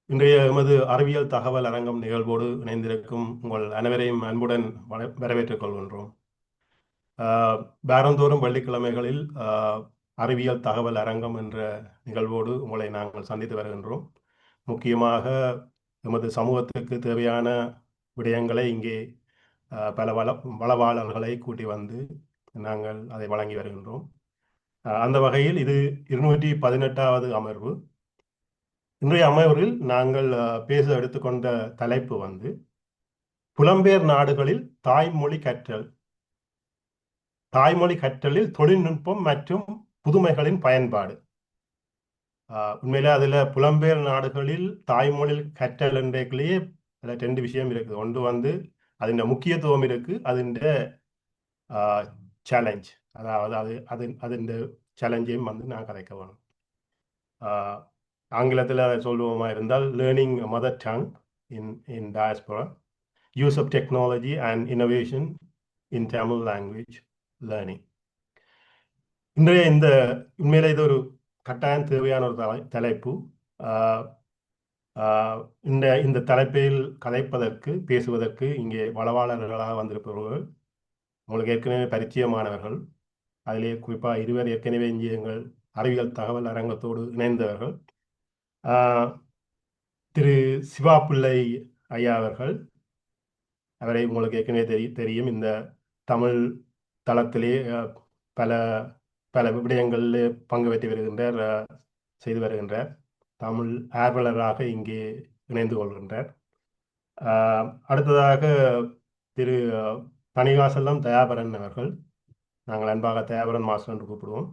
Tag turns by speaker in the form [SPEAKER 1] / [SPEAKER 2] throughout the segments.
[SPEAKER 1] இன்றைய எமது அறிவியல் தகவல் அரங்கம் நிகழ்வோடு இணைந்திருக்கும் உங்கள் அனைவரையும் அன்புடன் வரவேற்றுக் கொள்கின்றோம். வாரந்தோறும் வெள்ளிக்கிழமைகளில் அறிவியல் தகவல் அரங்கம் என்ற நிகழ்வோடு உங்களை நாங்கள் சந்தித்து வருகின்றோம். முக்கியமாக எமது சமூகத்துக்கு தேவையான விடயங்களை இங்கே பல வளவாளர்களை கூட்டி வந்து நாங்கள் அதை வழங்கி வருகின்றோம். அந்த வகையில் இது 218வது அமர்வு. இன்றைய அமர்வில் நாங்கள் பேச எடுத்துக்கொண்ட தலைப்பு வந்து புலம்பெயர் நாடுகளில் தாய்மொழி கற்றல், தாய்மொழி கற்றலில் தொழில்நுட்பம் மற்றும் புதுமைகளின் பயன்பாடு. உண்மையில அதுல புலம்பெயர் நாடுகளில் தாய்மொழி கற்றல் என்றைக்குள்ளேயே அதுல 2 விஷயம் இருக்குது. ஒன்று வந்து அதன் முக்கியத்துவம் இருக்கு, அதன் சேலஞ்ச், அதாவது அதன் சேலஞ்சையும் வந்து நான் கதைக்க வேணும். ஆங்கிலத்தில் சொல்லுவோமா இருந்தால் learning mother tongue in diaspora, use of technology and innovation in Tamil language learning. இன்றைய இந்த உண்மையில இது ஒரு கட்டாயம் தேவையான ஒரு தலைப்பு. இந்த தலைப்பில் கதைப்பதற்கு பேசுவதற்கு இங்கே வளவாளர்களாக வந்திருப்பவர்கள் உங்களுக்கு ஏற்கனவே பரிச்சயமானவர்கள். அதிலே குறிப்பாக இருவர் ஏற்கனவே இங்கே எங்கள் அறிவியல் தகவல் அரங்கத்தோடு இணைந்தவர்கள். திரு சிவா பிள்ளை ஐயா அவர்கள், அவரை உங்களுக்கு ஏற்கனவே தெரியும். இந்த தமிழ் தளத்திலே பல பல விடயங்களில் பங்கு பெற்று வருகின்றார், செய்து வருகின்றார். தமிழ் ஆர்வலராக இங்கே இணைந்து கொள்கின்றார். அடுத்ததாக திரு பணிகாசலம் தயாபரன் அவர்கள், நாங்கள் அன்பாக தயாபரன் மாஸ்டர் என்று கூப்பிடுவோம்.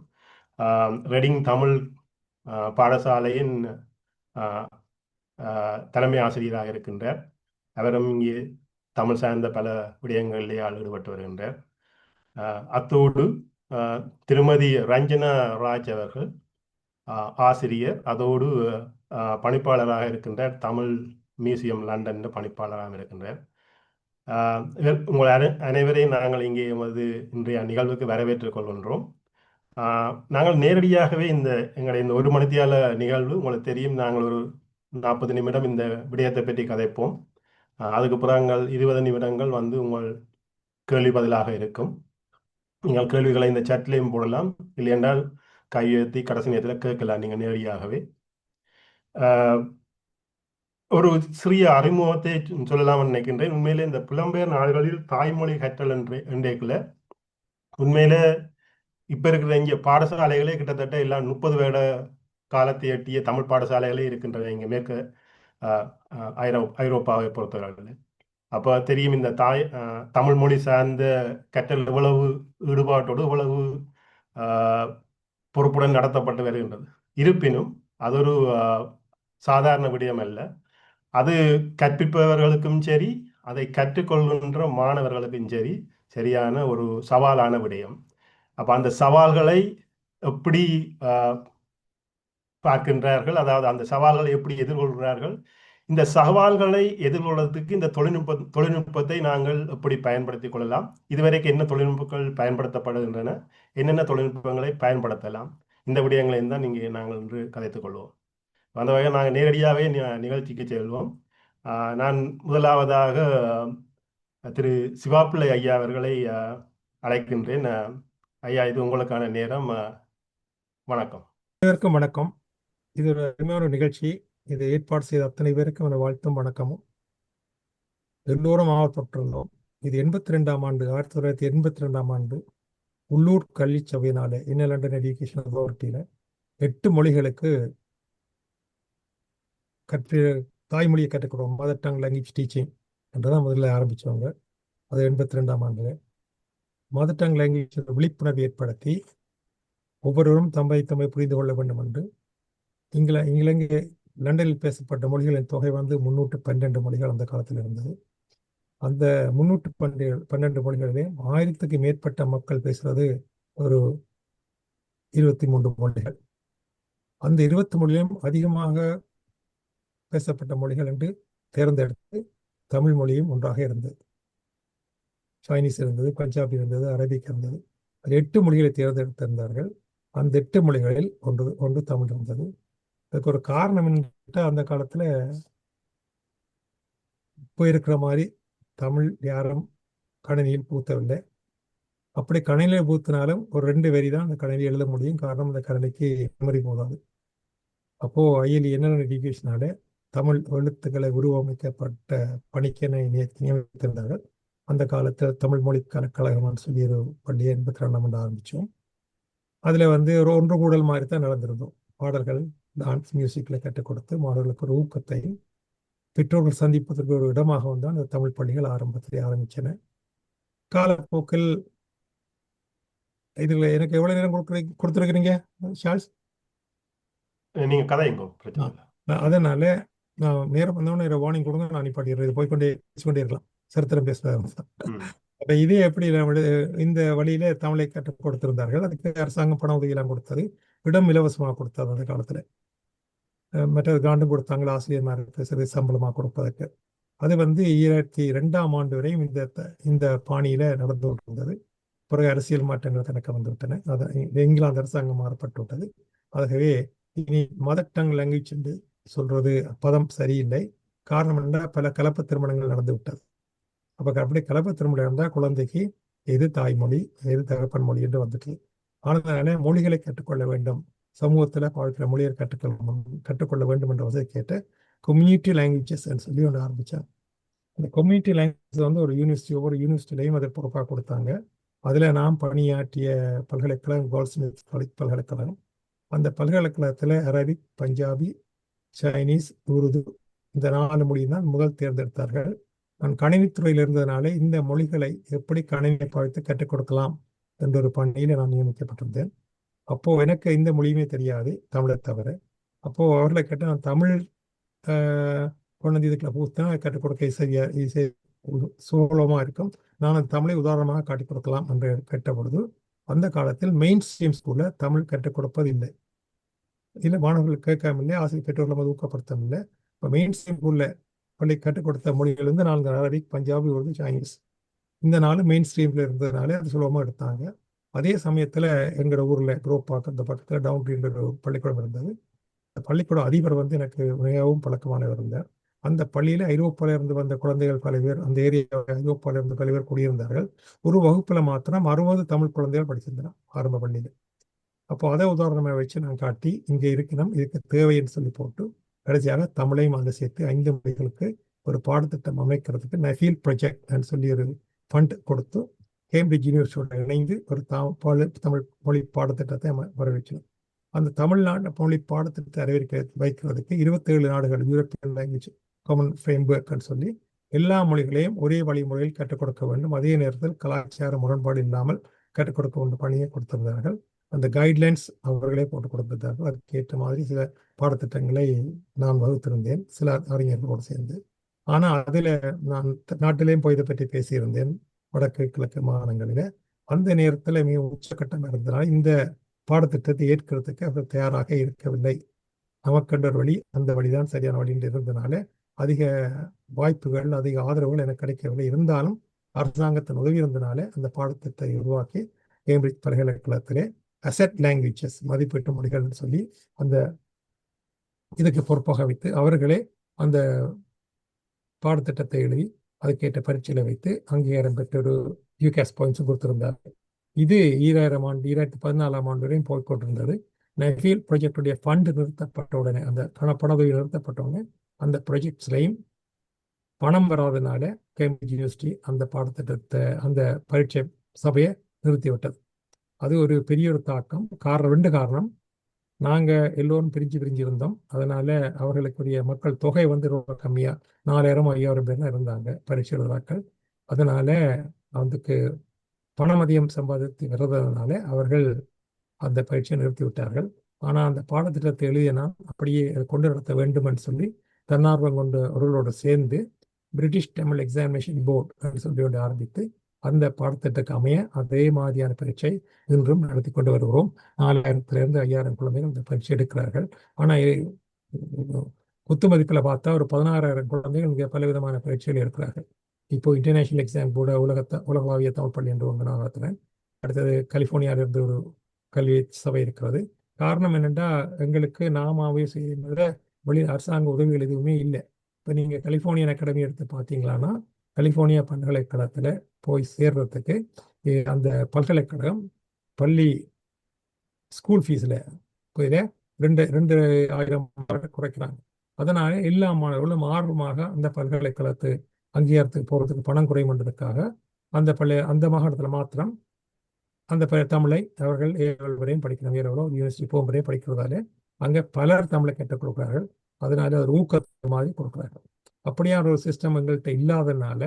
[SPEAKER 1] ரெடிங் தமிழ் பாடசாலையின் தலைமை ஆசிரியராக இருக்கின்றார். அவரும் இங்கே தமிழ் சார்ந்த பல விடயங்களிலே ஈடுபட்டு வருகின்றார். அத்தோடு திருமதி ரஞ்சனா ராஜ் அவர்கள் ஆசிரியர், அதோடு பணிப்பாளராக இருக்கின்றார். தமிழ் மியூசியம் லண்டன் பணிப்பாளராக இருக்கின்றார். உங்கள் அனைவரையும் நாங்கள் இங்கே எமது இன்றைய நிகழ்வுக்கு வரவேற்றுக் கொள்கின்றோம். நாங்கள் நேரடியாகவே எங்களுடைய இந்த 1 மணித்தியால நிகழ்வு உங்களுக்கு தெரியும். நாங்கள் ஒரு 40 நிமிடம் இந்த விடயத்தை பற்றி கதைப்போம். அதுக்கப்புறம் 20 நிமிடங்கள் வந்து உங்கள் கேள்வி பதிலாக இருக்கும். நீங்கள் கேள்விகளை இந்த சட்லையும் போடலாம், இல்லை என்றால் கையெழுத்தி கடைசி நேரத்தில் கேட்கலாம் நீங்கள் நேரடியாகவே. ஒரு சிறிய அறிமுகத்தை சொல்லலாம்னு நினைக்கின்றேன். உண்மையிலே இந்த புலம்பெயர் நாடுகளில் தாய்மொழி கற்றல் என்றேக்குள்ள உண்மையில இப்ப இருக்கிற இங்கே பாடசாலைகளே கிட்டத்தட்ட எல்லாம் 30 வருட காலத்தை எட்டிய தமிழ் பாடசாலைகளே இருக்கின்றன இங்கே மேற்கு ஐரோப்பாவை பொறுத்தவரையில். அப்போ தெரியும் இந்த தமிழ் மொழி சார்ந்த கற்றல் எவ்வளவு ஈடுபாட்டோடு எவ்வளவு பொறுப்புடன் நடத்தப்பட்டு வருகின்றது. இருப்பினும் அது ஒரு சாதாரண விடயம் அல்ல. அது கற்பிப்பவர்களுக்கும் சரி, அதை கற்றுக்கொள்கின்ற மாணவர்களுக்கும் சரி சரியான ஒரு சவாலான விடயம். அப்போ அந்த சவால்களை எப்படி பார்க்கின்றார்கள், அதாவது அந்த சவால்களை எப்படி எதிர்கொள்கிறார்கள், இந்த சவால்களை எதிர்கொள்வதற்கு இந்த தொழில்நுட்பத்தை நாங்கள் எப்படி பயன்படுத்திக் கொள்ளலாம், இதுவரைக்கும் என்ன தொழில்நுட்பங்கள் பயன்படுத்தப்படுகின்றன, என்னென்ன தொழில்நுட்பங்களை பயன்படுத்தலாம், இந்த விடயங்களையும் தான் இங்கே நாங்கள் இன்று கதைத்துக் கொள்வோம். அந்த வகையில் நாங்கள் நேரடியாகவே நிகழ்ச்சிக்கு செல்வோம். நான் முதலாவதாக திரு சிவாப்பிள்ளை ஐயா அவர்களை அழைக்கின்றேன். ஐயா, இது உங்களுக்கான நேரம். வணக்கம்.
[SPEAKER 2] அனைவருக்கும் வணக்கம். இது ஒரு அருமையான நிகழ்ச்சி. இதை ஏற்பாடு செய்த அத்தனை பேருக்கும் என வாழ்த்தும் வணக்கமும். எல்லோரும் ஆவப்பட்டிருந்தோம். இது 82ஆம் ஆண்டு, 1982ஆம் ஆண்டு உள்ளூர் கல்வி சபையினால இன்னர் லண்டன் எஜுகேஷன் அத்தாரிட்டியில 8 மொழிகளுக்கு தாய்மொழியை கற்றுக்கிறோம், மதர் டங் லாங்குவேஜ் டீச்சிங் என்றதான் முதல்ல ஆரம்பிச்சவங்க. அது 82ஆம் ஆண்டுல மதர் டங் லாங்குவேஜ் விழிப்புணர்வு ஏற்படுத்தி ஒவ்வொருவரும் தம்மை புரிந்து கொள்ள வேண்டும் என்று இங்கிலாந்து லண்டனில் பேசப்பட்ட மொழிகளின் தொகை வந்து 312 மொழிகள் அந்த காலத்தில் இருந்தது. அந்த 312 மொழிகளிலே 1000க்கு மேற்பட்ட மக்கள் பேசுறது ஒரு 23 மொழிகள். அந்த 20 மொழியிலும் அதிகமாக பேசப்பட்ட மொழிகள் என்று தேர்ந்தெடுத்து தமிழ் மொழியும் ஒன்றாக இருந்தது. சைனீஸ் இருந்தது, பஞ்சாபி இருந்தது, அரபிக் இருந்தது. 8 மொழிகளை தேர்ந்தெடுத்திருந்தார்கள். அந்த 8 மொழிகளில் ஒன்று தமிழ் இருந்தது. அதுக்கு ஒரு காரணம் என்னட்டா அந்த காலத்துல இப்போ இருக்கிற மாதிரி தமிழ் யாரும் கணினியில் பூத்தவில்லை. அப்படி கணினியில் பூத்தினாலும் ஒரு 2 வரி தான் அந்த கணினி எழுத முடியும். காரணம் அந்த கணினிக்கு மெமரி போதாது. அப்போ ஐஎல்இ என்ன எஜுகேஷனால தமிழ் எழுத்துக்களை உருவமைக்கப்பட்ட பணிக்கென நியமித்திருந்தார்கள். அந்த காலத்தில் தமிழ் மொழி கழகம்னு சொல்லி ஒரு பள்ளியை 82ஆம் ஆரம்பித்தோம். அதில் வந்து ஒரு ஒன்று கூடல் மாதிரி தான் நடந்திருந்தோம். பாடல்கள், டான்ஸ், மியூசிக்கில் கற்றுக் கொடுத்து மாணவர்களுக்கு ஒரு ஊக்கத்தையும் பெற்றோர்கள் சந்திப்பதற்கு ஒரு இடமாகவும் தான் அந்த தமிழ் பள்ளிகள் ஆரம்பத்தில் ஆரம்பித்தன. காலப்போக்கில் இதில் எனக்கு எவ்வளோ நேரம் கொடுத்துருக்கிறீங்க ஷால்ஸ்?
[SPEAKER 1] நீங்க கதைங்கோ, பிரச்சனை இல்லை.
[SPEAKER 2] அதனால நான் நேரம் வந்தோடனே வார்னிங் கொடுங்க, நான் நிப்பாட்டிடுறேன். இது போய்கொண்டே பேசிக்கொண்டே இருக்கலாம், சரித்திரம் பேசுறது. அப்போ இதே எப்படி இந்த வழியில தமிழை கற்றுக் கொடுத்திருந்தார்கள். அதுக்கு அரசாங்கம் பண உதவியெல்லாம் கொடுத்தது, இடம் இலவசமாக கொடுத்தது அந்த காலத்தில். மற்ற காண்டும் கொடுத்தாங்களா ஆசிரியர்மாருக்கு சிறு சம்பளமாக கொடுப்பதற்கு. அது வந்து 2002ஆம் ஆண்டு வரையும் இந்த பாணியில நடந்து கொண்டிருந்தது. பிறகு அரசியல் மாற்றங்கள் கணக்க வந்துவிட்டன. அது இங்கிலாந்து அரசாங்கம் மாறப்பட்டு விட்டது. ஆகவே இனி மதர் டங் லாங்குவேஜ் என்று சொல்றது பதம் சரியில்லை. காரணம் என்றால் பல கலப்பு திருமணங்கள் நடந்து விட்டது. அப்போ அப்படி கலப்பு திருமணம் இருந்தால் குழந்தைக்கு எது தாய்மொழி எது தகப்பன் மொழி என்று வந்துட்டு, அதனால மொழிகளை கற்றுக்கொள்ள வேண்டும், சமூகத்தில் வாழ்க்கிற மொழியை கற்றுக்கொள்ள வேண்டும் என்ற வசதி கேட்ட கம்யூனிட்டி லாங்குவேஜஸ் சொல்லி ஒன்று ஆரம்பித்தாங்க. அந்த கம்யூனிட்டி லாங்குவேஜ் வந்து ஒரு யூனிவர்சிட்டி, ஒவ்வொரு யூனிவர்சிட்டிலையும் அதை பொறுப்பாக கொடுத்தாங்க. அதில் நாம் பணியாற்றிய பல்கலைக்கழகம் கோல்ட்ஸ்மித் பல்கலைக்கழகம். அந்த பல்கலைக்கழகத்தில் அரபிக், பஞ்சாபி, சைனீஸ், உருது இந்த 4 மொழியும் தான் முதல் தேர்ந்தெடுத்தார்கள். நான் கணினித்துறையில் இருந்ததுனாலே இந்த மொழிகளை எப்படி கணினியை பார்த்து கற்றுக் கொடுக்கலாம் என்ற ஒரு பணியில் நான் நியமிக்கப்பட்டிருந்தேன். அப்போது எனக்கு இந்த மொழியுமே தெரியாது, தமிழை தவிர. அப்போது அவர்களை கேட்டால் நான் தமிழ் கொண்டு இதுக்குள்ள பூத்தா கற்றுக் கொடுக்க சுலபமாக இருக்கும், நான் அந்த தமிழை உதாரணமாக காட்டிக் கொடுக்கலாம் என்று கேட்ட பொழுது, அந்த காலத்தில் மெயின் ஸ்ட்ரீம் ஸ்கூலில் தமிழ் கற்றுக் கொடுப்பது இல்லை. இல்லை, மாணவர்கள் கேட்காம, ஆசிரியர் பெற்றோர்கள் நம்ம ஊக்கப்படுத்தவில்லை. இப்போ மெயின் ஸ்ட்ரீம் ஸ்கூலில் பள்ளி கற்றுக் கொடுத்த மொழிகள் வந்து 4 அரபிக், பஞ்சாபி, உருது, சைனீஸ். இந்த 4 மெயின் ஸ்ட்ரீமில் இருந்ததுனால அது சுலபமாக எடுத்தாங்க. அதே சமயத்தில் எங்களோட ஊரில் குரோப்பாக்கு அந்த பக்கத்தில் டவுன்ட்ரின்ற ஒரு பள்ளிக்கூடம் இருந்தது. அந்த பள்ளிக்கூட அதிபர் வந்து எனக்கு மிகவும் பழக்கமானவர் இருந்தார். அந்த பள்ளியில் ஐரோப்பாவிலிருந்து வந்த குழந்தைகள் பல பேர், அந்த ஏரியாவில் ஐரோப்பாவிலிருந்து பல பேர் குடியிருந்தார்கள். ஒரு வகுப்பில் மாத்திரம் 60 தமிழ் குழந்தைகள் படிச்சிருந்தேன் ஆரம்ப பள்ளியில். அப்போ அதை உதாரணமாக வச்சு நான் காட்டி இங்கே இருக்கணும், இதுக்கு தேவைன்னு சொல்லி போட்டு கடைசியாக தமிழையும் அதில் சேர்த்து 5 மொழிகளுக்கு ஒரு பாடத்திட்டம் அமைக்கிறதுக்கு நஃபீல் ப்ராஜெக்ட் சொல்லி ஒரு ஃபண்ட் கொடுத்து கேம்பிரிட்ஜ் யூனிவர்சிட்டியோட இணைந்து ஒரு தமிழ் மொழி பாடத்திட்டத்தை வரவேற்றோம். அந்த தமிழ்நாடு மொழி பாடத்திட்டத்தை வைக்கிறதுக்கு 27 நாடுகள் யூரோப்பியன் லாங்குவேஜ் காமன் ஃப்ரேம்வொர்க்னு சொல்லி எல்லா மொழிகளையும் ஒரே வழிமுறையில் கற்றுக் கொடுக்க வேண்டும், அதே நேரத்தில் கலாச்சார முரண்பாடு இல்லாமல் கற்றுக் கொடுக்க வேண்டும் பணியை கொடுத்திருந்தார்கள். அந்த கைட்லைன்ஸ் அவர்களே போட்டு கொடுத்திருந்தார்கள். அதுக்கேற்ற மாதிரி சில பாடத்திட்டங்களை நான் வகுத்திருந்தேன், சில அறிஞர்களோடு சேர்ந்து. ஆனால் அதில் நான் நாட்டிலேயும் போய் இதை பற்றி பேசியிருந்தேன், வடக்கு கிழக்கு மாகாணங்களில். அந்த நேரத்தில் மிக உச்சக்கட்டம் இருந்ததால் இந்த பாடத்திட்டத்தை ஏற்கிறதுக்கு அவர் தயாராக இருக்கவில்லை. நமக்கென்ற வழி அந்த வழிதான் சரியான வழி என்று இருந்தனால அதிக வாய்ப்புகள், அதிக ஆதரவுகள் எனக்கு கிடைக்கவில்லை. இருந்தாலும் அரசாங்கத்தின் உதவி இருந்தனால அந்த பாடத்திட்டத்தை உருவாக்கி கேம்பிரிட்ஜ் பல்கலைக்கழகத்திலே அசெட் லாங்குவேஜஸ் மதிப்பீட்டு மொழிகள் சொல்லி அந்த இதுக்கு பொறுப்பாக வைத்து அவர்களே அந்த பாடத்திட்டத்தை எழுதி அதுக்கேற்ற பரீட்சையில் வைத்து அங்கீகாரம் பெற்ற ஒரு யூகேஸ் பாயிண்ட்ஸும் கொடுத்திருந்தார். இது 2014ஆம் ஆண்டு வரையும் போய்கொண்டிருந்தது. நஃபீல் ப்ராஜெக்டுடைய ஃபண்ட் நிறுத்தப்பட்ட உடனே, அந்த பணவுதவி நிறுத்தப்பட்ட உடனே அந்த ப்ராஜெக்ட்ஸ்லையும் பணம் வராதனால கேம்பிரிட்ஜ் யூனிவர்சிட்டி அந்த பாடத்திட்டத்தை, அந்த பரீட்சை சபையை நிறுத்திவிட்டது. அது ஒரு பெரிய ஒரு தாக்கம். 2 காரணம். நாங்கள் எல்லோரும் பிரிஞ்சு இருந்தோம். அதனால அவர்களுக்குரிய மக்கள் தொகை வந்து ரொம்ப கம்மியாக 4000 5000 பேர் தான் இருந்தாங்க பரீட்சை எழுதுறாக்கள். அதனால அதுக்கு பணம் அதிகம் சம்பாதித்து வர்றதுனால அவர்கள் அந்த பரீட்சையை நிறுத்தி விட்டார்கள். ஆனால் அந்த பாடத்திட்டத்தை எழுதிய நான் அப்படியே கொண்டு நடத்த வேண்டும் என்று சொல்லி தன்னார்வம் கொண்ட அவர்களோடு சேர்ந்து பிரிட்டிஷ் தமிழ் எக்ஸாமினேஷன் போர்டு சொல்லி ஒன்று ஆரம்பித்து அந்த பாடத்திட்டத்துக்கு அமைய அதே மாதிரியான பரீட்சை இன்றும் நடத்தி கொண்டு வருகிறோம். 4000 5000 குழந்தைகள் இந்த பரீட்சை எடுக்கிறார்கள். ஆனால் குத்து மதிப்பில் பார்த்தா ஒரு 16000 குழந்தைகள் இங்கே பலவிதமான பரீட்சைகள் இருக்கிறார்கள். இப்போ இன்டர்நேஷனல் எக்ஸாம் போர்டு உலகளாவிய தமிழ் பள்ளி என்று ஒன்று நான் நடத்துகிறேன். அடுத்தது கலிஃபோர்னியாவிலிருந்து ஒரு கல்வி சபை இருக்கிறது. காரணம் என்னென்னா எங்களுக்கு நாமாவே செய்யறத வெளி அரசாங்க உதவிகள் எதுவுமே இல்லை. இப்போ நீங்கள் கலிஃபோர்னியன் அகாடமி எடுத்து பார்த்தீங்களான்னா கலிஃபோர்னியா பல்கலைக்கழகத்தில் போய் சேர்றதுக்கு அந்த பல்கலைக்கழகம் பள்ளி ஸ்கூல் ஃபீஸில் போய் 2,000 குறைக்கிறாங்க. அதனால எல்லா மாணவர்களும் ஆர்வமாக அந்த பல்கலைக்கழகத்து அங்கீகாரத்துக்கு போகிறதுக்கு பணம் குறைமன்றதுக்காக அந்த மாகாணத்தில் மாத்திரம் அந்த தமிழை அவர்கள் ஏழு வரையும் படிக்கிறாங்க. ஏழோ யூனிவர்சிட்டி போகும்போதே படிக்கிறதால அங்கே பலர் தமிழை கற்றுக் கொடுக்குறார்கள். அதனால ஒரு ஊக்கத்தை மாதிரி கொடுக்குறார்கள். அப்படியான ஒரு சிஸ்டம் எங்கள்கிட்ட இல்லாததுனால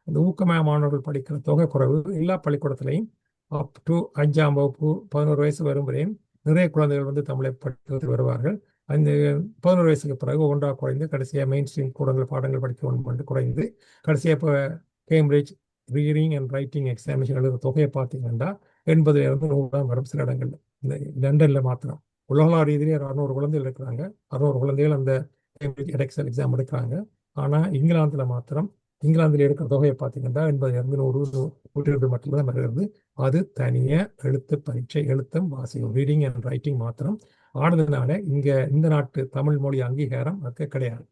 [SPEAKER 2] அந்த ஊக்கமாக மாணவர்கள் படிக்கிற தொகை குறைவு. எல்லா பள்ளிக்கூடத்திலையும் அப் டு 5ஆம் வகுப்பு 11 வயசு வரும் வரையும் நிறைய குழந்தைகள் வந்து தமிழை படித்து வருவார்கள். அந்த 11 வயசுக்கு பிறகு ஒன்றாக குறைந்து கடைசியாக மெயின் ஸ்ட்ரீம் பாடங்கள் படிக்க ஒன்று குறைந்து கடைசியாக இப்போ Cambridge reading and writing examination எழுதுகிற தொகையை பார்த்தீங்கன்னா 80,000 100 வரும் சில இடங்கள்ல. இந்த லண்டனில் மாத்திரம் உலகளா ரீதியிலே 600 குழந்தைகள் இருக்கிறாங்க. 600 குழந்தைகள் அந்த கேம்பிரிட்ஜ் எடெக்ஸல் எக்ஸாம் எடுக்கிறாங்க. ஆனால் இங்கிலாந்தில் மாத்திரம் இங்கிலாந்தில் எடுக்கிற தொகையை பார்த்தீங்கன்னா 80,000 100 மட்டும்தான் வருகிறது. அது தனியாக எழுத்து பரீட்சை எழுத்தும் வாசிக்கும் ரீடிங் அண்ட் ரைட்டிங் மாத்திரம் ஆனதுனால இங்கே இந்த நாட்டு தமிழ் மொழி அங்கீகாரம் அதுக்கு கிடையாது.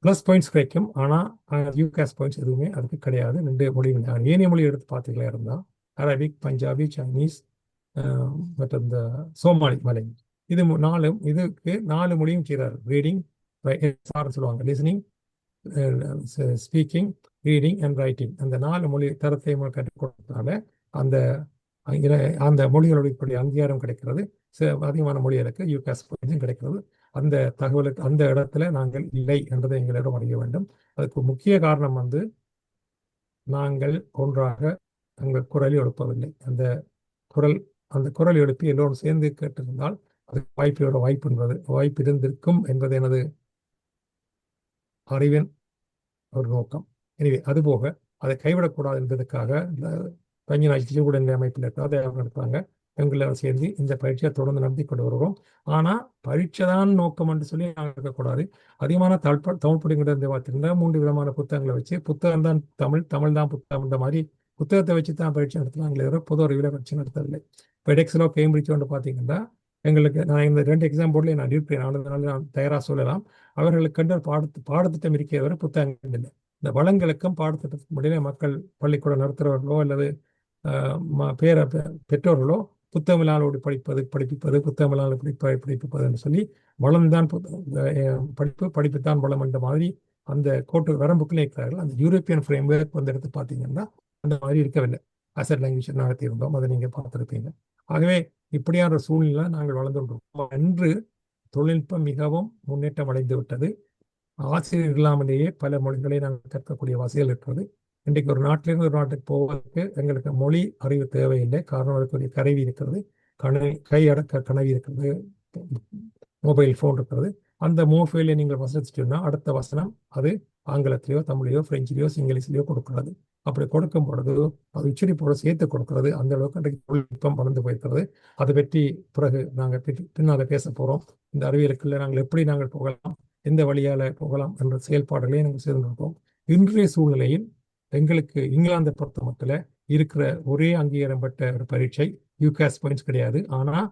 [SPEAKER 2] ப்ளஸ் பாயிண்ட்ஸ் கிடைக்கும், ஆனால் யூகாஸ் பாயிண்ட்ஸ் எதுவுமே அதுக்கு கிடையாது. 2 மொழி ஏனைய மொழி எடுத்து பார்த்தீங்களா இருந்தால் அரபிக், பஞ்சாபி, சைனீஸ் மற்றும் இந்த சோமாலி மலை இது இதுக்கு 4 மொழியும் செய்கிறார். ரீடிங் சொல்லுவாங்க, listening, speaking, reading and writing. அந்த 4 மொழி தரத்தை கற்றுக் கொடுத்தனால அந்த மொழிகளுடைய அங்கீகாரம் கிடைக்கிறது. அதிகமான மொழிகளுக்கு யூகாஸ் பாயிண்ட்ஸும் கிடைக்கிறது. அந்த தகவலுக்கு அந்த இடத்துல நாங்கள் இல்லை என்றதை எங்களிடம் அறிய வேண்டும். அதுக்கு முக்கிய காரணம் வந்து நாங்கள் ஒன்றாக எங்கள் குரலை எழுப்பவில்லை. அந்த குரல் எழுப்பி எல்லோரும் சேர்ந்து கேட்டிருந்தால் அது வாய்ப்பு இருந்திருக்கும் என்பது எனது அறிவின் ஒரு நோக்கம். எனவே அதுபோக அதை கைவிடக்கூடாது என்பதற்காக பஞ்சநாட்சி கூட இந்த அமைப்பில் நடத்துறாங்க. எங்களோட சேர்ந்து இந்த பரீட்சையை தொடர்ந்து நடத்தி கொண்டு வருகிறோம். ஆனால் பரீட்சை தான் நோக்கம் என்று சொல்லி நாங்கள் இருக்கக்கூடாது. அதிகமான தமிழ் படிக்கிற பார்த்தீங்கன்னா 3 விதமான புத்தகங்களை வச்சு புத்தகம் தான் தமிழ் தான் புத்தகம் இந்த மாதிரி புத்தகத்தை வச்சு தான் பரீட்சை நடத்தலாங்களே பொது அறிவில் பரீட்சை நடத்தவில்லை. இப்போ எடெக்ஸலோ கேம்பிரிட்ஜ் வந்து பார்த்தீங்கன்னா எங்களுக்கு நான் இந்த 2 எக்ஸாம் போர்டில் நான் இருக்கிறேன். அதனால நான் தயாராக சொல்லலாம். அவர்களுக்கு கண்டு பாடத்திட்டம் இருக்கிறவரை புத்தகங்கள் இல்லை. இந்த வளங்களுக்கும் பாடத்திட்டத்துக்கு முடியல மக்கள் பள்ளிக்கூடம் நடத்துகிறவர்களோ அல்லது பெற்றோர்களோ புத்தகமில்லாத படிப்பிப்பது புத்தகமில்லாத படிப்பிப்பது என்று சொல்லி வளம்தான் படிப்புத்தான் வளம் என்ற மாதிரி அந்த கோட்டு வரம்புக்குள்ளே இருக்கிறார்கள். அந்த யூரோப்பியன் ஃப்ரேம்வொர்க் வந்து எடுத்து பார்த்தீங்கன்னா அந்த மாதிரி இருக்கவில்லை. அசட் லாங்குவேஜ் நடத்தியிருந்தோம், அதை நீங்கள் பார்த்துருப்பீங்க. ஆகவே இப்படியான ஒரு சூழ்நிலை நாங்கள் வளர்ந்துள்ளோம். இன்று தொழில்நுட்பம் மிகவும் முன்னேற்றம் அடைந்து விட்டது. ஆசிரியர் இல்லாமலேயே பல மொழிகளை நாங்கள் கற்கக்கூடிய வசதிகள் இருக்கிறது. இன்றைக்கு ஒரு நாட்டிலிருந்து ஒரு நாட்டுக்கு போவதற்கு எங்களுக்கு மொழி அறிவு தேவையில்லை. காரணம் அதுக்குரிய கருவி இருக்கிறது, கையடக்க கணவி இருக்கிறது, மொபைல் ஃபோன் இருக்கிறது. அந்த மொபைலை நீங்கள் வசதிச்சுன்னா அடுத்த வசனம் அது ஆங்கிலத்திலேயோ தமிழையோ பிரெஞ்சிலேயோ இங்கிலீஷ்லேயோ கொடுக்கிறது. அப்படி கொடுக்கும் பொழுது அது உச்சரிப்போடு சேர்த்து கொடுக்கிறது. அந்த அளவுக்கு அன்றைக்கு தொழில்நுட்பம் வளர்ந்து போயிருக்கிறது. அதை பற்றி பிறகு நாங்கள் பின்னால் பேச போகிறோம். இந்த அறிவியலுக்குள்ள நாங்கள் எப்படி நாங்கள் போகலாம், எந்த வழியால் போகலாம் என்ற செயல்பாடுகளை நாங்கள் செய்திருக்கோம். இன்றைய சூழ்நிலையில் எங்களுக்கு இங்கிலாந்தை பொறுத்த மட்டும் இருக்கிற ஒரே அங்கீகாரம் பெற்ற ஒரு பரீட்சை யூகாஸ் பாயிண்ட்ஸ் கிடையாது. ஆனால்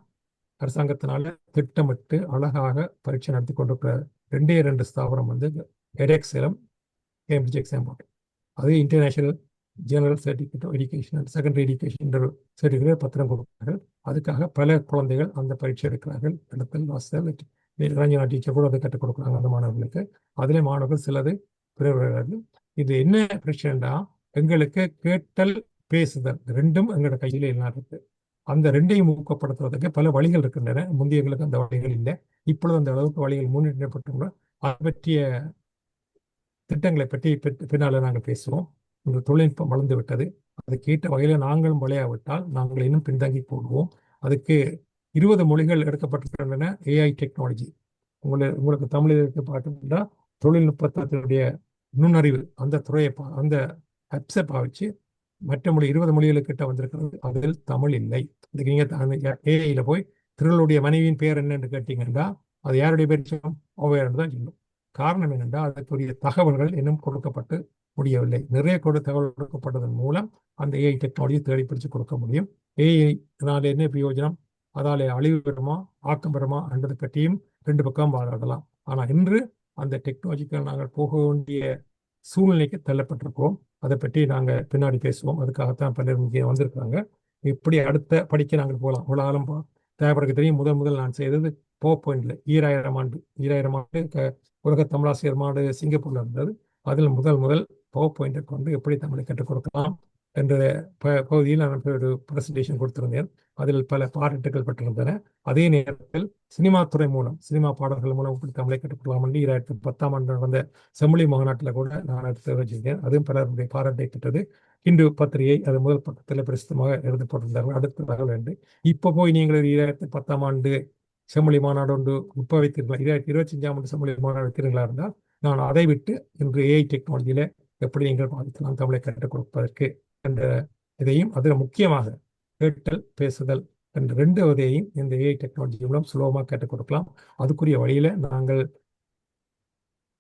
[SPEAKER 2] அரசாங்கத்தினால திட்டமிட்டு அழகாக பரீட்சை நடத்தி கொண்டிருக்கிற 2 ஸ்தாபனம் வந்து எடெக்ஸலும் கேம்பிரிட்ஜ் எக்ஸாம் போர்டு. அது international general certificate of education and secondary education certificate பத்திரம் கொடுக்கிறார்கள். அதுக்காக பல குழந்தைகள் அந்த பரீட்சை எடுக்கிறார்கள். இடத்தில் வாசல் ரஞ்சனா டீச்சர் கூட அதை கற்றுக் கொடுக்குறாங்க அந்த மாணவர்களுக்கு. அதிலே மாணவர்கள் சிலது பிறகு இது என்ன பிரச்சனைனா எங்களுக்கு கேட்டல் பேசுதல் 2ம் எங்களோட கையில் எல்லாம் இருக்கு. அந்த 2ஐயும் ஊக்கப்படுத்துவதற்கு பல வழிகள் இருக்கின்றன. முந்தையங்களுக்கு அந்த வழிகள் இல்லை. இப்பொழுது அந்த அளவுக்கு வழிகள் முன்னேற்றப்பட்டுள்ள அதை பற்றிய திட்டங்களை பற்றி பின்னால் நாங்கள் பேசுவோம். இந்த தொழில்நுட்பம் வளர்ந்து விட்டது. அதுக்கு ஏற்ற வகையில் நாங்களும் விளையாவிட்டால் நாங்கள் இன்னும் பின்தங்கி போடுவோம். அதுக்கு 20 மொழிகள் எடுக்கப்பட்டிருக்கின்றன. ஏஐ டெக்னாலஜி உங்களுக்கு தமிழில் பார்த்தீங்கன்னா தொழில்நுட்பத்தினுடைய நுண்ணறிவு அந்த துறையை அந்த அப்ஸை பாவிச்சு மற்ற மொழி 20 மொழிகளுக்கிட்ட வந்திருக்கிறது. அதில் தமிழ் இல்லை. இதுக்கு நீங்கள் ஏஐயில் போய் திருவள்ளுடைய மனைவியின் பேர் என்னன்னு கேட்டீங்கன்னா அது யாருடைய பேர் ஒவ்வையார் தான் சொல்லும். காரணம் என்னென்னா அதற்குரிய தகவல்கள் இன்னும் கொடுக்கப்பட்டு முடியவில்லை. நிறைய தகவல் கொடுக்கப்பட்டதன் மூலம் அந்த ஏஐ டெக்னாலஜி தேடி பிடிச்சு கொடுக்க முடியும். ஏஐனால என்ன பிரயோஜனம்? அதாலே அழிவு பெறுமா ஆக்கம் பெறுமா என்பதை பற்றியும் ரெண்டு பக்கம் வாதாடலாம். ஆனால் இன்று அந்த டெக்னாலஜிக்கு நாங்கள் போக வேண்டிய சூழ்நிலைக்கு தள்ளப்பட்டிருக்கிறோம். அதை பற்றி நாங்கள் பின்னாடி பேசுவோம். அதுக்காகத்தான் பலர் இங்கே வந்திருக்காங்க. இப்படி அடுத்த படிக்க நாங்கள் போகலாம். ஒரு ஆளும் தேவைப்படுறது தெரியும். முதல் நான் செய்தது PowerPointல 2000 ஆண்டு உலக தமிழாசிரியர் மாடு சிங்கப்பூர்ல இருந்தது. அதில் முதல் PowerPoint கொண்டு எப்படி தமிழை கற்றுக் கொடுக்கலாம் என்ற பகுதியில் நான் ஒரு பிரசன்டேஷன் கொடுத்திருந்தேன். அதில் பல பாராட்டுகள் பெற்றிருந்தன. அதே நேரத்தில் சினிமா துறை மூலம் சினிமா பாடல்கள் மூலம் எப்படி தமிழை கற்றுக்கொள்ளலாம் என்று 2010ஆம் ஆண்டு நடந்த செம்மொழி மாநாட்டில் கூட நான் எடுத்து வச்சிருந்தேன். அதுவும் பலருடைய பாராட்டை பெற்றது. இந்து பத்திரிகை அது முதல் பக்கத்தில் பிரசித்தமாக எழுதப்பட்டிருந்தார்கள். அடுத்த தகவல் என்று இப்போ போய் நீங்கள் 2010ஆம் ஆண்டு செம்மொழி மாநாடு ஒன்று உட்ப வைத்தீர்களா, 2025ஆம் ஆண்டு செம்மொழி மாநாடு வைத்தீர்களா இருந்தால் நான் அதை விட்டு இன்று AI டெக்னாலஜியில எப்படி நீங்கள் பாதிக்கலாம் தமிழை கற்றுக் கொடுப்பதற்கு என்ற இதையும் அதில் முக்கியமாக கேட்டல் பேசுதல் என்ற ரெண்டு வகையையும் இந்த AI டெக்னாலஜி மூலம் சுலபமாக கற்றுக் கொடுக்கலாம். அதுக்குரிய வழியில நாங்கள்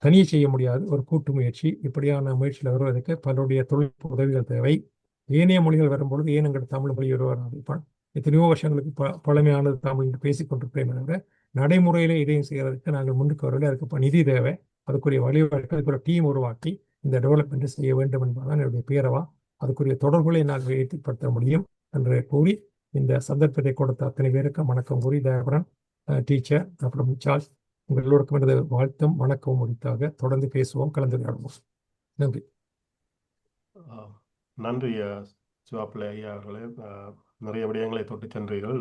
[SPEAKER 2] தனியே செய்ய முடியாது, ஒரு கூட்டு முயற்சி. இப்படியான முயற்சியில் வருவதற்கு பலருடைய தொழில்நுட்ப உதவிகள் தேவை. ஏனைய மொழிகள் வரும்பொழுது ஏன் எங்கள் தமிழ் மொழி வருவார்கள்? எத்தனையோ வருஷங்களுக்கு பழமையானது தமிழ் என்று பேசிக் கொண்டிருப்பேன் என்ற நடைமுறையில இதையும் செய்யறதுக்கு நாங்கள் முன்னுக்கு வரவில்லை. அதுக்கு நிதி தேவை. அதுக்குரிய வழிவகைகள், அதுக்குரிய டீம் உருவாக்கி இந்த டெவலப்மெண்ட் செய்ய வேண்டும் என்பதுதான் என்னுடைய பேரவா. அதுக்குரிய தொடர்புகளை நாங்கள் ஏற்படுத்த முடியும் என்று கூறி இந்த சந்தர்ப்பத்தை கொடுத்த அத்தனை பேருக்கு வணக்கம் கூறி தயாபரன் டீச்சர் அப்புறம் சார்ஜ் உங்கள் எல்லோருக்கும் எனது வாழ்த்தும் வணக்கமும் முடித்தாக தொடர்ந்து பேசுவோம், கலந்துரையாடுவோம். நன்றி.
[SPEAKER 1] நன்றி சிவாப்பிள்ளை ஐயா அவர்களே. நிறைய விடயங்களை தொட்டு சென்றீர்கள்.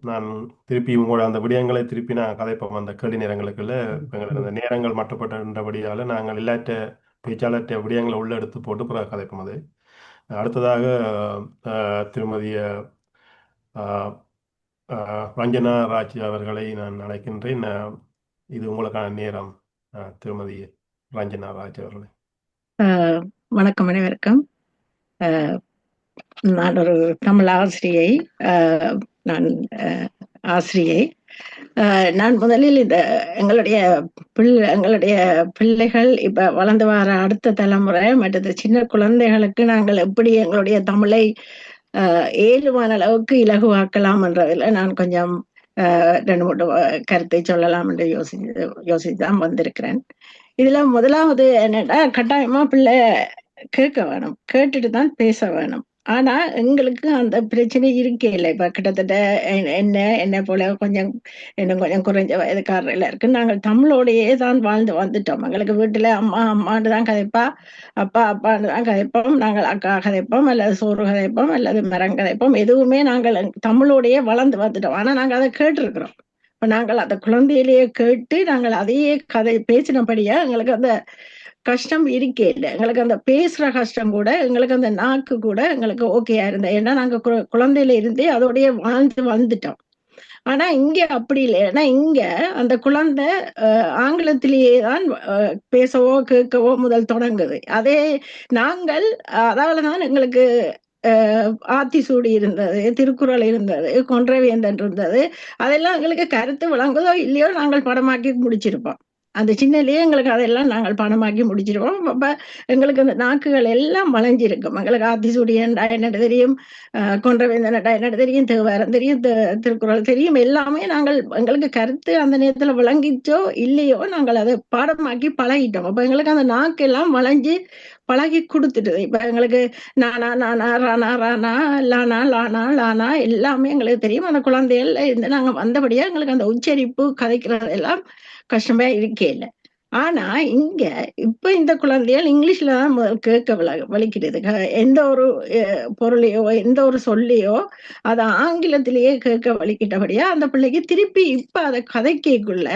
[SPEAKER 1] நான் திருப்பி உங்களோட அந்த விடயங்களை திருப்பி நான் கதைப்போம். அந்த கேள்வி நேரங்களுக்குள்ள எங்களுக்கு அந்த நேரங்கள் மட்டுப்பட்டபடியால் நாங்கள் இல்லாட்ட பேச்சாளர்கிட்ட விடயங்களை உள்ள எடுத்து போட்டு பிறகு கதைப்போம். அது அடுத்ததாக திருமதி ரஞ்சனா ராஜ் அவர்களை நான் அழைக்கின்றேன். இது உங்களுக்கான நேரம். திருமதி ரஞ்சனா ராஜ் அவர்களே.
[SPEAKER 3] வணக்கம் அனைவருக்கும். நான் ஒரு தமிழ் ஆசிரியை. நான் முதலில் இந்த எங்களுடைய பிள்ளைகள் இப்ப வளர்ந்து வர அடுத்த தலைமுறை மற்றது சின்ன குழந்தைகளுக்கு நாங்கள் எப்படி எங்களுடைய தமிழை ஏழுமான அளவுக்கு இலகுவாக்கலாம் என்றதில் நான் கொஞ்சம் 2-3 கருத்தை சொல்லலாம் என்று யோசிச்சுதான் வந்திருக்கிறேன். இதுல முதலாவது என்னடா, கட்டாயமா பிள்ளை கேட்க வேணும், கேட்டுட்டு தான் பேச வேணும். ஆனா எங்களுக்கு அந்த பிரச்சனை இருக்கே இல்லை. இப்ப கிட்டத்தட்ட என்ன போல இன்னும் கொஞ்சம் குறைஞ்ச வயதுக்காரர்கள் இருக்கு. நாங்கள் தமிழோடையே தான் வாழ்ந்து வந்துட்டோம். எங்களுக்கு வீட்டுல அம்மா அம்மான்னு தான் கதைப்பா, அப்பா அப்பான்னு தான் கதைப்போம், நாங்கள் அக்கா கதைப்போம் அல்லது சோறு கதைப்போம் அல்லது மரம் கதைப்போம். எதுவுமே நாங்கள் தமிழோடையே வளர்ந்து வந்துட்டோம். ஆனா நாங்க அதை கேட்டிருக்கிறோம். இப்ப நாங்கள் அந்த குழந்தையிலேயே கேட்டு நாங்கள் அதையே பேசினபடியா எங்களுக்கு அந்த கஷ்டம் இருக்கே இல்லை. எங்களுக்கு அந்த பேசுற கஷ்டம் கூட, எங்களுக்கு அந்த நாக்கு கூட எங்களுக்கு ஓகேயா இருந்தேன். ஏன்னா நாங்க குழந்தையில இருந்தே அதோடய வாழ்ந்து வந்துட்டோம். ஆனா இங்க அப்படி இல்லை. ஏன்னா இங்க அந்த குழந்தை ஆங்கிலத்திலேயே தான் பேசவோ கேட்கவோ முதல் தொடங்குது. அதே நாங்கள் அதாலதான் எங்களுக்கு ஆத்திசூடி இருந்தது, திருக்குறள் இருந்தது, கொன்றைவேந்தன் இருந்தது. அதெல்லாம் எங்களுக்கு கருத்து விளங்குதோ இல்லையோ நாங்கள் படமாக்கி முடிச்சிருப்போம். அந்த சின்னலேயே எங்களுக்கு அதெல்லாம் நாங்கள் பணமாக்கி முடிச்சிருவோம். அப்ப எங்களுக்கு அந்த நாக்குகள் எல்லாம் வளைஞ்சிருக்கும். எங்களுக்கு ஆத்திசூடி என்ன தெரியும், கொன்றைவேந்தன் என்ன தெரியும், தேவாரம் தெரியும், திருக்குறள் தெரியும். எல்லாமே எங்களுக்கு கருத்து அந்த நேரத்துல விளங்கிச்சோ இல்லையோ நாங்கள் அதை பாடமாக்கி பழகிட்டோம். அப்ப எங்களுக்கு அந்த நாக்கு எல்லாம் வளைஞ்சு பழகி கொடுத்துட்டுது. இப்ப எங்களுக்கு நானா நானா Rana Rana Lana Lana Lana எல்லாமே எங்களுக்கு தெரியும். அந்த குழந்தைகள் இருந்து நாங்க வந்தபடியா எங்களுக்கு அந்த உச்சரிப்பு கதைக்கிறது எல்லாம் கஷ்டமே இருக்கே இல்லை. ஆனா இங்க இப்ப இந்த குழந்தைகள் இங்கிலீஷ்ல தான் கேட்க வலிக்கிறது. எந்த ஒரு பொருளையோ எந்த ஒரு சொல்லையோ அதை ஆங்கிலத்திலேயே கேட்க வலிக்கிட்டபடியா அந்த பிள்ளைக்கு திருப்பி இப்ப அதை கதைக்குள்ள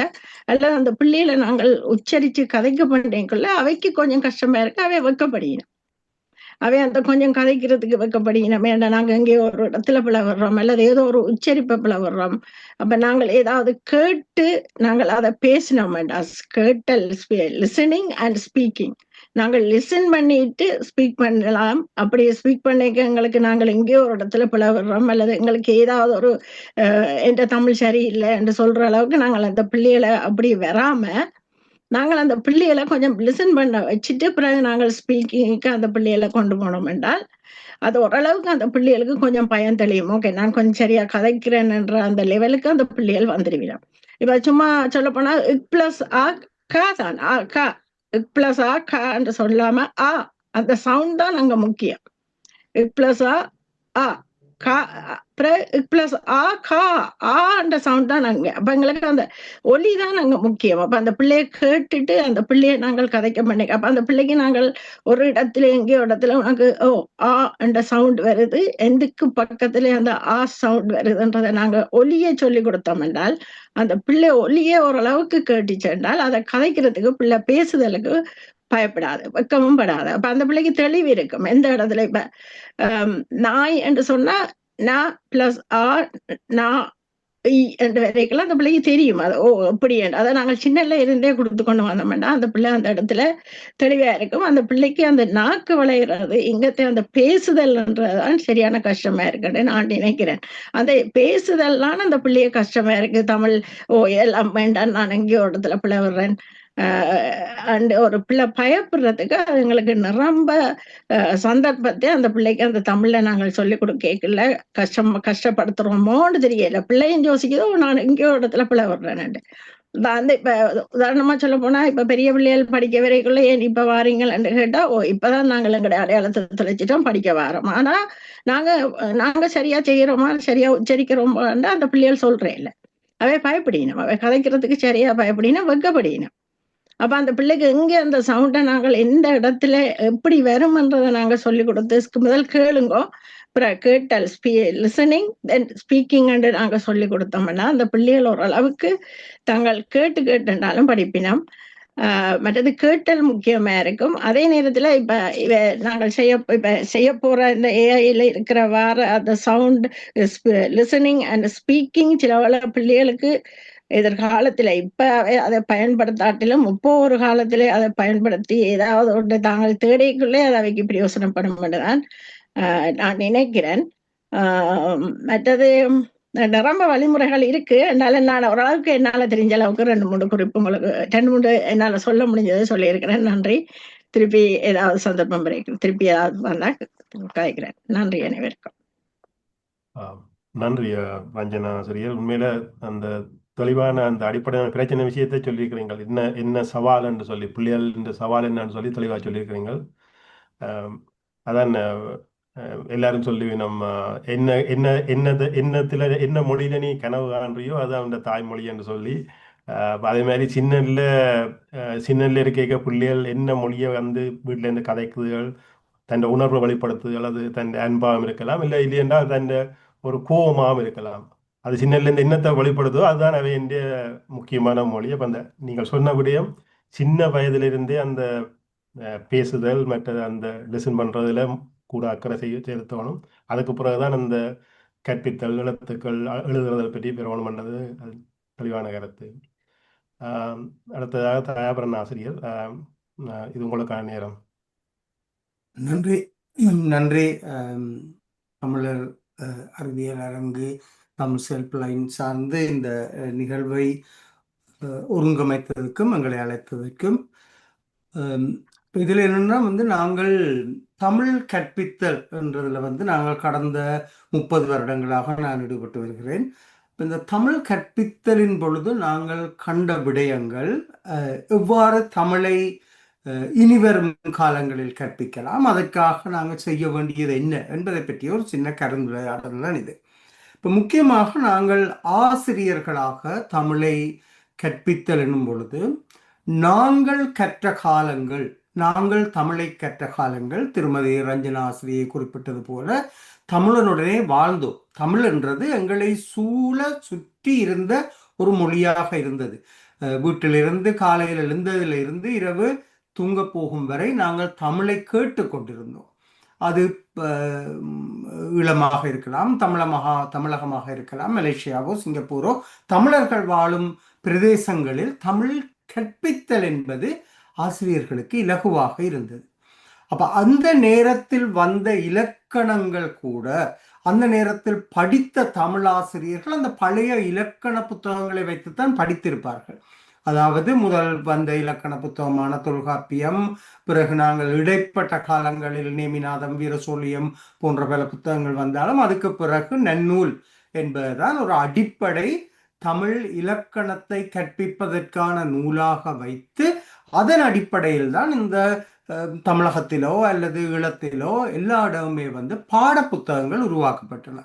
[SPEAKER 3] அல்லது அந்த பிள்ளைகளை நாங்கள் உச்சரிச்சு கதைக்க பண்ணக்குள்ள அவைக்கு கொஞ்சம் கஷ்டமா இருக்கு. அவை வெக்கப்படுகிறோம். அவை அந்த கொஞ்சம் கதைக்கிறதுக்கு வைக்கப்படுகிறோம். ஏன்னா நாங்க எங்கேயோ ஒரு இடத்துல பிளவுறோம் அல்லது ஏதோ ஒரு உச்சரிப்பை பிளவுறோம். அப்ப நாங்கள் ஏதாவது கேட்டு நாங்கள் அதை பேசினோம். கேட்டல், லிசனிங் அண்ட் ஸ்பீக்கிங். நாங்கள் லிசன் பண்ணிட்டு ஸ்பீக் பண்ணலாம். அப்படி ஸ்பீக் பண்ணிக்க எங்களுக்கு நாங்கள் எங்கேயோ ஒரு இடத்துல பிளவுறோம் அல்லது எங்களுக்கு ஏதாவது ஒரு என்ற தமிழ் சரியில்லை என்று சொல்ற அளவுக்கு நாங்கள் அந்த பிள்ளைகளை அப்படி வராம நாங்கள் அந்த பிள்ளைகளை கொஞ்சம் லிசன் பண்ண வச்சுட்டு பிறகு நாங்கள் ஸ்பீக்கிங்க்கு அந்த பிள்ளைகளை கொண்டு போனோம் என்றால் அது ஓரளவுக்கு அந்த பிள்ளைகளுக்கு கொஞ்சம் பயம் தெளியும். ஓகே, நான் கொஞ்சம் சரியா கதைக்கிறேன்ன்ற அந்த லெவலுக்கு அந்த பிள்ளைகள் வந்துடுவிடும். இப்ப சும்மா சொல்ல போனா இக் பிளஸ் ஆ கா தான் கா இக் பிளஸ் ஆ கா என்று சொல்லாம அந்த சவுண்ட் தான் அங்க முக்கியம். இக் பிளஸ் ஆ கா பிளஸ் ஆன்ற சவுண்ட் தான் நாங்க. அப்ப எங்களுக்கு அந்த ஒலி தான் நாங்க முக்கியம். அப்ப அந்த பிள்ளைய கேட்டுட்டு அந்த பிள்ளைய நாங்கள் கதைக்க பண்ணி அப்ப அந்த பிள்ளைக்கு நாங்கள் ஒரு இடத்துல எங்கேயோ இடத்துல உனக்கு என்ற சவுண்ட் வருது, எந்துக்கு பக்கத்துல அந்த சவுண்ட் வருதுன்றதை நாங்க ஒலியை சொல்லி கொடுத்தோம் என்றால் அந்த பிள்ளை ஒலியே ஓரளவுக்கு கேட்டுச்சு என்றால் அதை கதைக்கிறதுக்கு பிள்ளை பேசுதலுக்கு பயப்படாது, வெக்கமும் படாது. அப்ப அந்த பிள்ளைக்கு தெளிவு இருக்கும். எந்த இடத்துல இப்ப நாய் என்று சொன்னா நா பிளஸ் நா என்று வரைக்கலாம் அந்த பிள்ளைக்கு தெரியும். அது எப்படி அதை நாங்கள் சின்னல இருந்தே கொடுத்து கொண்டு வந்தோம்னா அந்த பிள்ளை அந்த இடத்துல தெளிவா இருக்கும். அந்த பிள்ளைக்கு அந்த நாக்கு விளையிறது இங்கத்தை அந்த பேசுதல்ன்றதுதான் சரியான கஷ்டமா இருக்குன்னு நான் நினைக்கிறேன். அந்த பேசுதல்லாம் அந்த பிள்ளைய கஷ்டமா இருக்கு. தமிழ் எல்லாம் வேண்டாம், நான் எங்கேயோ இடத்துல பிள்ளை விடுறேன் அண்ட் ஒரு பிள்ளை பயப்படுறதுக்கு அதுங்களுக்கு நிரம்ப சந்தர்ப்பத்தை அந்த பிள்ளைக்கு அந்த தமிழ்ல நாங்கள் சொல்லிக் கொடுக்கல கஷ்டப்படுத்துறோமோன்னு தெரியல. பிள்ளையும் யோசிக்குதோ நான் எங்கேயோ இடத்துல பிள்ளை விடுறேன். அந்த இப்ப உதாரணமா சொல்ல போனா இப்ப பெரிய பிள்ளைகள் படிக்க வரைக்குள்ள ஏன் இப்ப வாரீங்கன்னு கேட்டா இப்பதான் நாங்கள் எங்களுடைய அடையாளத்தை தொலைச்சிட்டோம், படிக்க வாரோம். ஆனா நாங்க சரியா செய்யறோமா சரியா உச்சரிக்கிறோமா அந்த பிள்ளைகள் சொல்றேன் இல்ல. அவை பயப்படினும், அவை கதைக்கிறதுக்கு சரியா பயப்படினும், வெக்கப்படினும். அப்ப அந்த பிள்ளைக்கு எங்க அந்த சவுண்டை நாங்கள் எந்த இடத்துல எப்படி வரும்ன்றதை நாங்க சொல்லி கொடுத்து முதல் கேளுங்கோ, அப்புறம் கேட்டல் லிசனிங் தென் ஸ்பீக்கிங் நாங்க சொல்லி கொடுத்தோம்னா அந்த பிள்ளைகள் ஓரளவுக்கு தாங்கள் கேட்டுனாலும் படிப்பினோம். மற்றது கேட்டல் முக்கியமா இருக்கும். அதே நேரத்துல இப்ப நாங்கள் செய்ய போற இந்த ஏஐல இருக்கிற அந்த சவுண்ட் லிசனிங் அண்ட் ஸ்பீக்கிங் சில பிள்ளைகளுக்கு எதிர்காலத்துல இப்ப அதை பயன்படுத்தாட்டிலும் ஒரு காலத்திலே அதை பயன்படுத்தி ஏதாவது ஒன்று தாங்கள் தேடிக்குள்ளே அதை அவைக்கு பிரயோசனப்படும் என்றுதான் நான் நினைக்கிறேன். மற்றது நிரம்ப வழிமுறைகள் இருக்கு. அதனால நான் ஓரளவுக்கு என்னால தெரிஞ்ச அளவுக்கு 2-3 குறிப்பு உங்களுக்கு 2-3 என்னால சொல்ல முடிஞ்சதை சொல்லியிருக்கிறேன். நன்றி. திருப்பி ஏதாவது சந்தர்ப்பம் கிடைக்கும், திருப்பி ஏதாவது வந்தா கதைக்கிறேன். நன்றி அனைவருக்கும்.
[SPEAKER 1] நன்றி ரஞ்சனா ஆசிரியர். உண்மையில அந்த தெளிவான அந்த அடிப்படையான பிரச்சனை விஷயத்தை சொல்லியிருக்கிறீங்க. என்ன சவால் என்று சொல்லி பிள்ளைகள் இந்த சவால் என்னன்னு சொல்லி தெளிவாக சொல்லியிருக்கிறீங்க. அதான் எல்லாரும் சொல்லி நம்ம என்ன மொழியில நீ கனவு காண்றியோ அது அந்த தாய்மொழி என்று சொல்லி அதே மாதிரி சின்னல்ல இருக்க பிள்ளைகள் என்ன மொழியை வந்து வீட்டில இருந்து கதைக்குதுகள், தன் உணர்வை வெளிப்படுத்துதல், அது தன் அன்பாகவும் இருக்கலாம், இல்லை இல்லையென்றால் தன் ஒரு கோபமாகவும் இருக்கலாம். அது சின்னலேருந்து என்னத்தை வெளிப்படுதோ அதுதான் அவை என்ற முக்கியமான மொழி. அப்போ அந்த நீங்கள் சொன்ன விடயம் சின்ன வயதிலிருந்தே அந்த பேசுதல் மற்ற அந்த லிசன் பண்ணுறதுல கூட அக்கறை செலுத்தணும். அதுக்கு பிறகுதான் அந்த கற்பித்தல், எழுத்துக்கள் எழுதுறதை பற்றி பெறணும் என்றது அது தெளிவான கருத்து. அடுத்ததாக தயாபரன் ஆசிரியர், இது உங்களுக்கான நேரம்.
[SPEAKER 4] நன்றி. நன்றி. தமிழர் அறிவியல் அரங்கு தமிழ் செல்ஃப் லைன் சார்ந்து இந்த நிகழ்வை ஒருங்கமைத்ததற்கும் எங்களை அழைத்ததற்கும். இதில் என்னன்னா நாங்கள் தமிழ் கற்பித்தல் என்றதில் நாங்கள் கடந்த 30 வருடங்களாக நான் ஈடுபட்டு வருகிறேன். இந்த தமிழ் கற்பித்தலின் பொழுது நாங்கள் கண்ட விடயங்கள் எவ்வாறு தமிழை இனிவரும் காலங்களில் கற்பிக்கலாம், அதற்காக நாங்கள் செய்ய வேண்டியது என்ன என்பதை பற்றிய ஒரு சின்ன கலந்துரையாடல் தான் இது. இப்போ முக்கியமாக நாங்கள் ஆசிரியர்களாக தமிழை கற்பித்தல் என்னும் பொழுது நாங்கள் கற்ற காலங்கள், நாங்கள் தமிழை கற்ற காலங்கள், திருமதி ரஞ்சனா ஆசிரியை குறிப்பிட்டது போல தமிழனுடனே வாழ்ந்தோம். தமிழ் என்றது எங்களை சூழ சுற்றி இருந்த ஒரு மொழியாக இருந்தது. வீட்டிலிருந்து காலையில் எழுந்ததிலிருந்து இரவு தூங்க போகும் வரை நாங்கள் தமிழை கேட்டு கொண்டிருந்தோம். அது ஈழமாக இருக்கலாம், தமிழகமாக இருக்கலாம், மலேசியாவோ சிங்கப்பூரோ, தமிழர்கள் வாழும் பிரதேசங்களில் தமிழ் கற்பித்தல் என்பது ஆசிரியர்களுக்கு இலகுவாக இருந்தது. அப்ப அந்த நேரத்தில் வந்த இலக்கணங்கள் கூட, அந்த நேரத்தில் படித்த தமிழ் ஆசிரியர்கள் அந்த பழைய இலக்கண புத்தகங்களை வைத்துத்தான் படித்திருப்பார்கள். அதாவது முதல் வந்த இலக்கண புத்தகமான தொல்காப்பியம், பிறகு நாங்கள் இடைப்பட்ட காலங்களில் நேமிநாதம், வீரசோழியம் போன்ற பல புத்தகங்கள் வந்தாலும் அதுக்கு பிறகு நன்னூல் என்பதுதான் ஒரு அடிப்படை தமிழ் இலக்கணத்தை கற்பிப்பதற்கான நூலாக வைத்து அதன் அடிப்படையில் தான் இந்த தமிழகத்திலோ அல்லது ஈழத்திலோ எல்லா இடமுமே வந்து பாட புத்தகங்கள் உருவாக்கப்பட்டன.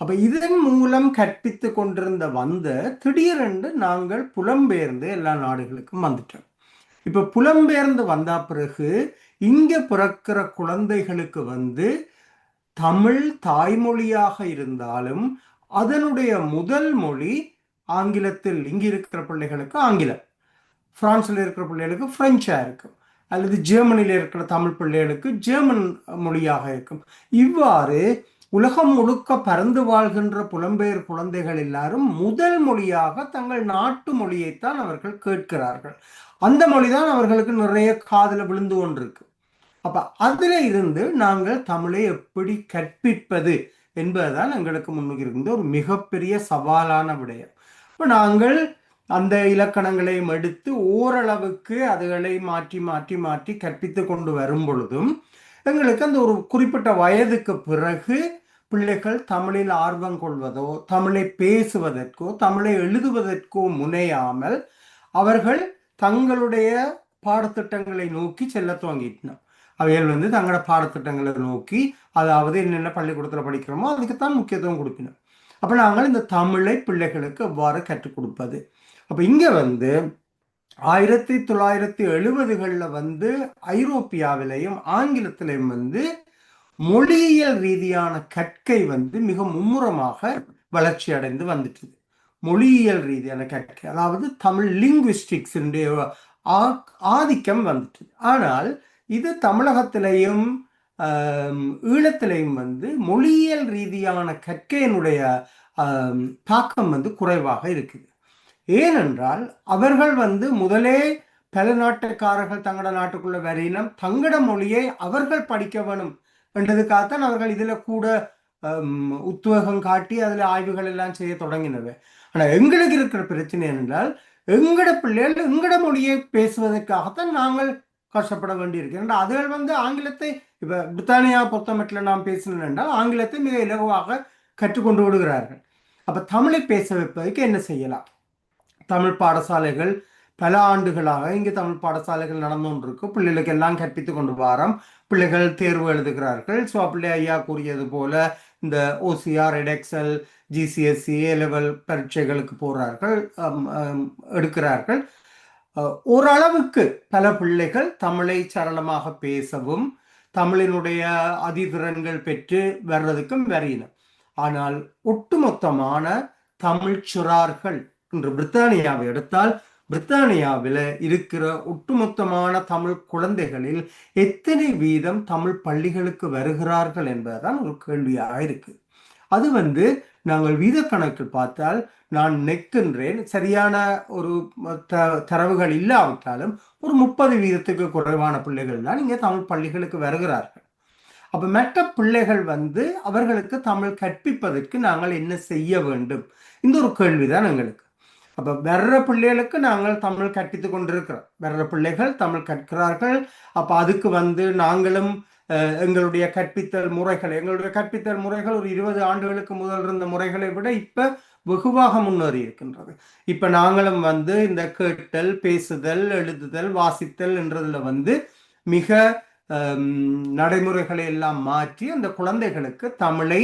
[SPEAKER 4] அப்ப இதன் மூலம் கற்பித்து கொண்டிருந்த திடீரென்று நாங்கள் புலம்பெயர்ந்து எல்லா நாடுகளுக்கும் வந்துட்டோம். இப்ப புலம்பெயர்ந்து வந்த பிறகு இங்க பிறக்கிற குழந்தைகளுக்கு வந்து தமிழ் தாய்மொழியாக இருந்தாலும் அதனுடைய முதல் மொழி ஆங்கிலத்தில், இங்க இருக்கிற பிள்ளைகளுக்கு ஆங்கிலம், பிரான்ஸ்ல இருக்கிற பிள்ளைகளுக்கு பிரெஞ்சா இருக்கும், அல்லது ஜெர்மனியில இருக்கிற தமிழ் பிள்ளைகளுக்கு ஜெர்மன் மொழியாக இருக்கும். இவ்வாறு உலகம் முழுக்க பறந்து வாழ்கின்ற புலம்பெயர் குழந்தைகள் எல்லாரும் முதல் மொழியாக தங்கள் நாட்டு மொழியைத்தான் அவர்கள் கேட்கிறார்கள். அந்த மொழிதான் அவர்களுக்கு நிறைய காதுல விழுந்து கொண்டிருக்கு. அப்ப அதுல இருந்து நாங்கள் தமிழை எப்படி கற்பிப்பது என்பதுதான் எங்களுக்கு முன்னுக்கு இருந்த ஒரு மிகப்பெரிய சவாலான விடயம். இப்ப நாங்கள் அந்த இலக்கணங்களையும் எடுத்து ஓரளவுக்கு அதுகளை மாற்றி மாற்றி மாற்றி கற்பித்து கொண்டு வரும் பொழுதும் எங்களுக்கு அந்த ஒரு குறிப்பிட்ட வயதுக்கு பிறகு பிள்ளைகள் தமிழில் ஆர்வம் கொள்வதோ, தமிழை பேசுவதற்கோ, தமிழை எழுதுவதற்கோ முனையாமல் அவர்கள் தங்களுடைய பாடத்திட்டங்களை நோக்கி செல்ல துவங்கிட்டனர். அவைகள் வந்து தங்களோட பாடத்திட்டங்களை நோக்கி, அதாவது என்னென்ன பள்ளிக்கூடத்தில் படிக்கிறோமோ அதுக்குத்தான் முக்கியத்துவம் கொடுக்கணும். அப்ப நாங்கள் இந்த தமிழை பிள்ளைகளுக்கு எவ்வாறு கற்றுக் கொடுப்பது? அப்ப இங்க வந்து 1970களில் வந்து ஐரோப்பியாவிலையும் ஆங்கிலத்திலையும் வந்து மொழியியல் ரீதியான கற்கை வந்து மிக மும்முரமாக வளர்ச்சி அடைந்து வந்துட்டு. மொழியியல் ரீதியான கற்கை, அதாவது தமிழ் லிங்குவிஸ்டிக்ஸ் ஆதிக்கம் வந்துட்டு. ஆனால் இது தமிழகத்திலையும் ஈழத்திலையும் வந்து மொழியியல் ரீதியான கற்கையினுடைய தாக்கம் வந்து குறைவாக இருக்குது. ஏனென்றால் அவர்கள் வந்து முதலே பல நாட்டுக்காரர்கள் தங்களோட நாட்டுக்குள்ள வரையினம் தங்களோட மொழியை அவர்கள் படிக்க வேணும் என்றதுக்காகத்தான் அவர்கள் இதுல கூட உத்வேகம் காட்டி அதுல ஆய்வுகள் எல்லாம் செய்ய தொடங்கினவை. ஆனா எங்களுக்கு இருக்கிற பிரச்சனை என்றால் எங்கட பிள்ளைகள் எங்கட மொழியை பேசுவதற்காகத்தான் நாங்கள் கஷ்டப்பட வேண்டியிருக்கு. அதுகள் வந்து ஆங்கிலத்தை, இப்ப பிரித்தானியா பொறுத்தமட்டில் நாம் பேசணும் என்றால் ஆங்கிலத்தை மிக இலகுவாக கற்றுக்கொண்டு விடுகிறார்கள். அப்ப தமிழை பேச வைப்பதற்கு என்ன செய்யலாம்? தமிழ் பாடசாலைகள் பல ஆண்டுகளாக இங்கே தமிழ் பாடசாலைகள் நடந்து கொண்டிருக்கு. பிள்ளைகளுக்கு எல்லாம் கற்பித்து கொண்டு வாரம். பிள்ளைகள் தேர்வு எழுதுகிறார்கள். ஸோ பிள்ளை ஐயா கூறியது போல இந்த OCR, எடெக்சல், GCSE, A-level பரீட்சைகளுக்கு போறார்கள், எடுக்கிறார்கள். ஓரளவுக்கு பல பிள்ளைகள் தமிழை சரளமாக பேசவும் தமிழினுடைய அதிதிறன்கள் பெற்று வர்றதுக்கும் வரையினர். ஆனால் ஒட்டுமொத்தமான தமிழ் சிறார்கள் என்று பிரித்தானியாவை எடுத்தால், பிரித்தானியாவில் இருக்கிற ஒட்டுமொத்தமான தமிழ் குழந்தைகளில் எத்தனை வீதம் தமிழ் பள்ளிகளுக்கு வருகிறார்கள் என்பதுதான் ஒரு கேள்வியாக இருக்கு. அது வந்து நாங்கள் வீத கணக்கில் பார்த்தால் நான் நிற்கின்றேன், சரியான ஒரு தரவுகள் இல்லாவிட்டாலும் ஒரு 30 வீதத்துக்கு குறைவான பிள்ளைகள் தான் இங்கே தமிழ் பள்ளிகளுக்கு வருகிறார்கள். அப்ப மற்ற பிள்ளைகள் வந்து அவர்களுக்கு தமிழ் கற்பிப்பதற்கு நாங்கள் என்ன செய்ய வேண்டும்? இந்த ஒரு கேள்விதான் எங்களுக்கு. அப்ப வர்ற பிள்ளைகளுக்கு நாங்கள் தமிழ் கற்பித்து கொண்டிருக்கிறோம். வர்ற பிள்ளைகள் தமிழ் கற்கிறார்கள். அப்ப அதுக்கு வந்து நாங்களும் எங்களுடைய கற்பித்தல் முறைகள் ஒரு 20 ஆண்டுகளுக்கு முதல் இருந்த முறைகளை விட இப்ப வெகுவாக முன்னேறி இருக்கின்றது. இப்ப நாங்களும் வந்து இந்த கேட்டல், பேசுதல், எழுதுதல், வாசித்தல் என்றதுல வந்து மிக நடைமுறைகளை எல்லாம் மாற்றி அந்த குழந்தைகளுக்கு தமிழை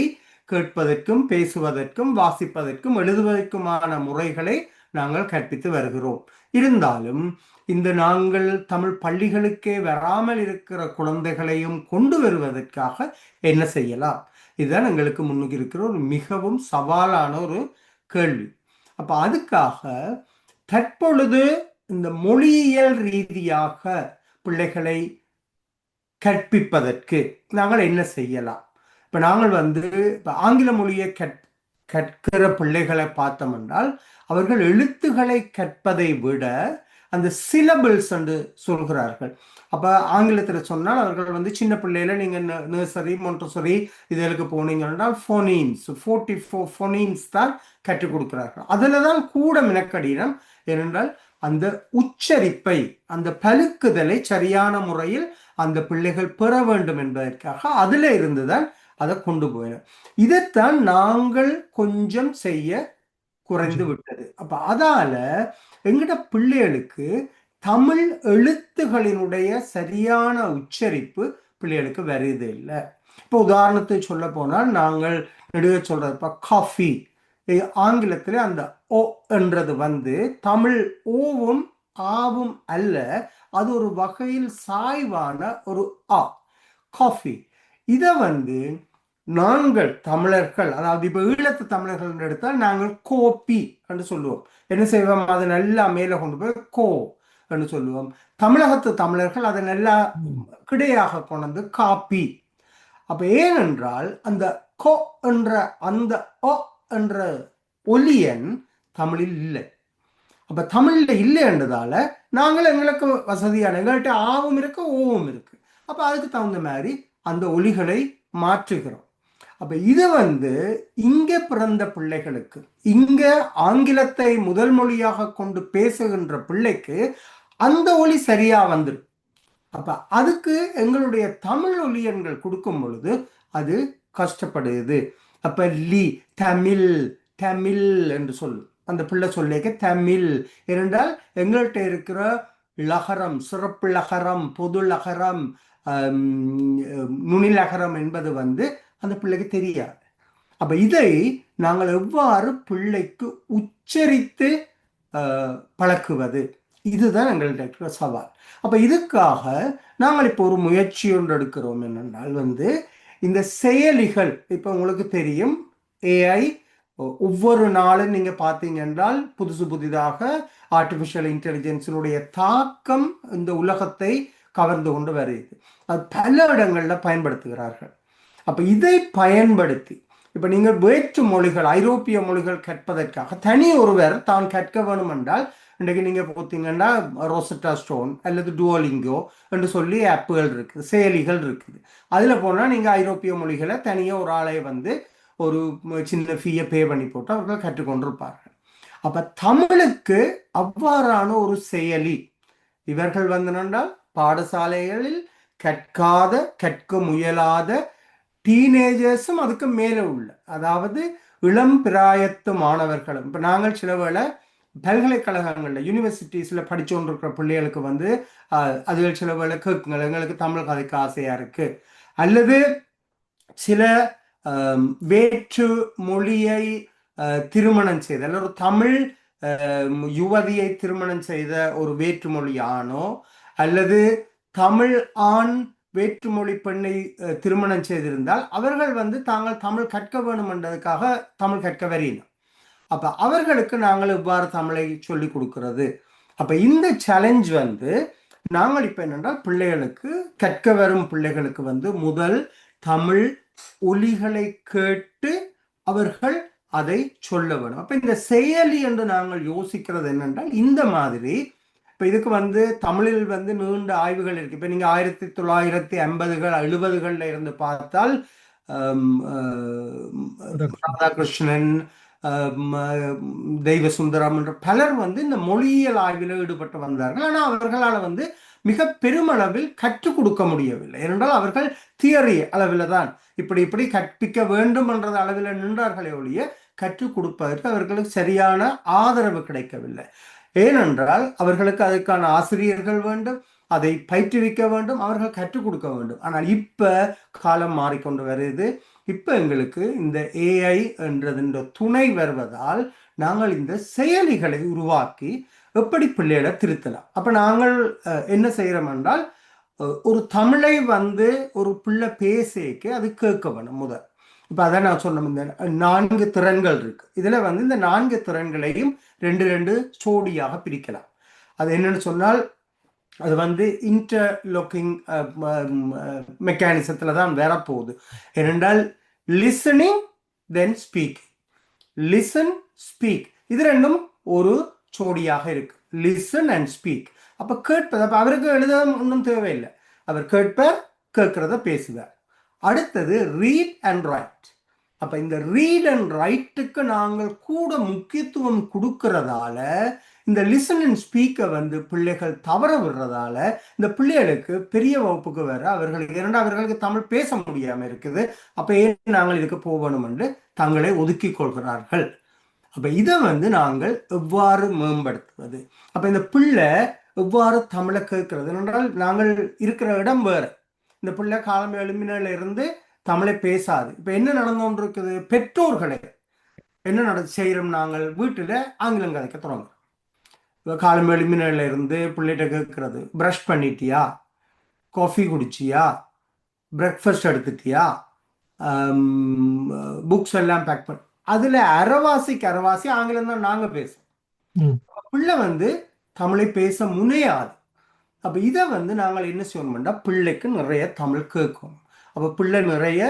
[SPEAKER 4] கேட்பதற்கும் பேசுவதற்கும் வாசிப்பதற்கும் எழுதுவதற்குமான முறைகளை நாங்கள் கற்பித்து வருகிறோம். இருந்தாலும் இந்த நாங்கள் தமிழ் பள்ளிகளுக்கே வராமல் இருக்கிற குழந்தைகளையும் கொண்டு வருவதற்காக என்ன செய்யலாம்? இதுதான் எங்களுக்கு முன்னுக்கு இருக்கிற ஒரு மிகவும் சவாலான ஒரு கேள்வி. அப்ப அதுக்காக தற்பொழுது இந்த மொழியியல் ரீதியாக பிள்ளைகளை கற்பிப்பதற்கு நாங்கள் என்ன செய்யலாம்? இப்ப நாங்கள் வந்து ஆங்கில மொழியை கற்கிற பிள்ளைகளை பார்த்தோம் என்றால் அவர்கள் எழுத்துக்களை கற்பதை விட அந்த சிலபிள்ஸ் என்று சொல்கிறார்கள். அப்ப ஆங்கிலத்துல சொன்னால் அவர்கள் வந்து சின்ன பிள்ளையில நீங்க நர்சரி, மொண்டசரி இதற்கு போனீங்க என்றால் ஃபோனீம்ஸ் 44 ஃபோனீம்ஸ் தான் கற்றுக் கொடுக்கிறார்கள். அதுலதான் கூட மினக்கடினம். ஏனென்றால் அந்த உச்சரிப்பை, அந்த பலுக்குதலை சரியான முறையில் அந்த பிள்ளைகள் பெற வேண்டும் என்பதற்காக அதுல இருந்துதான் அதை கொண்டு போயிடும். இதைத்தான் நாங்கள் கொஞ்சம் செய்ய குறைந்து விட்டது. அப்ப அதால எங்கிட்ட பிள்ளைகளுக்கு தமிழ் எழுத்துகளினுடைய சரியான உச்சரிப்பு பிள்ளைகளுக்கு வருது இல்லை. இப்போ உதாரணத்தை சொல்ல போனால் நாங்கள் நெடுக சொல்றது இப்ப காஃபி, ஆங்கிலத்திலே அந்த ஓ என்றது தமிழ் ஓவும் ஆவும் அல்ல, அது ஒரு வகையில் சாய்வான ஒரு ஆ, காஃபி. இதை நாங்கள் தமிழர்கள், அதாவது இப்ப ஈழத்து தமிழர்கள் எடுத்தால் நாங்கள் கோப்பி என்று சொல்லுவோம். என்ன செய்வோம், அதை நல்லா மேல கொண்டு போய் கோ என்று சொல்லுவோம். தமிழகத்து தமிழர்கள் அதை நல்லா கிடையாக கொண்டு காப்பி. அப்ப ஏனென்றால் அந்த கோ என்ற அந்த ஓ என்ற ஒலியன் தமிழில் இல்லை. அப்ப தமிழ்ல இல்லை என்றதால நாங்கள் எங்களுக்கு வசதியான, எங்கள்கிட்ட ஆவும் இருக்கு ஓவும் இருக்கு. அப்ப அதுக்கு தகுந்த மாதிரி அந்த ஒலிகளை மாற்றுகிறோம். அப்ப இது இங்க பிறந்த பிள்ளைகளுக்கு, இங்க ஆங்கிலத்தை முதல் மொழியாக கொண்டு பேசுகின்ற பிள்ளைக்கு அந்த ஒலி சரியா வந்துடும். அப்ப அதுக்கு எங்களுடைய தமிழ் ஒலியன்கள் கொடுக்கும் பொழுது அது கஷ்டப்படுது. அப்ப லி தமிழ் தமிழ் என்று சொல்லு, அந்த பிள்ளை சொல்லிக்க தமிழ் என்றால் எங்கள்கிட்ட இருக்கிற லகரம், சிறப்பு லகரம், பொது லகரம், நுனிலகரம் என்பது அந்த பிள்ளைக்கு தெரியாது. அப்ப இதை நாங்கள் எவ்வாறு பிள்ளைக்கு உச்சரித்து பழக்குவது, இதுதான் எங்கள்கிட்ட இருக்கிற சவால். அப்ப இதுக்காக நாங்கள் இப்போ ஒரு முயற்சி ஒன்று எடுக்கிறோம். என்னென்னால் இந்த செயலிகள், இப்ப உங்களுக்கு தெரியும் ஏஐ ஒவ்வொரு நாளும் நீங்க பார்த்தீங்க என்றால் புதிதாக ஆர்டிபிஷியல் இன்டெலிஜென்ஸினுடைய தாக்கம் இந்த உலகத்தை கவர்ந்து கொண்டு வருது. அது பல இடங்கள்ல பயன்படுத்துகிறார்கள். அப்ப இதை பயன்படுத்தி இப்ப நீங்கள் வேற்று மொழிகள், ஐரோப்பிய மொழிகள் கற்பதற்காக தனி ஒருவர் தான் கற்க வேணும் என்றால் இன்றைக்கு நீங்க பார்த்தீங்கன்னா ரோசட்டா ஸ்டோன் அல்லது டுவோலிங்கோ என்று சொல்லி ஆப்புகள் இருக்குது, செயலிகள் இருக்குது. அதுல போனா நீங்க ஐரோப்பிய மொழிகளை தனியா ஒரு ஆளை ஒரு சின்ன ஃபீயை பே பண்ணி போட்டு அவர்கள் கற்றுக்கொண்டிருப்பார்கள். அப்ப தமிழுக்கு அவ்வாறான ஒரு செயலி இவர்கள் என்றால் பாடசாலைகளில் கற்காத, கற்க முயலாத டீனேஜர்ஸும் அதுக்கு மேலே உள்ள, அதாவது இளம் பிராயத்து மாணவர்களும். இப்ப நாங்கள் சில வேளை பல்கலைக்கழகங்கள்ல யூனிவர்சிட்டிஸ்ல படிச்சு கொண்டிருக்கிற பிள்ளைகளுக்கு அதுகள் சில வேளை கேட்குங்கள், எங்களுக்கு தமிழ் கதைக்கு ஆசையா இருக்கு, அல்லது சில வேற்று மொழியை திருமணம் செய்த, அல்ல ஒரு தமிழ் யுவதியை திருமணம் செய்த ஒரு வேற்றுமொழி ஆணோ, அல்லது தமிழ் ஆண் வேற்றுமொழி பெண்ணை திருமணம் செய்திருந்தால் அவர்கள் தாங்கள் தமிழ் கற்க வேணும் என்றதுக்காக தமிழ் கற்க வரையினோம். அப்ப அவர்களுக்கு நாங்கள் இவ்வாறு தமிழை சொல்லி கொடுக்கிறது. அப்ப இந்த சேலஞ்ச் நாங்கள் இப்ப என்னென்றால் பிள்ளைகளுக்கு, கற்க வரும் பிள்ளைகளுக்கு முதல் தமிழ் ஒலிகளை கேட்டு அவர்கள் அதை சொல்ல வேணும். அப்ப இந்த செயலி என்று நாங்கள் யோசிக்கிறது என்னென்றால் இந்த மாதிரி. இப்ப இதுக்கு தமிழில் நீண்ட ஆய்வுகள் இருக்கு. இப்ப நீங்க 1950கள் 70கள்ல இருந்து பார்த்தால் ராதாகிருஷ்ணன், தெய்வசுந்தரம் என்ற பலர் இந்த மொழியியல் ஆய்வில் ஈடுபட்டு வந்தார்கள். ஆனா அவர்களால் மிக பெருமளவில் கற்றுக் கொடுக்க முடியவில்லை. ஏனென்றால் அவர்கள் தியரி அளவில் தான் இப்படி கற்பிக்க வேண்டும் என்ற அளவில் நின்றார்களே ஒழிய கற்றுக் கொடுப்பதற்கு அவர்களுக்கு சரியான ஆதரவு கிடைக்கவில்லை. ஏனென்றால் அவர்களுக்கு அதற்கான ஆசிரியர்கள் வேண்டும், அதை பயிற்றுவிக்க வேண்டும், அவர்கள் கற்றுக் கொடுக்க வேண்டும். ஆனால் இப்ப காலம் மாறிக்கொண்டு வருது. இப்ப எங்களுக்கு இந்த ஏஐ என்றது துணை வருவதால் நாங்கள் இந்த செயலிகளை உருவாக்கி எப்படி பிள்ளைகளை திருத்தலாம். அப்ப நாங்கள் என்ன செய்யறோம் என்றால், ஒரு தமிழை ஒரு பிள்ளை பேசிக்கு அது கேட்க வேணும் முதல். இப்ப அதான் நான் சொன்ன இந்த 4 திறன்கள் இருக்கு. இதுல இந்த 4 திறன்களையும் 2 ஜோடியாக பிரிக்கலாம். அது என்னன்னு சொன்னால், அது இன்டர்லோக்கிங் மெக்கானிசத்துல தான் வரப்போகுது. ஏனென்றால் லிசனிங் தென் ஸ்பீக், லிசன் ஸ்பீக், இது ரெண்டும் ஒரு ஜோடியாக இருக்கு. Listen and speak. அப்ப கேட்பது, அப்ப அவருக்கு எழுத ஒன்றும் தேவையில்லை, அவர் கேட்பார், கேட்கிறத பேசுவார். அடுத்தது ரீட் அண்ட் ரைட். அப்ப இந்த ரீட் அண்ட் ரைட்டுக்கு நாங்கள் கூட முக்கியத்துவம் கொடுக்கறதால இந்த லிசன் அண்ட் ஸ்பீக்கை வந்து பிள்ளைகள் தவற விடுறதால இந்த பிள்ளைகளுக்கு பெரிய வகுப்புக்கு வர அவர்களுக்கு தமிழ் பேச முடியாம இருக்குது. அப்ப ஏன் நாங்கள் இதுக்கு போகணும் என்று தங்களை ஒதுக்கி கொள்கிறார்கள். அப்ப இதை வந்து நாங்கள் எவ்வாறு மேம்படுத்துவது? அப்ப இந்த பிள்ளை எவ்வாறு தமிழை கேட்கிறது என்றால், நாங்கள் இருக்கிற இடம் வேறு. இந்த பிள்ளை காலம் எழும்பினில இருந்து தமிழை பேசாது. இப்ப என்ன நடந்து கொண்டு இருக்குது? பெற்றோர்களை என்ன செய்யறோம்? நாங்கள் வீட்டுல ஆங்கிலம் கதைக்க தொடங்குறோம். காலம் எழும்பினில இருந்து பிள்ளைகிட்ட கேட்கறது, பிரஷ் பண்ணிட்டியா, காஃபி குடிச்சியா, பிரேக்ஃபாஸ்ட் எடுத்துட்டியா, புக்ஸ் எல்லாம் பேக் பண்ண. அதுல அரைவாசி ஆங்கிலம் தான் நாங்க பேசுவோம். பிள்ளை வந்து தமிழை பேச முனையாது. அப்ப இதை வந்து நாங்கள் என்ன செய்யணும்னா, பிள்ளைக்கு நிறைய தமிழ் கேட்கும். அப்ப பிள்ளை நிறைய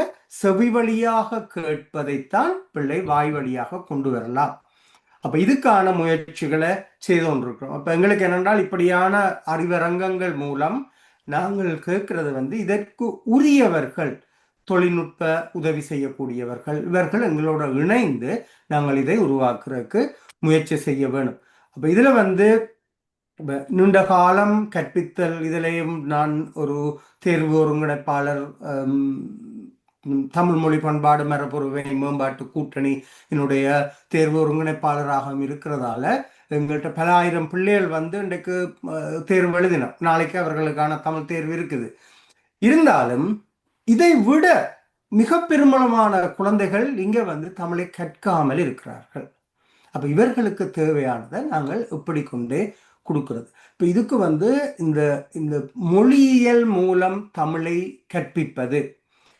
[SPEAKER 4] செவி வழியாக கேட்பதைத்தான் பிள்ளை வாய் வழியாக கொண்டு வரலாம். அப்ப இதுக்கான முயற்சிகளை செய்து கொண்டிருக்கிறோம். அப்ப எங்களுக்கு என்னென்றால், இப்படியான அறிவரங்கங்கள் மூலம் நாங்கள் கேட்கறது வந்து இதற்கு உரியவர்கள், தொழில்நுட்ப உதவி செய்யக்கூடியவர்கள், இவர்கள் எங்களோட இணைந்து நாங்கள் இதை உருவாக்குறதுக்கு முயற்சி செய்ய வேணும். அப்ப இதுல வந்து நீண்ட காலம் கற்பித்தல், இதிலேயும் நான் ஒரு தேர்வு ஒருங்கிணைப்பாளர், தமிழ் மொழி பண்பாடு மரபுரிமை மேம்பாட்டு கூட்டணி என்னுடைய தேர்வு ஒருங்கிணைப்பாளராக இருக்கிறதால எங்கள்கிட்ட பல ஆயிரம் பிள்ளைகள் வந்து இன்றைக்கு தேர்வு எழுதினோம். நாளைக்கு அவர்களுக்கான தமிழ் தேர்வு இருக்குது. இருந்தாலும் இதை விட மிக பெருமளவான குழந்தைகள் இங்க வந்து தமிழை கற்காமல் இருக்கிறார்கள். அப்ப இவர்களுக்கு தேவையானதை நாங்கள் எப்படி கொண்டே கொடுக்கிறது. இப்ப இதுக்கு வந்து இந்த இந்த மொழியியல் மூலம் தமிழை கற்பிப்பது.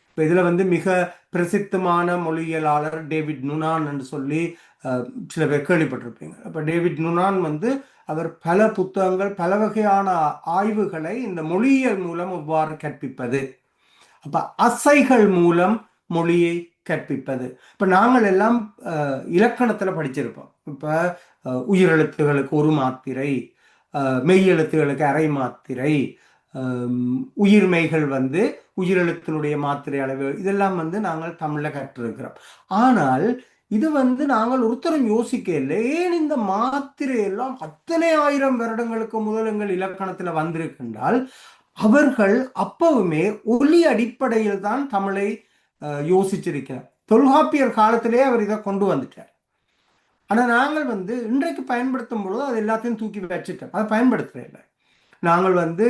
[SPEAKER 4] இப்ப இதுல வந்து மிக பிரசித்தமான மொழியியலாளர் டேவிட் நுனான் என்று சொல்லி சில பேர் கேள்விப்பட்டிருப்பீங்க. அப்ப டேவிட் நுனான் வந்து அவர் பல புத்தகங்கள், பல வகையான ஆய்வுகளை இந்த மொழியியல் மூலம் எவ்வாறு கற்பிப்பது, அப்ப அசைகள் மூலம் மொழியை கற்பிப்பது. இப்ப நாங்கள் எல்லாம் இலக்கணத்துல படிச்சிருப்போம். இப்ப உயிரெழுத்துகளுக்கு ஒரு மாத்திரை, மெய் எழுத்துகளுக்கு அரை மாத்திரை, உயிர்மெய்கள் வந்து உயிரெழுத்தினுடைய மாத்திரை அளவு, இதெல்லாம் வந்து நாங்கள் தமிழ்ல கற்றிருக்கிறோம். ஆனால் இது வந்து நாங்கள் ஒருத்தரும் யோசிக்க இல்லை, ஏன் இந்த மாத்திரை எல்லாம் அத்தனை ஆயிரம் வருடங்களுக்கு முதல் எங்கள் இலக்கணத்துல வந்திருக்கின்றால் அவர்கள் அப்பவுமே ஒலி அடிப்படையில் தான் தமிழை யோசிச்சிருக்கிறார். தொல்காப்பியர் காலத்திலே அவர் இதை கொண்டு வந்துட்டார். ஆனா நாங்கள் வந்து இன்றைக்கு பயன்படுத்தும் பொழுது அது எல்லாத்தையும் தூக்கி வச்சுட்டோம், அதை பயன்படுத்துறதில்லை. நாங்கள் வந்து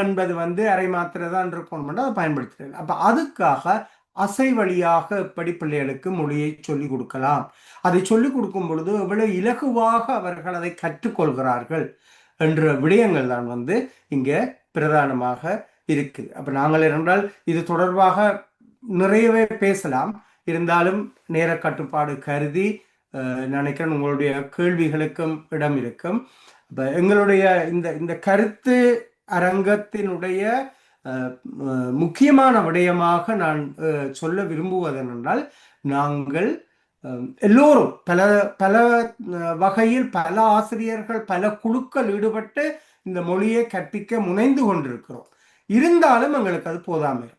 [SPEAKER 4] என்பது வந்து அரை மாத்திரை தான் இருக்கணும், அதை பயன்படுத்துறதில்லை. அப்ப அதுக்காக அசை வழியாக எப்படி பிள்ளைகளுக்கு மொழியை சொல்லிக் கொடுக்கலாம், அதை சொல்லிக் கொடுக்கும் பொழுது எவ்வளவு இலகுவாக அவர்கள் அதை கற்றுக்கொள்கிறார்கள் என்ற விடயங்கள் தான் வந்து இங்க பிரதானமாக இருக்குது. அப்ப நாங்கள் என்றால் இது தொடர்பாக நிறையவே பேசலாம். இருந்தாலும் நேர கட்டுப்பாடு கருதி நினைக்கிறேன் உங்களுடைய கேள்விகளுக்கும் இடம் இருக்கும். இப்ப எங்களுடைய இந்த கருத்து அரங்கத்தினுடைய முக்கியமான விடயமாக நான் சொல்ல விரும்புவது என்னென்றால், நாங்கள் எல்லோரும் பல பல வகையில் பல ஆசிரியர்கள் பல குழுக்கள் ஈடுபட்டு இந்த மொழியை கற்பிக்க முனைந்து கொண்டிருக்கிறோம். இருந்தாலும் எங்களுக்கு அது போதாம இருக்கு.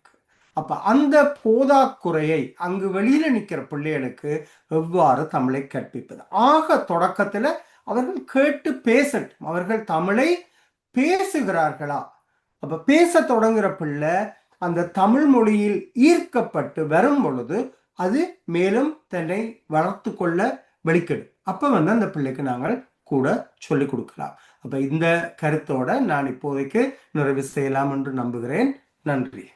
[SPEAKER 4] அப்ப அந்த போதாக்குறையை அங்கு வெளியில நிற்கிற பிள்ளைகளுக்கு எவ்வாறு தமிழை கற்பிப்பது? ஆக தொடக்கத்துல அவர்கள் கேட்டு பேசட்டும், அவர்கள் தமிழை பேசுகிறார்களா? அப்ப பேச தொடங்குற பிள்ளை அந்த தமிழ் மொழியில் ஈர்க்கப்பட்டு வரும் பொழுது அது மேலும் தன்னை வளர்த்து கொள்ள வெளிக்கிடும். அப்ப வந்து அந்த பிள்ளைக்கு நாங்கள் கூட சொல்லிக் கொடுக்கலாம். அப்ப இந்த கருத்தோட நான் இப்போதைக்கு நிறைவு செய்யலாம் என்று நம்புகிறேன். நன்றி.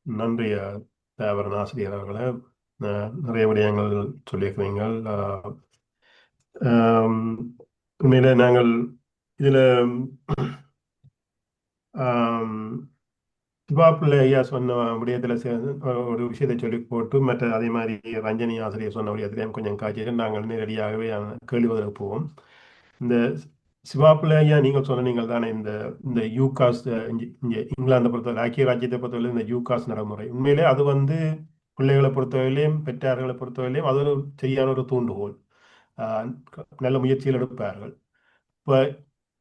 [SPEAKER 1] நன்றி தேவரன் ஆசிரியர் அவர்களே. நிறைய விடயங்கள் சொல்லியிருக்கிறீங்கள். உண்மையில நாங்கள் இதுல சிவாப்பிள்ளை ஐயா சொன்ன விடயத்தில் ஒரு விஷயத்தை சொல்லி போட்டு, மற்ற அதே மாதிரி ரஞ்சனி ஆசிரியர் சொன்ன விடயத்திலையும் கொஞ்சம் காய்ச்சி நாங்கள் நேரடியாகவே கேள்விவதற்கு போவோம். இந்த சிவாப்பிள்ளை ஐயா நீங்கள் சொன்ன நீங்கள் தானே இந்த யூகாஸ், இங்கே இங்கிலாந்தை பொறுத்தவரை, ஐக்கிய ராஜ்யத்தை பொறுத்தவரை இந்த யூகாஸ் நடைமுறை உண்மையிலே அது வந்து பிள்ளைகளை பொறுத்தவரையிலையும் பெற்றார்களை பொறுத்தவரையிலையும் அது ஒரு சரியான ஒரு தூண்டுகோல். நல்ல முயற்சிகள் எடுப்பார்கள். இப்போ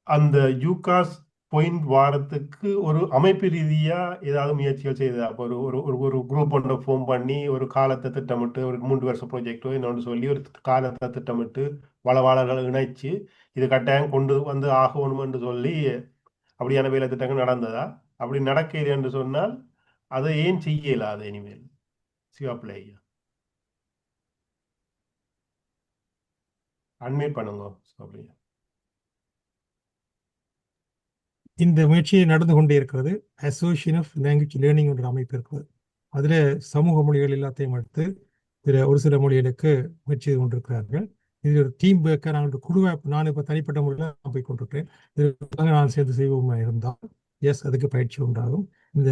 [SPEAKER 1] அந்த யூகாஸ் பாயிண்ட் வாரத்துக்கு ஒரு அமைப்பு ரீதியா ஏதாவது முயற்சிகள் செய்ததா? அப்போ ஒரு ஒரு ஒரு ஒரு குரூப் ஒன்றை ஃபார்ம் பண்ணி ஒரு காலத்தை திட்டமிட்டு ஒரு 3 வருஷ ப்ராஜெக்டோ என்னொன்று சொல்லி ஒரு காலத்தை திட்டமிட்டு வளவாளர்களை இணைச்சு இது கட்டாயம் கொண்டு வந்து ஆகணும்னு சொல்லி அப்படியான வேலை திட்டங்கள் நடந்ததா? அப்படி நடக்கல என்று சொன்னால் அதை ஏன் செய்யல? அது இனிமேல் சிவாப்பிள்ளை ஐயா அட்மிட் பண்ணுங்க சிவாப்பிள்ளை ஐயா.
[SPEAKER 2] இந்த முயற்சி நடந்து கொண்டே இருக்கிறது. அசோசியேஷன் ஆஃப் லாங்குவேஜ் லேர்னிங் என்ற அமைப்பு இருக்கிறது. அதில் சமூக மொழிகள் எல்லாத்தையும் எடுத்து ஒரு சில மொழிகளுக்கு முயற்சி செய்து கொண்டிருக்கிறார்கள். இது ஒரு டீம் பேக்க நாங்கள் குழுவை நான் இப்போ தனிப்பட்ட முறையில் நான் போய் கொண்டிருக்கிறேன். இதுக்காக நான் சேர்ந்து செய்வோமா இருந்தால் எஸ் அதுக்கு பயிற்சி உண்டாகும். இந்த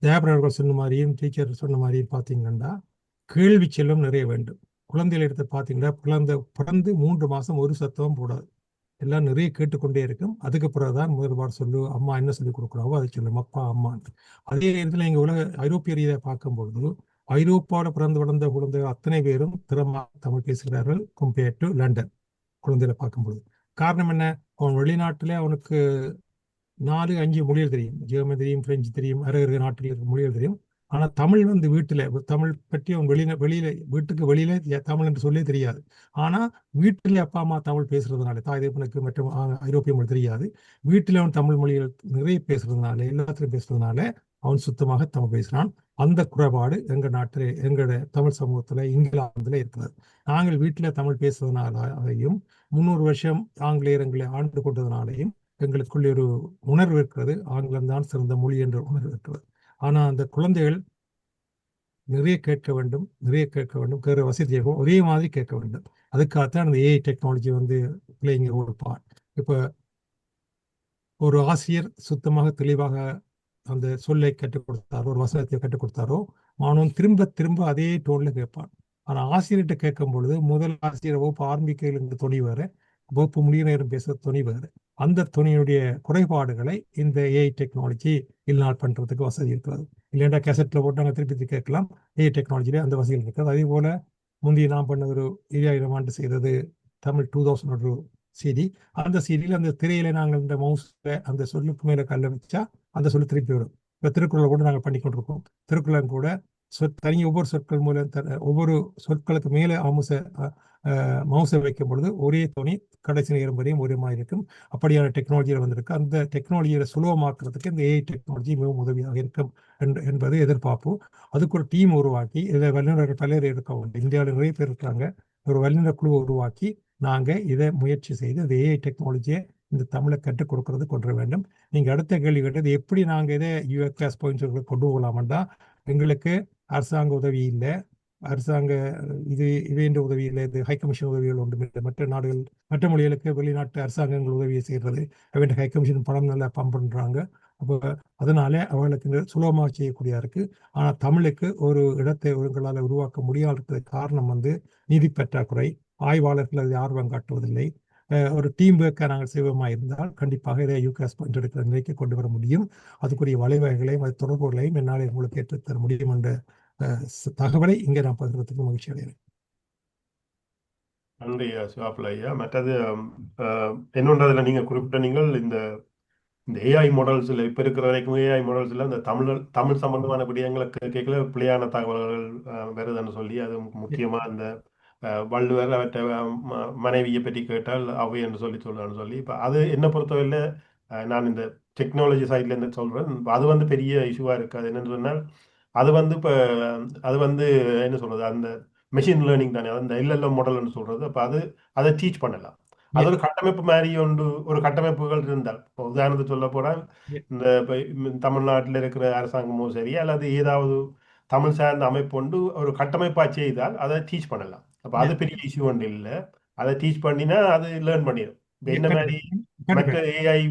[SPEAKER 2] தேவரர்கள் சொன்ன மாதிரியும் டீச்சர் சொன்ன மாதிரியும் பார்த்தீங்கன்னா கேள்வி செல்வம் நிறைய வேண்டும். குழந்தைகளை எடுத்து பார்த்தீங்கன்னா பிறந்து 3 மாதம் ஒரு சத்தமும் போடாது. எல்லாம் நிறைய கேட்டுக்கொண்டே இருக்கும். அதுக்கு பிறகுதான் முதல்வார் சொல்லு அம்மா என்ன சொல்லி கொடுக்குறாவோ அதை சொல்லும் அப்பா அம்மா. அதே நேரத்தில் இங்கே உலக ஐரோப்பிய ரீதியாக பார்க்கும்பொழுது ஐரோப்பாவில் பிறந்து வளர்ந்த குழந்தைகள் அத்தனை பேரும் திறமாக தமிழ் பேசுகிறார்கள் கம்பேர்ட் டு லண்டன் குழந்தைகளை பார்க்கும்பொழுது. காரணம் என்ன? அவன் வெளிநாட்டில் அவனுக்கு 4-5 மொழிகள் தெரியும். ஜெர்மன் தெரியும், பிரெஞ்சு தெரியும், அருகிற நாட்டில் இருக்க மொழிகள் தெரியும். ஆனால் தமிழ் வந்து வீட்டில் தமிழ் பற்றி அவன் வெளியில வீட்டுக்கு வெளியில தமிழ் என்று சொல்லி தெரியாது. ஆனால் வீட்டில் அப்பா அம்மா தமிழ் பேசுறதுனால தாய் தகப்பனுக்கு மற்றும் ஐரோப்பிய மொழி தெரியாது. வீட்டில் அவன் தமிழ் மொழிகள் நிறைய பேசுறதுனால எல்லாத்திலையும் பேசுறதுனால அவன் சுத்தமாக தமிழ் பேசுகிறான். அந்த குறைபாடு எங்கள் நாட்டில் எங்களோட தமிழ் சமூகத்தில் இங்கிலாந்தில் இருக்கிறது. நாங்கள் வீட்டில் தமிழ் பேசுறதுனாலையும் 300 வருஷம் ஆங்கிலேயர் எங்களை ஆண்டு கொண்டதுனாலையும் எங்களுக்குள்ளே ஒரு உணர்வு இருக்கிறது. ஆங்கிலம் தான் சிறந்த மொழி என்ற உணர்வு இருக்கிறது. ஆனால் அந்த குழந்தைகள் நிறைய கேட்க வேண்டும், கேட்க வசதியாக ஒரே மாதிரி கேட்க வேண்டும். அதுக்காகத்தான் அந்த ஏஐ டெக்னாலஜி வந்து பிள்ளைங்க ஒரு பார்ட். இப்போ ஒரு ஆசிரியர் சுத்தமாக தெளிவாக அந்த சொல்லை கற்றுக் கொடுத்தாரோ, ஒரு வசனத்தை கற்றுக் கொடுத்தாரோ, மாணவன் திரும்ப திரும்ப அதே டோன்ல கேட்பான். ஆனால் ஆசிரியர்கிட்ட கேட்கும் பொழுது முதல் ஆசிரியர் வகுப்பு ஆரம்பிக்கையில் இருந்து துணி வேறு, வகுப்பு முடிய நேரம் பேசுகிற துணி வேறு. அந்த துணியுடைய குறைபாடுகளை இந்த ஏஐ டெக்னாலஜி இல்லாமல் பண்ணுறதுக்கு வசதி இருக்கிறது. இல்லைன்னா கேசட்டில் போட்டு நாங்கள் திருப்பி கேட்கலாம். ஏஐ டெக்னாலஜியிலே அந்த வசதிகள் இருக்கிறது. அதே போல் முந்தைய நான் பண்ண ஒரு 2000 ஆண்டு செய்கிறது தமிழ் 2000 ஒரு சிடி. அந்த சிடியில் அந்த திரையில நாங்கள் இந்த மவுஸில் அந்த சொல்லுக்கு மேலே கல்லை வச்சா அந்த சொல்லு திருப்பி வரும். இப்போ திருக்குறளை கூட நாங்கள் பண்ணி கொண்டிருக்கோம். திருக்குறள் கூட தனி ஒவ்வொரு சொற்கள் மூலம் ஒவ்வொரு சொற்களுக்கு மேலே மவுசை வைக்கும் பொழுது ஒரே துணி கடைசி நேரம் வரையும் ஒரே மாதிரி இருக்கும். அப்படியான டெக்னாலஜியில் வந்திருக்கு. அந்த டெக்னாலஜியை சுலபமாக்குறதுக்கு இந்த ஏஐ டெக்னாலஜி மிகவும் உதவியாக இருக்கும் என்பது எதிர்பார்ப்பு. அதுக்கு ஒரு டீம் உருவாக்கி இதில் வல்லுநர்கள் பலர் இருக்காங்க. இந்தியாவில் நிறைய பேர் இருக்காங்க. ஒரு வல்லுநர் குழுவை உருவாக்கி நாங்கள் இதை முயற்சி செய்து இந்த ஏஐ டெக்னாலஜியை இந்த தமிழை கற்றுக் கொடுக்கறது கொண்டு வர வேண்டும். நீங்கள் அடுத்த கேள்வி கேட்டது எப்படி நாங்கள் இதை யூஎஸ் பாயிண்ட்ஸ் கொண்டு போகலாம்டா, எங்களுக்கு அரசாங்க உதவி இல்லை, அரசாங்க இவேண்ட உதவி இல்லை, இது ஹை கமிஷன் உதவிகள் ஒன்றுமில்லை. மற்ற நாடுகள் மற்ற மொழிகளுக்கு வெளிநாட்டு அரசாங்கங்கள் உதவியை செய்கிறது. அவன் ஹை கமிஷன் பணம் நல்லா பம்ப் பண்ணுறாங்க. அப்போ அதனால அவர்களுக்கு சுலபமாக செய்யக்கூடியதாக இருக்குது. ஆனால் தமிழுக்கு ஒரு இடத்தை எங்களால் உருவாக்க முடியாத இருக்கிறது காரணம் வந்து நிதி பற்றாக்குறை. ஆய்வாளர்கள் அதை ஆர்வம் காட்டுவதில்லை. ஒரு டீம் ஒர்க்காக நாங்கள் செய்வோமா இருந்தால் கண்டிப்பாக இதை யூகாஸ் பாயிண்ட் எடுக்கிற நிலைக்கு கொண்டு வர முடியும். அதுக்குரிய வழிவகைகளையும் அது தொடர்புகளையும் என்னால் உங்களுக்கு ஏற்றுத்தர முடியும் என்ற தகவலை இங்கே நான் பகிர்வதற்கு மகிழ்ச்சி அடைகிறேன்.
[SPEAKER 1] நன்றி சிவாப்பிள்ளை ஐயா. மற்றது என்னொன்றதில் நீங்கள் குறிப்பிட்ட நீங்கள் இந்த ஏஐ மாடல்ஸில் இப்போ இருக்கிற வரைக்கும் ஏஐ மாடல்ஸில் இந்த தமிழ் சம்பந்தமான விடயங்களை கேட்கல பிள்ளையான தகவல்கள் வருதுன்னு சொல்லி, அது முக்கியமாக இந்த வள்ளுவர் அவற்றை மனைவியை பற்றி கேட்டால் அவை என்று சொல்லலான்னு சொல்லி, இப்போ அது என்னை பொறுத்தவரையில் நான் இந்த டெக்னாலஜி சைட்லேருந்து சொல்கிறேன். அது வந்து பெரிய இஷ்யூவாக இருக்காது. என்னென்னு சொன்னால் அது வந்து இப்போ அது வந்து என்ன சொல்கிறது, அந்த மெஷின் லேர்னிங் தானே, அந்த எல்எல்எம் மாடல்னு சொல்கிறது. அப்போ அதை டீச் பண்ணலாம். அது ஒரு கட்டமைப்பு மாதிரி ஒரு கட்டமைப்புகள் இருந்தால், உதாரணத்துக்கு சொல்ல போனால் இந்த இப்போ தமிழ்நாட்டில் இருக்கிற அரசாங்கமோ சரி அல்லது ஏதாவது தமிழ் சார்ந்த அமைப்பு ஒன்று ஒரு கட்டமைப்பாக செய்தால் அதை டீச் பண்ணலாம். அப்போ அது பெரிய இஷ்யூ ஒன்று இல்லை. அதை டீச் பண்ணினா அது லேர்ன் பண்ணிடும். இப்போ என்ன மாதிரி மற்ற ஏஐ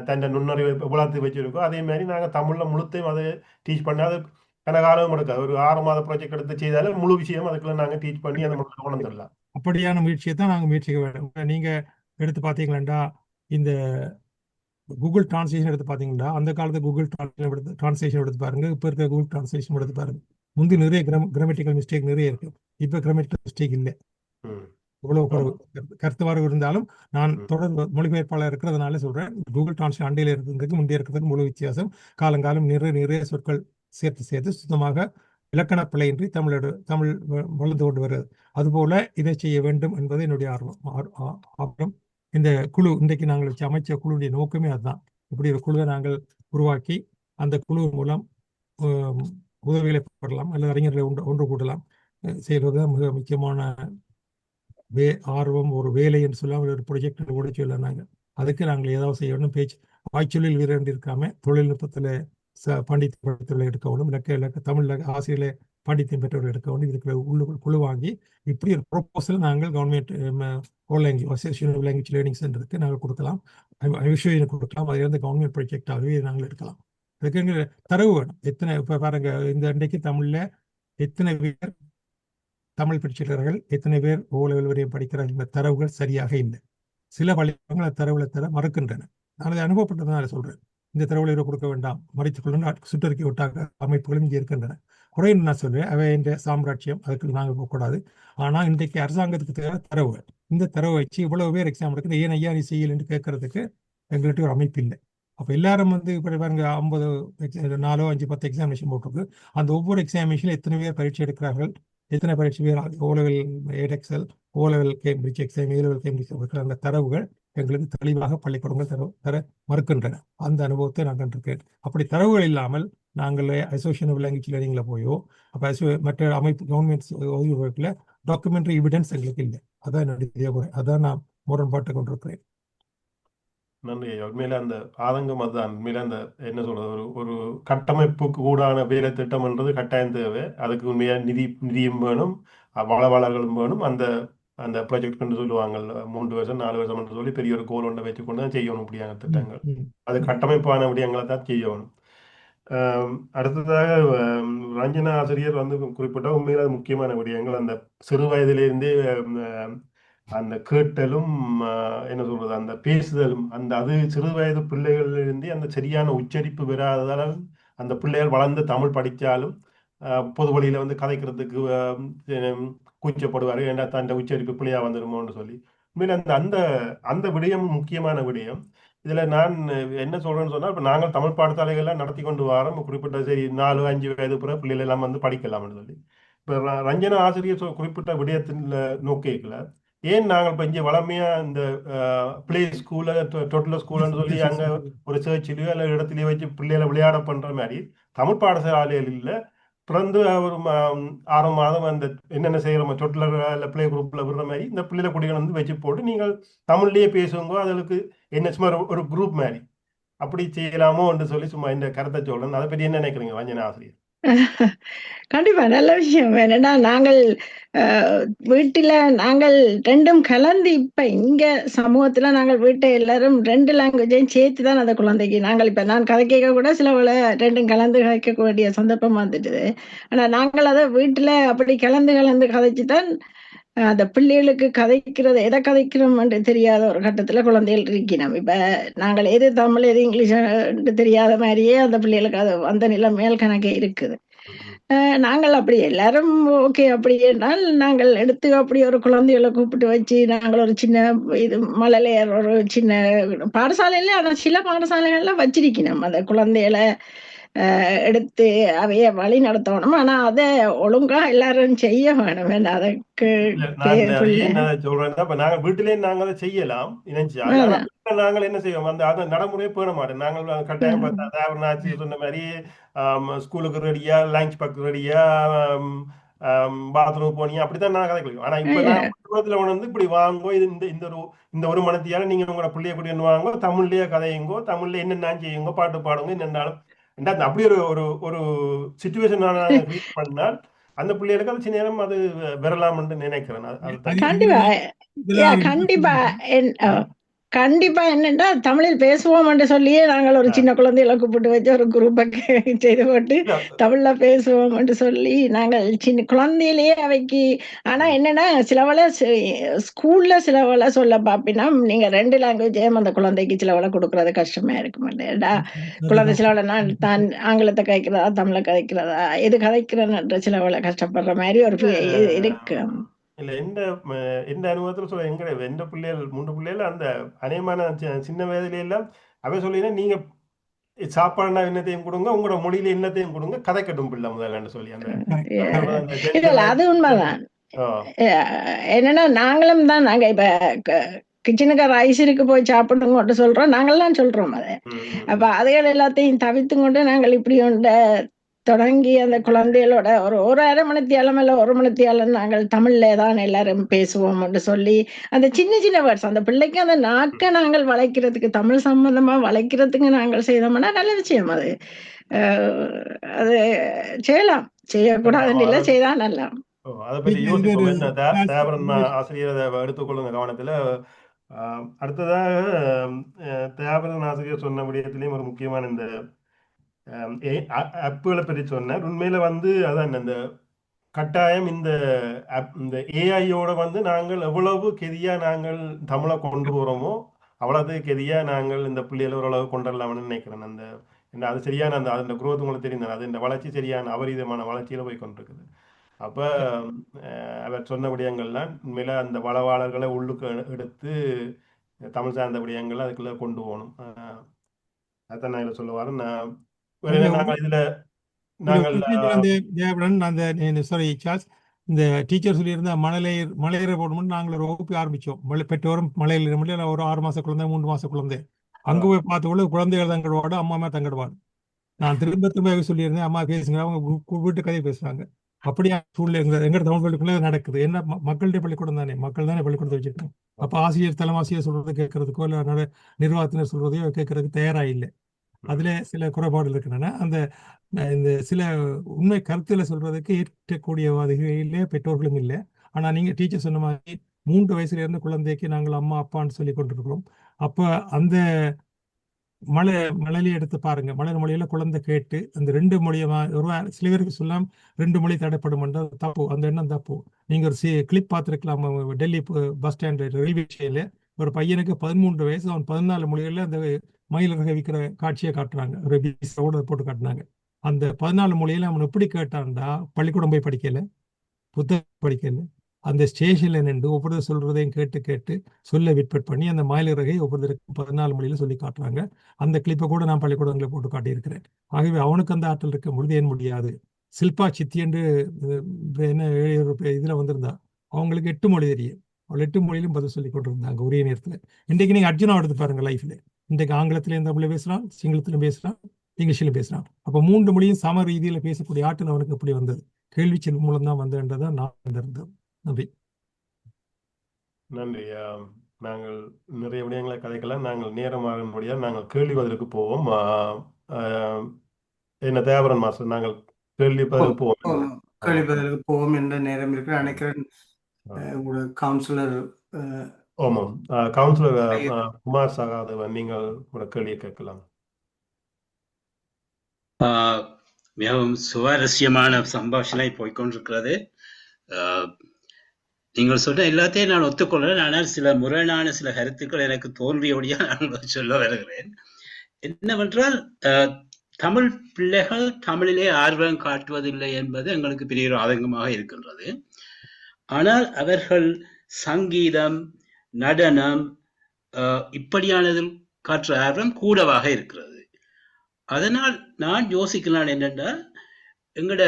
[SPEAKER 1] தன்னை நுண்ணறிவை வளர்த்து வச்சிருக்கோ அதே மாதிரி நாங்கள் தமிழில் முழுத்தையும் அதை டீச் பண்ணி அது கனகாலம் எடுக்காது. ஒரு 6 மாத ப்ராஜெக்ட் எடுத்து செய்தாலே முழு விஷயம் அதுக்குள்ள நாங்கள் டீச் பண்ணி அந்த மக்கள் உணர்ந்துடலாம்.
[SPEAKER 2] அப்படியான முயற்சியை தான் நாங்கள் முயற்சிக்க வேண்டும். நீங்கள் எடுத்து பார்த்தீங்களா, இந்த கூகுள் டிரான்ஸ்லேஷன் எடுத்து பார்த்தீங்கன்னா அந்த காலத்து கூகுள் டிரான்ஸ்லேஷன் எடுத்து பாருங்க, இப்போ இருக்க கூகுள் டிரான்ஸ்லேஷன் எடுத்து பாருங்க. முந்தி நிறைய கிராமட்டிக்கல் மிஸ்டேக் நிறைய இருக்கு. இப்போ கிராமட்டிக்கல் மிஸ்டேக் இல்லை. இவ்வளவு குறைவு கருத்து மாறு இருந்தாலும் நான் தொடர்ந்து மொழிபெயர்ப்பாளர் இருக்கிறதுனால சொல்றேன். கூகுள் டிரான்ஸ்லேட் அண்டையில் இருக்கிறதுக்கு முந்தைய இருக்கிறதுக்கு முழு வித்தியாசம். காலங்காலம் நிறைய சொற்கள் சேர்த்து சுத்தமாக இலக்கண பிழையின்றி தமிழ் வளர்ந்து கொண்டு வருகிறது. அதுபோல இதை செய்ய வேண்டும் என்பது என்னுடைய ஆர்வம். இந்த குழு இன்றைக்கு நாங்கள் வச்சு அமைச்ச குழுவுடைய நோக்கமே அதுதான். இப்படி ஒரு குழுவை நாங்கள் உருவாக்கி அந்த குழு மூலம் உதவிகளை பெறலாம் அல்லது அறிஞர்களை ஒன்று கூடலாம் செய்வது மிக முக்கியமான ஆர்வம். ஒரு வேலை என்று சொல்லாமல் ஒரு ப்ரொஜெக்ட் ஓட சொல்லாங்க. அதுக்கு நாங்கள் ஏதாவது செய்ய வேண்டும். பேச்சு வாய்ச்சொல்லில் வீரண்டு இருக்காம தொழில்நுட்பத்தில் பாண்டித்தியத்தில் எடுக்கணும். இலக்க தமிழ்ல ஆசிரியர்களை பாண்டித்தியம் பெற்றவர்கள் எடுக்கணும். இதுக்கு குழு வாங்கி இப்படி ஒரு ப்ரொபோசல் நாங்கள் கவர்மெண்ட் லாங்குவேஜ் லேர்னிங் சென்டருக்கு நாங்கள் கொடுக்கலாம், கொடுக்கலாம். அதிலிருந்து கவர்மெண்ட் ப்ரொஜெக்டாகவே நாங்கள் எடுக்கலாம். அதுக்கு தரவு வேணும். எத்தனை இப்போ பாருங்க, இந்த இன்றைக்கு தமிழ்ல எத்தனை பேர் தமிழ் படிச்சிருக்கிறார்கள், எத்தனை பேர் ஓ லெவல் வரையும் படிக்கிறார்கள் என்ற தரவுகள் சரியாக இல்லை. சில பள்ளிகள் தரவுகளை தர மறுக்கின்றன. நான் அதை அனுபவப்பட்டதுனால சொல்றேன். இந்த தரவுகளை கொடுக்க வேண்டாம், மறைத்துக் கொள்ள சுற்றறிக்கை விட்டாக அமைப்புகளும் இங்கே இருக்கின்றன. குறைன்னு நான் சொல்றேன், அவை இந்த சாம்ராஜ்யம், அதுக்கு நாங்கள் போகக்கூடாது. ஆனால் இன்றைக்கு அரசாங்கத்துக்கு தேவை தரவு. இந்த தரவை வச்சு இவ்வளவு பேர் எக்ஸாம் எடுக்கிறது, ஏன் ஐயா நீ செய்யல என்று கேட்கறதுக்கு எங்கள்கிட்ட ஒரு அமைப்பு இல்லை. அப்போ எல்லாரும் இப்படி பாருங்க, 50 4 5 10 எக்ஸாமினேஷன் போட்டிருக்கு. அந்த ஒவ்வொரு எக்ஸாமினேஷனில் எத்தனை பேர் பரீட்சை எடுக்கிறார்கள், எத்தனை பரீட்சை பேர் O level Edexcel, O level Cambridge exam, A level Cambridge இருக்கிற அந்த தரவுகள் எங்களுக்கு தெளிவாக பள்ளிக்கூடங்கள் தர மறுக்கின்றன. அந்த அனுபவத்தை நான் கண்டிருக்கேன். அப்படி தரவுகள் இல்லாமல் நாங்கள் அசோசியேஷன் லாங்குவேஜ் லேர்னிங்கில் போயோ அப்போ மற்ற அமைப்பு கவர்மெண்ட் டாக்குமெண்ட்ரி எவிடன்ஸ் எங்களுக்கு இல்லை. அதான் என்னுடைய குறை. அதான் நான் முரண்பாட்டை கொண்டிருக்கிறேன்.
[SPEAKER 1] நன்றி. உண்மையில அந்த ஆதங்கம் அதுதான். உண்மையில அந்த என்ன சொல்றது, ஒரு கட்டமைப்புக்கு கூடான வேலை திட்டம்ன்றது கட்டாயம் தேவை. அதுக்கு உண்மையா நிதியும் வேணும், வளங்களும் வேணும். அந்த ப்ராஜெக்ட் கொண்டு சொல்லுவாங்க 3 வருஷம் 4 வருஷம் என்று சொல்லி பெரிய ஒரு கோல் ஒன்றை வச்சுக்கொண்டு தான் செய்யணும் அப்படியான திட்டங்கள். அது கட்டமைப்பான விடயங்களை தான் செய்யணும். அடுத்ததாக ரஞ்சனா ஆசிரியர் குறிப்பிட்ட உண்மையில அது முக்கியமான விடயங்கள். அந்த சிறு வயதிலிருந்தே அந்த கேட்டலும் என்ன சொல்றது, அந்த பேசுதலும், அது சிறு வயது பிள்ளைகளிலிருந்தே அந்த சரியான உச்சரிப்பு பெறாததால் அந்த பிள்ளைகள் வளர்ந்து தமிழ் படித்தாலும் பொது வழியில கதைக்கிறதுக்கு கூச்சப்படுவார். ஏன்னா தன் உச்சரிப்பு பிள்ளையா வந்துடுமோன்னு சொல்லி. உண்மையில அந்த விடயம் முக்கியமான விடயம். இதுல நான் என்ன சொல்றேன்னு சொன்னா, இப்ப நாங்கள் தமிழ் பாடசாலைகள்லாம் நடத்தி கொண்டு வரோம். குறிப்பிட்ட சரி 4 5 வயது பிள்ளைகள் எல்லாம் படிக்கலாம்னு சொல்லி. இப்ப ரஞ்சனா ஆசிரியர் குறிப்பிட்ட விடயத்தின் நோக்கிக்கல, ஏன் நாங்கள் இப்போ இங்கே வளமையா இந்த பிளே ஸ்கூல டோட்டல் ஸ்கூல்னு சொல்லி அங்கே ஒரு சர்ச்சிலையோ இல்லை இடத்துலையோ வச்சு பிள்ளைகளை விளையாட பண்ற மாதிரி தமிழ் பாடசாலைகளில் பிறந்து ஒரு 6 மாதம் அந்த என்னென்ன செய்கிறோமோ டோட்டலில் பிளே குரூப்பில் விடுற மாதிரி இந்த பிள்ளைகளை குடிகள் வச்சு போட்டு நீங்கள் தமிழ்லேயே பேசுவோங்க. அதுக்கு என்ன சும்மா ஒரு குரூப் மாதிரி அப்படி செய்யலாமோ என்று சொல்லி சும்மா இந்த கருத்தை சொல்றேன். அதை பற்றி என்ன நினைக்கிறீங்க ரஞ்சனா ஆசிரியர்?
[SPEAKER 3] கண்டிப்பா நல்ல விஷயம். என்னன்னா நாங்கள் வீட்டுல நாங்கள் ரெண்டும் கலந்து இப்ப இங்க சமூகத்துல நாங்கள் வீட்டை எல்லாரும் 2 லாங்குவேஜையும் சேர்த்துதான் அந்த குழந்தைக்கு நாங்கள் இப்ப நான் கதை கேட்க கூட சில ரெண்டும் கலந்து கதைக்க வேண்டிய சந்தர்ப்பம் வந்துட்டுது. ஆனா நாங்கள் அதை வீட்டுல அப்படி கலந்து கதைச்சுதான் அந்த பிள்ளைகளுக்கு எதை கதைக்கிறோம் என்று தெரியாத ஒரு கட்டத்துல குழந்தைகள் இருக்கணும். இப்ப நாங்கள் எது தமிழ் எது இங்கிலீஷ் தெரியாத மாதிரியே அந்த பிள்ளைகளுக்கு அது அந்த நிலைமையால் கணக்கே இருக்குது. நாங்கள் அப்படி எல்லாரும் ஓகே அப்படி என்றால் நாங்கள் எடுத்து அப்படி ஒரு குழந்தைகளை கூப்பிட்டு வச்சு நாங்கள் ஒரு சின்ன இது மழலையர் ஒரு சின்ன பாடசாலையில ஆனால் சில பாடசாலைகள்ல வச்சிருக்கணும் அந்த குழந்தைகளை எடுத்து அவைய வழி நடத்தணும். ஆனா அதை ஒழுங்கா எல்லாரும் செய்ய வேணும். அதுக்கு
[SPEAKER 1] சொல்றேன், நாங்க வீட்டிலேயே நாங்க அதை செய்யலாம் நினைச்சா, நாங்கள் என்ன செய்வோம் அந்த நடைமுறையை பேண மாட்டோம். நாங்கள் கட்டாயம் பார்த்தா சொன்ன மாதிரி ஸ்கூலுக்கு ரெடியா, லஞ்ச் பேக் ரெடியா, பாத்ரூம் போனீங்க, அப்படித்தான் நான் கதை கழிக்கும். ஆனா இப்ப நான் இப்படி வாங்கோ, இந்த ஒரு மனத்தியால நீங்க உங்களோட பிள்ளைய கூட்டி வாங்கோ, தமிழ்லயே கதையுங்கோ, தமிழ்ல என்னென்ன செய்யுங்கோ, பாட்டு பாடுங்க, என்னென்னாலும் அப்படி ஒரு சிச்சுவேஷன் பண்ணால் அந்த பிள்ளைகளுக்கு அது சின்ன நேரம் அது வரலாம் என்று நினைக்கிறேன்.
[SPEAKER 3] கண்டிப்பா என்னன்னா தமிழில் பேசுவோம் என்று சொல்லியே நாங்கள் ஒரு சின்ன குழந்தைகளை கூப்பிட்டு வச்சு ஒரு குரூப்பை செய்து போட்டு தமிழ்ல பேசுவோம் என்று சொல்லி நாங்கள் சின்ன குழந்தையிலேயே அவைக்கு. ஆனா என்னன்னா சிலவளை ஸ்கூல்ல சிலவளை சொல்ல பாப்பினா நீங்க 2 லாங்குவேஜையும் அந்த குழந்தைக்கு சிலவளை கொடுக்கறது கஷ்டமா இருக்கும் இல்லையா? குழந்தை சிலவளை நான் தான் ஆங்கிலத்தை கதைக்கிறதா தமிழை கதைக்கிறதா எது கதைக்கிறேன்ற சிலவளை கஷ்டப்படுற மாதிரி ஒரு இருக்கு.
[SPEAKER 1] இல்ல எந்த அனுபவத்துல சொல்ல எந்த பிள்ளைகள் 3 பிள்ளைகள் அந்த அநேகமான சின்ன வயதுல எல்லாம் அவன் சொல்லினா நீங்க சாப்பாடுனா என்னத்தையும் கொடுங்க, உங்களோட மொழியில என்னத்தையும் கொடுங்க, கதைக்கட்டும் பிள்ளை முதல்ல சொல்லி அந்த அந்த
[SPEAKER 3] இல்ல அது உண்மைதான். என்னன்னா நாங்க இப்ப கிச்சனுக்கு ரைஸருக்கு போய் சாப்பிடுங்க சொல்றோம், நாங்கள்லாம் சொல்றோம் அதை. அப்ப அதுகள் எல்லாத்தையும் தவிர்த்து கொண்டு நாங்கள் இப்படி ஒன்ற தொடங்கி அந்த குழந்தைகளோட ஒரு அரை மணித்தியாலம் இல்ல 1 மணித்தியாலம் நாங்கள் தமிழ்ல தான் எல்லாரும் பேசுவோம் என்று சொல்லி அந்த சின்ன சின்ன வேர்ட்ஸ் அந்த பிள்ளைக்கு அந்த நாக்கை நாங்கள் வளைக்கிறதுக்கு தமிழ் சம்பந்தமா வளைக்கிறதுக்கு நாங்கள் செய்தோம்னா நல்ல விஷயம் அது. அது செய்யலாம், செய்யக்கூடாதுன்னு இல்லை, செய்தான் நல்லா.
[SPEAKER 1] அதை பற்றி யோசிப்போம். என்ன தேவரன் ஆசிரியர் எடுத்துக்கொள்ளுங்க கவனத்துல. அடுத்ததாக தேவரன் ஆசிரியர் சொன்ன விடயத்திலையும் ஒரு முக்கியமான இந்த ஆப்புகளை பற்றி சொன்னார். உண்மையில அதான் இந்த கட்டாயம் இந்த ஏஐயோட நாங்கள் எவ்வளவு கெதியா நாங்கள் தமிழை கொண்டு போறோமோ அவ்வளவு கெதியா நாங்கள் இந்த பிள்ளைகளை ஓரளவு கொண்டுடலாம்னு நினைக்கிறேன். அந்த அது சரியான அந்த குரோத் உங்களுக்கு தெரியும், அது இந்த வளர்ச்சி சரியான அபரிதமான வளர்ச்சியில போய் கொண்டிருக்குது. அப்ப அவர் சொன்ன விடயங்கள்லாம் உண்மையில அந்த வளவாளர்களை உள்ளுக்கு எடுத்து தமிழ் சார்ந்த விடயங்கள் அதுக்குள்ள கொண்டு போகணும். அதான் நான் இதில் சொல்ல வரேன். நாங்கள் இதுல
[SPEAKER 2] சாரி சார்ஸ், இந்த டீச்சர் சொல்லியிருந்தா மலையேற போடணும்னு நாங்கள் ஒரு வகுப்பு ஆரம்பிச்சோம். பெற்றோரும் மலையில முடியல, ஒரு 6 மாச குழந்தை 3 மாச குழந்தை அங்க போய் பார்த்து குழந்தைகள் தங்கடுவாடு, அம்மா தங்கடுவாடு. நான் திரும்ப சொல்லியிருந்தேன், அம்மா பேசுங்க, அவங்க வீட்டு கதையை பேசுறாங்க. அப்படியா சூழ்நிலை எங்க தமிழ் பள்ளிக்கூட நடக்குது. என்ன மக்களுடைய பள்ளிக்கூடம் தானே, மக்கள் தானே பள்ளிக்கூடத்தை வச்சிருக்கோம். அப்ப ஆசிரியர் தலைமாசிரியர் சொல்றதை கேட்கறதுக்கோ இல்ல நிர்வாகத்தினர் சொல்றதையோ கேட்கறதுக்கு தயாரா இல்லை. அதுல சில குறைபாடுகள் இருக்கின்றன. இந்த சில உண்மை கருத்துல சொல்றதுக்கு ஏற்கக்கூடியவாதிகளே பெற்றோர்களும் இல்லை. ஆனா நீங்க டீச்சர் சொன்ன மாதிரி 3 வயசுல இருந்து குழந்தைக்கு நாங்கள் அம்மா அப்பான்னு சொல்லி கொண்டிருக்கிறோம். அப்ப அந்த மலையில எடுத்து பாருங்க, மலையர் மொழியில குழந்தை கேட்டு அந்த 2 மொழியமா சில பேருக்கு சொல்லலாம் 2 மொழி தடைப்படும் என்ற தப்பு, அந்த எண்ணம் தப்பு. நீங்க ஒரு கிளிப் பார்த்துருக்கலாம், டெல்லி பஸ் ஸ்டாண்ட் ரயில்வே ஸ்டேஷன்ல ஒரு பையனுக்கு 13 வயசு, அவன் 14 மொழிகள்ல அந்த மயில் ரக விற்கிற காட்சியை காட்டுறாங்க, ஒரு போட்டு காட்டினாங்க. அந்த 14 மொழியில அவன் எப்படி கேட்டான்டா, பள்ளிக்கூடம் போய் படிக்கல, புத்தகம் படிக்கல, அந்த ஸ்டேஷன்ல நின்று ஒவ்வொரு சொல்றதையும் கேட்டு சொல்ல விட்பட் பண்ணி அந்த மயில் ரகை ஒவ்வொருத்தருக்கும் 14 மொழியில சொல்லி காட்டுறாங்க. அந்த கிளிப்பை கூட நான் பள்ளிக்கூடங்களை போட்டு காட்டியிருக்கிறேன். ஆகவே அவனுக்கு அந்த ஆற்றல் இருக்க பொழுது ஏன் முடியாது? சில்பா சித்தி என்று என்ன இதுல வந்திருந்தா, அவங்களுக்கு 8 மொழி தெரியும். அவள் 8 மொழியிலும் பதில் சொல்லி கொண்டிருந்தாங்க ஒரே நேரத்துல. இன்றைக்கு நீங்க அர்ஜுனா எடுத்து பாருங்க, லைஃப்ல இன்றைக்கு ஆங்கிலத்திலையும் தமிழ்ல பேசுறான், சிங்களத்திலும் பேசுறான், இங்கிலீஷ்லையும் பேசுறான். அப்ப 3 மொழியும் சம ரீதியில பேசக்கூடிய ஆற்றல் அவனுக்கு எப்படி வந்தது? கேள்வி செல்வம் மூலம் தான் வந்ததுன்றதான் நான் இருந்தேன். நன்றி.
[SPEAKER 1] நன்றி. நாங்கள் நிறைய விடயங்களை கதைக்கலாம். நாங்கள் நேரமாக முடியாது, நாங்கள் கேள்வி பதிலுக்கு போவோம். என்ன தேவரன் மாஸ்டர், நாங்கள் கேள்வி பதிலுக்கு போவோம்.
[SPEAKER 4] கேள்வி பதிலுக்கு போவோம் என்ற நேரம் இருக்கு நினைக்கிறேன். கவுன்சிலர்
[SPEAKER 1] ஆமாம், கவுன்சிலர் குமார் சகாதேவன், நீங்கள் ஒரு கேள்வியை கேட்கலாம்.
[SPEAKER 5] மிகவும் சுவாரஸ்யமான சம்பாஷணை போய்கொண்டிருக்கிறது. நீங்கள் சொன்ன எல்லாத்தையும் நான் ஒத்துக்கொள்கிறேன். ஆனால் சில முரணான சில கருத்துக்கள் எனக்கு தோன்றியபடியா நான் சொல்ல வருகிறேன். என்னவென்றால், தமிழ் பிள்ளைகள் தமிழிலே ஆர்வம் காட்டுவதில்லை என்பது எங்களுக்கு பெரிய ஒரு ஆதங்கமாக இருக்கின்றது. ஆனால் அவர்கள் சங்கீதம், நடனம் இப்படியானதில் காற்று ஆர்வம் கூடவாக இருக்கிறது. அதனால் நான் யோசிக்கலாம் என்னென்றால், எங்கட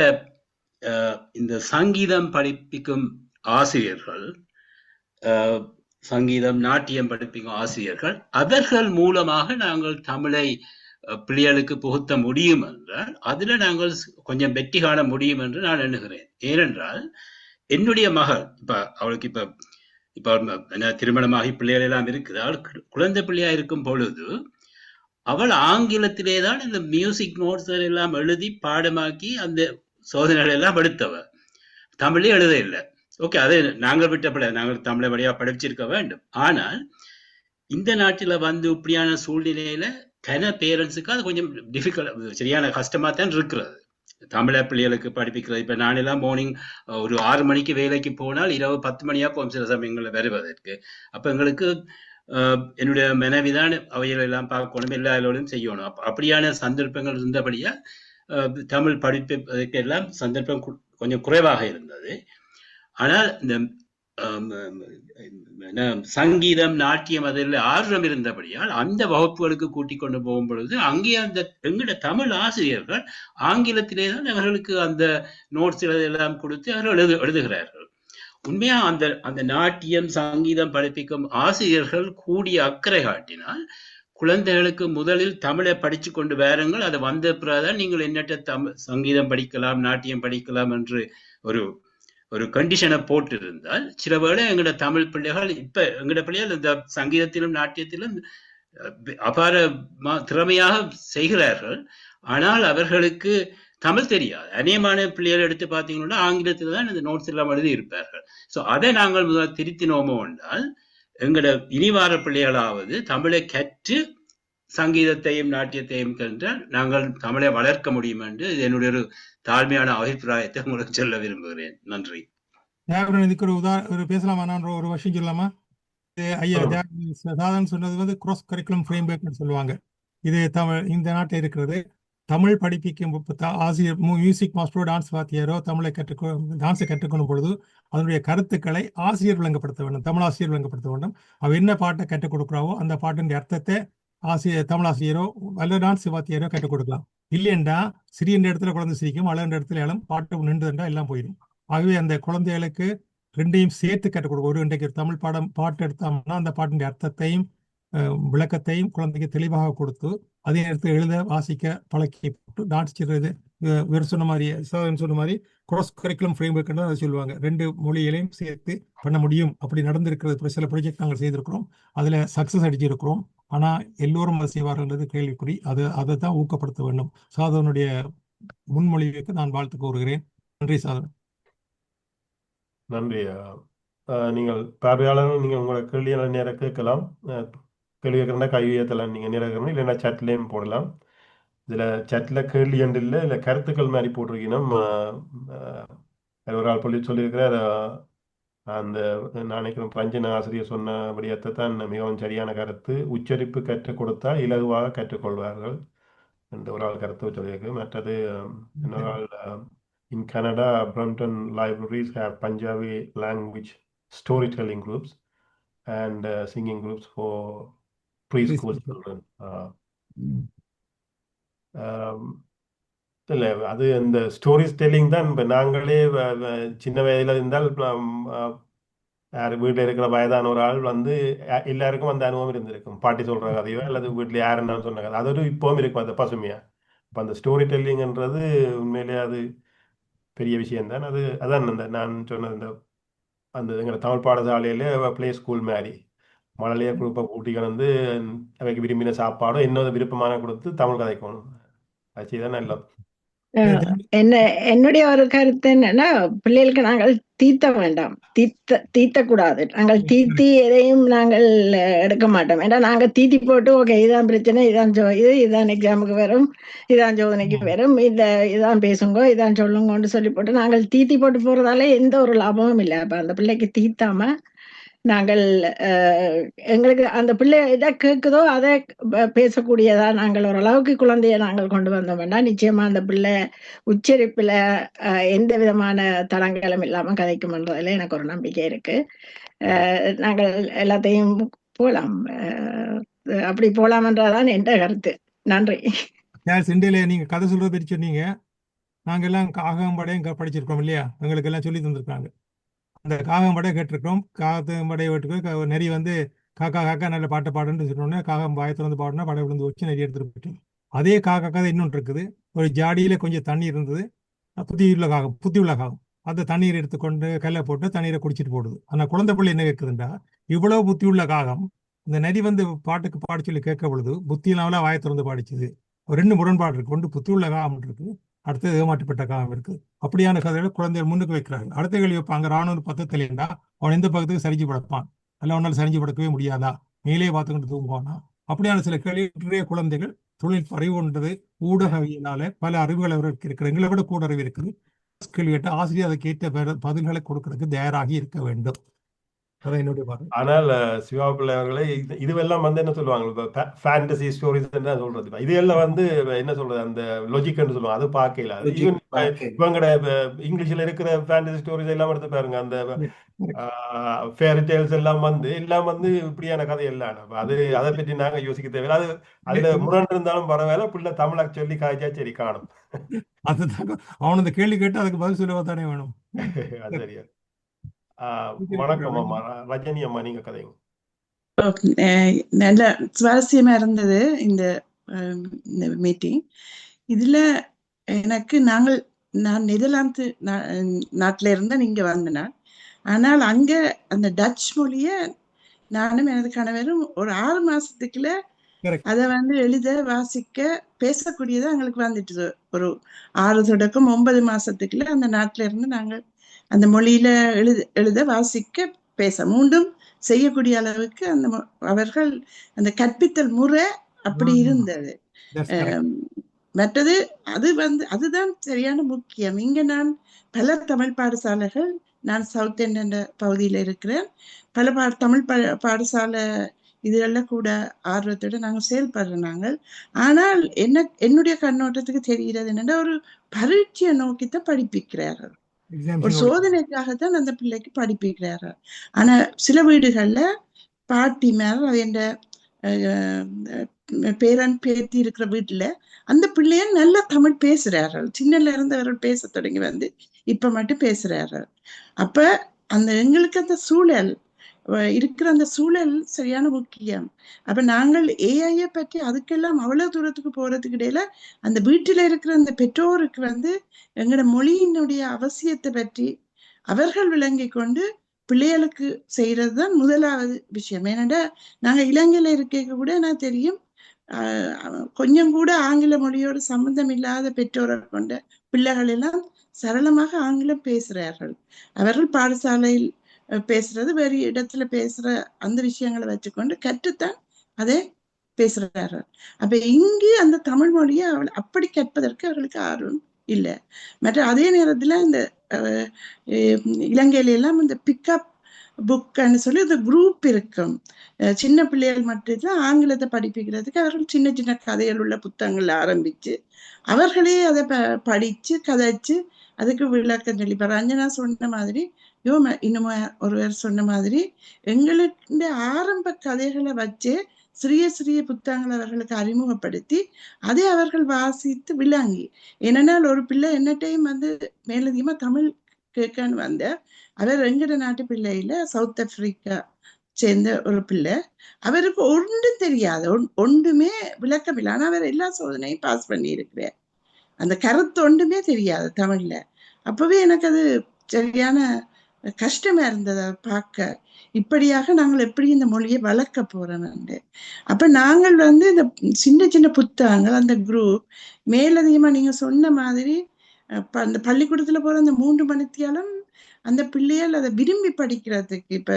[SPEAKER 5] இந்த சங்கீதம் படிப்பிக்கும் ஆசிரியர்கள், சங்கீதம் நாட்டியம் படிப்பிக்கும் ஆசிரியர்கள், அவர்கள் மூலமாக நாங்கள் தமிழை பிள்ளைகளுக்கு புகுத்த முடியும் என்றால் அதுல நாங்கள் கொஞ்சம் வெற்றி காண முடியும் என்று நான் எண்ணுகிறேன். ஏனென்றால் என்னுடைய மகள் அவளுக்கு இப்ப திருமணமாகி பிள்ளைகள் எல்லாம் இருக்குது. அவள் குழந்தை பிள்ளையா இருக்கும் பொழுது அவள் ஆங்கிலத்திலே தான் இந்த மியூசிக் நோட்ஸ் எல்லாம் எழுதி பாடமாக்கி அந்த சோதனைகள் எல்லாம் எடுத்தவ. தமிழே எழுத இல்லை. ஓகே, அதை நாங்கள் விட்டப்பட நாங்கள் தமிழை வழியா படிச்சிருக்க வேண்டும். ஆனால் இந்த நாட்டில இப்படியான சூழ்நிலையில கன பேரண்ட்ஸுக்கு அது கொஞ்சம் டிஃபிகல்ட், சரியான கஷ்டமா தான் இருக்கிறது தமிழ பிள்ளைகளுக்கு படிப்பிக்கிறது. இப்ப நானெல்லாம் மார்னிங் ஒரு 6 மணிக்கு வேலைக்கு போனால் இரவு 10 மணியா போகும் சில சமயங்களில் வருவதற்கு. அப்ப எங்களுக்கு என்னுடைய மனைவிதான் அவையெல்லாம் பார்க்கணும், எல்லாரோடும் செய்யணும். அப்படியான சந்தர்ப்பங்கள் இருந்தபடியா தமிழ் படிப்பதற்கு எல்லாம் சந்தர்ப்பம் கொஞ்சம் குறைவாக இருந்தது. ஆனால் இந்த சங்கீதம், நாட்டியம் அதில் ஆர்வம் இருந்தபடியால் அந்த வகுப்புகளுக்கு கூட்டிக் கொண்டு போகும் பொழுது அங்கே அந்த எங்கட தமிழ் ஆசிரியர்கள் ஆங்கிலத்திலே தான் அவர்களுக்கு அந்த நோட்ஸ் எல்லாம் கொடுத்து அவர்கள் எழுதுகிறார்கள். உண்மையா அந்த நாட்டியம், சங்கீதம் படிப்பிக்கும் ஆசிரியர்கள் கூடிய அக்கறை காட்டினால் குழந்தைகளுக்கு முதலில் தமிழை படிச்சு கொண்டு வாருங்கள், அது வந்த பிறகுதான் நீங்கள் என்னட்ட சங்கீதம் படிக்கலாம், நாட்டியம் படிக்கலாம் என்று ஒரு கண்டிஷனை போட்டிருந்தால் சில வேளை எங்கட தமிழ் பிள்ளைகள் இப்ப எங்கட பிள்ளைகள் இந்த சங்கீதத்திலும் நாட்டியத்திலும் அபார திறமையாக செய்கிறார்கள். ஆனால் அவர்களுக்கு தமிழ் தெரியாது. அநேகமான பிள்ளைகள் எடுத்து பார்த்தீங்கன்னா ஆங்கிலத்தில் தான் இந்த நோட்ஸ் எல்லாம் எழுதி இருப்பார்கள். ஸோ அதை நாங்கள் முதல் திருத்தினோமோ என்றால் எங்கட இனிவார பிள்ளைகளாவது தமிழை கற்று சங்கீதத்தையும் நாட்டியத்தையும் கற்றால் நாங்கள் தமிழை வளர்க்க முடியும் என்று என்னுடைய ஒரு தாழ்மையான அபிப்பிராயத்தை உங்களுக்கு சொல்ல விரும்புகிறேன். நன்றி.
[SPEAKER 2] இதுக்கு ஒரு பேசலாமா? நான் ஒரு விஷயம் சொல்லலாமா? ஐயா சாதாரண சொன்னது வந்து கிராஸ் கரிக்குலம் ஃப்ரேம்வொர்க்னு சொல்லுவாங்க. இது இந்த நாட்டில் இருக்கிறது. தமிழ் படிப்பிக்கும் ஆசிரியர், மியூசிக் மாஸ்டரோ, டான்ஸ் வாத்தியாரோ தமிழை டான்ஸை கற்றுக்கொள்ளும் பொழுது அதனுடைய கருத்துக்களை ஆசிரியர் விளங்கப்படுத்த வேண்டும், தமிழ் ஆசிரியர் விளங்கப்படுத்த வேண்டும். அவர் என்ன பாட்டை கற்றுக் கொடுக்குறாவோ அந்த பாட்டின் அர்த்தத்தை தமிழ் ஆசிரியரோ அல்ல டான்ஸ் வாத்தியாரோ கற்றுக் கொடுக்கலாம். இல்லையண்டா சிறிய இடத்துல குழந்தை சிரிக்கும், வளர்ந்த இடத்துல எல்லாம் பாட்டு நின்றுண்டா எல்லாம் போயிடும். ஆகவே அந்த குழந்தைகளுக்கு ரெண்டையும் சேர்த்து கற்றுக் கொடுக்கும். ஒரு இன்றைக்கு தமிழ் பாட்டு எடுத்தோம்னா அந்த பாட்டின் அர்த்தத்தையும் விளக்கத்தையும் குழந்தைக்கு தெளிவாக கொடுத்து அதே நேரத்தில் எழுத வாசிக்க பழக்கி போட்டு டான்ஸ் செய்வது வேறு சொன்ன மாதிரி சொன்ன மாதிரி கிராஸ் கரிக்குலம் ஃப்ரேம்வொர்க் அதை சொல்லுவாங்க. 2 மொழிகளையும் சேர்த்து பண்ண முடியும். அப்படி நடந்திருக்கிறது. சில ப்ராஜெக்ட் நாங்கள் செய்திருக்கிறோம், அதில் சக்ஸஸ் அடிச்சிருக்கிறோம். ஆனால் எல்லோரும் அதை செய்வார்கள்ன்றது கேள்விக்குறி. அதை தான் ஊக்கப்படுத்த வேண்டும். சாதவனுடைய முன்மொழிவுக்கு நான் வாழ்த்து கூறுகிறேன். நன்றி சாதவன்.
[SPEAKER 1] நன்றி. நீங்கள் பார்வையாளர்கள் நீங்கள் உங்களோட கேள்வியை நேரம் கேட்கலாம். கேள்வி கேட்கறா கை உயர்த்தலாம், நீங்கள் நேரம் கேட்கணும். இல்லைன்னா சட்லேயும் போடலாம். இதில் சட்டில் கேள்வி என்று இல்லை, இல்லை கருத்துக்கள் மாதிரி போட்டிருக்கணும். ஒரு ஆள் சொல்லியிருக்கிறார், அந்த நான் நினைக்கிறேன் ரஞ்சன ஆசிரியர் சொன்ன விடயத்தை தான் மிகவும் சரியான கருத்து. உச்சரிப்பு கற்றுக் கொடுத்தால் இலகுவாக கற்றுக்கொள்வார்கள் என்று ஒரு ஆள் கருத்து சொல்லியிருக்கு. மற்றது இன்னொரு ஆள், in Canada, Brampton libraries have Punjabi language storytelling groups and singing groups for preschool children. இல்லை, அது இந்த ஸ்டோரிஸ் டெல்லிங் தான். இப்போ நாங்களே சின்ன வயதில் இருந்தால் யார் வீட்டில் இருக்கிற வயதான ஒரு ஆள் வந்து எல்லாருக்கும் அந்த அனுபவம் இருந்திருக்கும். பாட்டி சொல்கிற கதையோ அல்லது வீட்டில் யார் என்னன்னு சொன்ன கதை, அது இப்போவும் இருக்கும் அந்த பசுமையாக. இப்போ அந்த ஸ்டோரி டெல்லிங்ன்றது உண்மையிலே அது பெரிய விஷயம்தான். அதான் அந்த நான் சொன்னது அந்த எங்களை தமிழ் பாடசாலையிலே பிளே ஸ்கூல் மாதிரி மழலையர் குரூப்பை கூட்டிகள் வந்து அவைக்கு விரும்பின சாப்பாடோ இன்னொரு விருப்பமான கொடுத்து தமிழ் கதைக்கணும். அது செய்தான் நல்லது.
[SPEAKER 3] என்னுடைய ஒரு கருத்து என்னன்னா, பிள்ளைகளுக்கு நாங்கள் தீத்த வேண்டாம், தீத்தக்கூடாது. நாங்கள் தீத்தி எதையும் நாங்கள் எடுக்க மாட்டோம். ஏன்னா நாங்கள் தீத்தி போட்டு ஓகே இதான் பிரச்சனை, இதான் எக்ஸாமுக்கு வரும், இதான் சோதனைக்கு வரும், இதான் பேசுங்க, இதான் சொல்லுங்கன்னு சொல்லி போட்டு நாங்கள் தீத்தி போட்டு போறதால எந்த ஒரு லாபமும் இல்லை. அப்ப அந்த பிள்ளைக்கு தீத்தாம நாங்கள் எங்களுக்கு அந்த பிள்ளை எதை கேட்குதோ அதை பேசக்கூடியதா நாங்கள் ஓரளவுக்கு குழந்தைய நாங்கள் கொண்டு வந்தோம்னா நிச்சயமா அந்த பிள்ளை உச்சரிப்புல எந்த விதமான தடங்களும் இல்லாம கதைக்கும்ன்றதுல எனக்கு ஒரு நம்பிக்கை இருக்கு. நாங்கள் எல்லாத்தையும் போலாம், அப்படி போலாம்ன்றதான் என்ற கருத்து. நன்றி.
[SPEAKER 2] நீங்க கதை சொல்றது பற்றி சொன்னீங்க. நாங்க எல்லாம் காகம்படையும் படிச்சிருக்கோம் இல்லையா? எங்களுக்கு எல்லாம் சொல்லி தந்திருக்காங்க. அந்த காகம்படை கேட்டிருக்கோம். காகம்படை வீட்டுக்கு நெறி வந்து காக்கா காக்கா நல்ல பாட்டை பாடுன்னு சொன்னோன்னே காகம் வாயத்துல வந்து பாடுனா படை விழுந்து வச்சு நெறி எடுத்துட்டு போயிட்டோம். அதே காக்கா கதை இன்னொன்று இருக்குது. ஒரு ஜாடியில கொஞ்சம் தண்ணி இருந்தது, புத்தி உள்ள காகம் அந்த தண்ணீர் எடுத்துக்கொண்டு கல்லை போட்டு தண்ணீரை குடிச்சிட்டு போடுது. ஆனால் குழந்தை பிள்ளை என்ன கேட்குதுண்டா, இவ்வளவு புத்தி உள்ள காகம் இந்த நெறி வந்து பாட்டுக்கு பாடி சொல்லி கேட்க பொழுது புத்தி இல்லாமல வாயை திறந்து பாடிச்சுது. ஒரு 2 முரண்பாடு இருக்கு. ஒன்று புத்தி உள்ள காகம் இருக்கு, அடுத்தது ஏமாற்றப்பட்ட காலம் இருக்கு. அப்படியான கதைகளை குழந்தைகள் முன்னுக்கு வைக்கிறாங்க. அடுத்த கேள்வி வைப்பாங்க, ராணுவ பத்தத்திலேண்டா அவன் எந்த பக்கத்துக்கு சரிஞ்சு படுப்பான், அல்ல அவனால் சரிஞ்சு படுக்கவே முடியாதா, மேலே பார்த்துக்கிட்டு தூங்குவானா? அப்படியான சில கேள்வி குழந்தைகள் தொழில் அறிவுன்றது ஊடகவியலால பல அறிவுகள் அவர்களுக்கு இருக்கிற, எங்களை விட கூட அறிவு இருக்குது. கேள்வி கேட்ட ஆசிரியர் அதை கேட்ட பதில்களை கொடுக்கறதுக்கு தயாராகி இருக்க வேண்டும். அதான் என்னுடைய பார்வை.
[SPEAKER 1] ஆனால் சிவா பிள்ளை அவர்களே இதுவெல்லாம் வந்து என்ன சொல்லுவாங்க, இப்போ ஃபேண்டசி ஸ்டோரிஸ் தான் சொல்றது. இப்ப இது எல்லாம் வந்து என்ன சொல்றது, அந்த லாஜிக்னு சொல்லுவாங்க, அது பார்க்கல. ஈவன் இவங்கட இங்கிலீஷ்ல இருக்கிற ஃபேண்டசி ஸ்டோரிஸ் எல்லாம் எடுத்து பாருங்க, அந்த ஃபேரி டேல்ஸ் எல்லாம் வந்து இப்படியான கதை எல்லாம். அது அதை பற்றி நாங்க யோசிக்க தேவையில்லை. அது அதுல முரண் இருந்தாலும் பரவாயில்ல, பிள்ளை தமிழை சொல்லி காய்ச்சா சரி காணும்.
[SPEAKER 2] அதுதான் அவன் இந்த கேள்வி கேட்டு அதுக்கு பதில் சொல்லுவா தானே வேணும்.
[SPEAKER 1] அது சரியா. வணக்கம் அம்மா. ரஜினி அம்மா, நீங்க கதைங்க.
[SPEAKER 6] நல்ல சுவாரஸ்யமா இருந்தது இந்த மீட்டிங். இதுல எனக்கு நான் நெதர்லாந்து நாட்டில இருந்த நீங்க வந்தேன். ஆனால் அங்க அந்த டச் மொழிய நானும் எனது கணவரும் ஒரு 6 மாசத்துக்குள்ள அதை வந்து எழுத வாசிக்க பேசக்கூடியதா எங்களுக்கு வந்துட்டு. ஒரு 6 தொடக்கம் 9 மாசத்துக்குள்ள அந்த நாட்டில இருந்து நாங்கள் அந்த மொழியில எழுத வாசிக்க பேச மீண்டும் செய்யக்கூடிய அளவுக்கு அவர்கள் அந்த கற்பித்தல் முறை அப்படி இருந்தது. மற்றது அதுதான் சரியான முக்கியம். இங்க நான் பல தமிழ் பாடசாலைகள், நான் சவுத் எண்ட் என்ற பகுதியில இருக்கிறேன், பல தமிழ் பாடசாலை இதெல்லாம் கூட ஆர்வத்தோட நாங்கள் செயல்படுறாங்க. ஆனால் என்னுடைய கண்ணோட்டத்துக்கு தெரிகிறது என்னன்னா, ஒரு பரீட்சையை நோக்கித்தான் படிப்பிக்கிறார்கள், ஒரு சோதனைக்காகத்தான் அந்த பிள்ளைக்கு படிப்பிக்கிறார்கள். ஆனா சில வீடுகள்ல பாட்டி மேல என்ற பேரன் பேத்தி இருக்கிற வீட்டுல அந்த பிள்ளைய நல்லா தமிழ் பேசுறார்கள். சின்னல இருந்தவர்கள் பேச தொடங்கி இப்ப மட்டும் பேசுறார்கள். அப்ப எங்களுக்கு அந்த சூழல் இருக்கிற அந்த சூழல் சரியான முக்கியம். அப்ப நாங்கள் ஏஐய பற்றி அதுக்கெல்லாம் அவ்வளவு தூரத்துக்கு போறதுக்கு இடையில அந்த வீட்டுல இருக்கிற அந்த பெற்றோருக்கு எங்களோட மொழியினுடைய அவசியத்தை பற்றி அவர்கள் விளங்கி கொண்டு பிள்ளைகளுக்கு செய்யறதுதான் முதலாவது விஷயம். ஏன்னா நாங்க இலங்கையில இருக்க கூட நான் தெரியும், கொஞ்சம் கூட ஆங்கில மொழியோட சம்பந்தம் இல்லாத பெற்றோரை கொண்ட பிள்ளைகள் எல்லாம் சரளமாக ஆங்கிலம் பேசுறார்கள். அவர்கள் பாடசாலையில் பேசுறது, வேறு இடத்துல பேசுற அந்த விஷயங்களை வச்சுக்கொண்டு கற்றுத்தான் அதை பேசுறார்கள். அப்ப இங்கு அந்த தமிழ் மொழியை அப்படி கற்பதற்கு அவர்களுக்கு ஆர்வம் இல்லை. மற்ற அதே நேரத்துல இந்த இலங்கையில எல்லாம் இந்த பிக்கப் புக்னு சொல்லி இந்த குரூப் இருக்கும். சின்ன பிள்ளைகள் மட்டும்தான் ஆங்கிலத்தை படிப்பிக்கிறதுக்கு அவர்கள் சின்ன சின்ன கதைகள் உள்ள புத்தகங்கள் ஆரம்பிச்சு அவர்களே அதை படிச்சு கதைச்சு அதுக்கு விளக்கம் சொல்லி. இப்ப ரஞ்சனா சொன்ன மாதிரி, இன்னும் ஒருவர் சொன்ன மாதிரி, எங்களுக்கு ஆரம்ப கதைகளை வச்சு சிறிய சிறிய புத்தகங்களை அவர்களுக்கு அறிமுகப்படுத்தி அதை அவர்கள் வாசித்து விளங்கி. ஏனென்றால் ஒரு பிள்ளை என்னட்டையும் மேலதிகமா தமிழ் கேட்கன்னு அவர் எங்கட நாட்டு பிள்ளையில சவுத் ஆப்பிரிக்கா சேர்ந்த ஒரு பிள்ளை. அவருக்கு ஒன்றும் தெரியாது, ஒன்றுமே விளக்கம் இல்லை. ஆனா அவர் எல்லா சோதனையும் பாஸ் பண்ணி இருக்கிறார். அந்த கருத்து ஒன்றுமே தெரியாது தமிழ்ல. அப்பவே எனக்கு அது சரியான கஷ்டமா இருந்தது பார்க்க. இப்படியாக நாங்கள் எப்படி இந்த மொழியை வளர்க்க போறோம். அப்ப நாங்கள் இந்த சின்ன சின்ன புத்தகங்கள், அந்த குரூப் மேலதிகமா நீங்க சொன்ன மாதிரி அந்த பள்ளிக்கூடத்துல போற அந்த 3 மணித்தியாலும் அந்த பிள்ளைகள் அதை விரும்பி படிக்கிறதுக்கு, இப்ப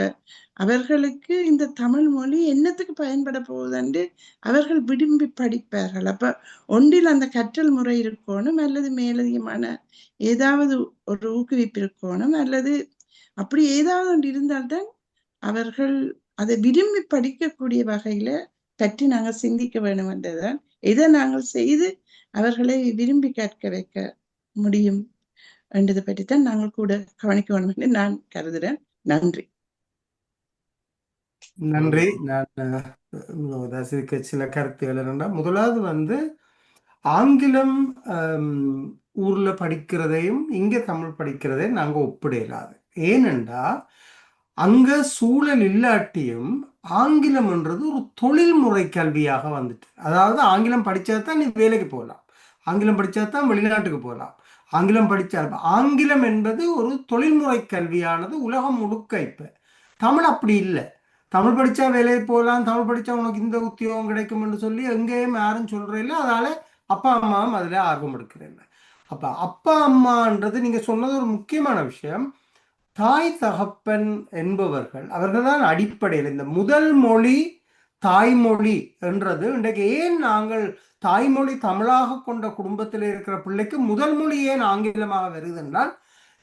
[SPEAKER 6] அவர்களுக்கு இந்த தமிழ் மொழி என்னத்துக்கு பயன்பட போகுதுன்னு அவர்கள் விரும்பி படிப்பார்கள். அப்ப ஒன்றில் அந்த கற்றல் முறை இருக்கணும், அல்லது மேலதிகமான ஏதாவது ஒரு ஊக்குவிப்பு இருக்கணும், அல்லது அப்படி ஏதாவது ஒன்று இருந்தால்தான் அவர்கள் அதை விரும்பி படிக்கக்கூடிய வகையில பற்றி நாங்கள் சிந்திக்க வேண்டும் என்றுதான் இதை நாங்கள் செய்து அவர்களை விரும்பி கற்க வைக்க முடியும் என்றதை பற்றித்தான் நாங்கள் கூட கவனிக்க வேண்டும் என்று நான் கருதுறேன். நன்றி.
[SPEAKER 4] நன்றி. நான் சில கருத்துகள் என்னன்னா, முதலாவது ஆங்கிலம் ஊர்ல படிக்கிறதையும் இங்க தமிழ் படிக்கிறதையும் நாங்க ஒப்பிடலாது. ஏனென்றா அங்க சூழல் இல்லாட்டியும் ஆங்கிலம்ன்றது ஒரு தொழில்முறை கல்வியாக வந்துட்டு, அதாவது ஆங்கிலம் படிச்சாதான் நீ வேலைக்கு போகலாம், ஆங்கிலம் படிச்சாதான் வெளிநாட்டுக்கு போகலாம், ஆங்கிலம் படிச்சா ஆங்கிலம் என்பது ஒரு தொழில்முறை கல்வியானது உலகம் முழுக்க. இப்ப தமிழ் அப்படி இல்லை. தமிழ் படிச்சா வேலைக்கு போகலாம், தமிழ் படிச்சா உனக்கு இந்த உத்தியோகம் கிடைக்கும்னு சொல்லி எங்கேயும் யாரும் சொல்றதில்லை. அதனால அப்பா அம்மாவும் அதுல ஆர்வம் எடுக்கிறதில்லை. அப்ப அப்பா அம்மான்றது நீங்க சொன்னது ஒரு முக்கியமான விஷயம். தாய் தகப்பன் என்பவர்கள் அவர்கள் தான் அடிப்படையில். இந்த முதல் மொழி தாய்மொழி என்றது இன்றைக்கு ஏன் நாங்கள் தாய்மொழி தமிழாக கொண்ட குடும்பத்தில் இருக்கிற பிள்ளைக்கு முதல் மொழி ஏன் ஆங்கிலமாக வருது என்றால்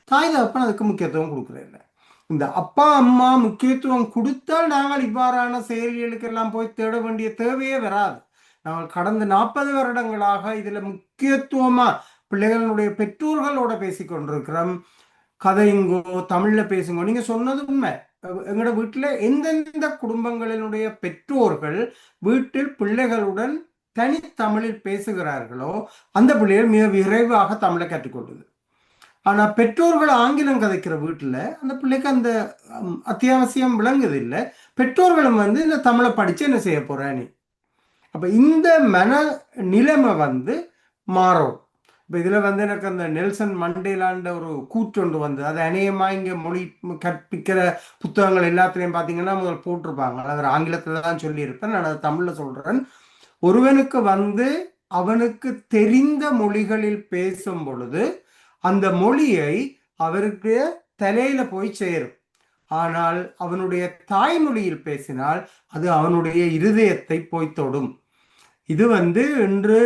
[SPEAKER 4] தாய் தகப்பன் அதுக்கு முக்கியத்துவம் கொடுக்குறதில்லை. இந்த அப்பா அம்மா முக்கியத்துவம் கொடுத்தால் நாங்கள் இவ்வாறான செயல்களுக்கெல்லாம் போய் தேட வேண்டிய தேவையே வராது. நாங்கள் கடந்த 40 வருடங்களாக இதுல முக்கியத்துவமா பிள்ளைகளுடைய பெற்றோர்களோட பேசிக்கொண்டிருக்கிறோம். கதைங்கோ, தமிழ்ல பேசுங்கோ. நீங்க சொன்னது உண்மை. எங்களோட வீட்டுல எந்தெந்த குடும்பங்களினுடைய பெற்றோர்கள் வீட்டில் பிள்ளைகளுடன் தனித்தமிழில் பேசுகிறார்களோ அந்த பிள்ளைகள் மிக விரைவாக தமிழை கற்றுக்கொள்ளுது. ஆனா பெற்றோர்கள் ஆங்கிலம் கதைக்கிற வீட்டுல அந்த பிள்ளைக்கு அந்த அத்தியாவசியம் விளங்குது இல்லை. பெற்றோர்களும் இந்த தமிழை படிச்சு என்ன செய்ய போற நீ. அப்ப இந்த மன நிலைமை மாறும். இப்போ இதில் எனக்கு அந்த நெல்சன் மண்டேலான்ற ஒரு கூற்றொண்டு அது அநேகமாக இங்கே மொழி கற்பிக்கிற புத்தகங்கள் எல்லாத்துலேயும் பார்த்தீங்கன்னா முதல் போட்டிருப்பாங்க. அவர் ஆங்கிலத்தில் தான் சொல்லியிருப்பேன், நான் அதை தமிழில் சொல்கிறேன். ஒருவனுக்கு அவனுக்கு தெரிந்த மொழிகளில் பேசும் பொழுது அந்த மொழியை அவருக்கு தலையில போய் சேரும். ஆனால் அவனுடைய தாய்மொழியில் பேசினால் அது அவனுடைய இருதயத்தை போய் தொடும். இது இன்று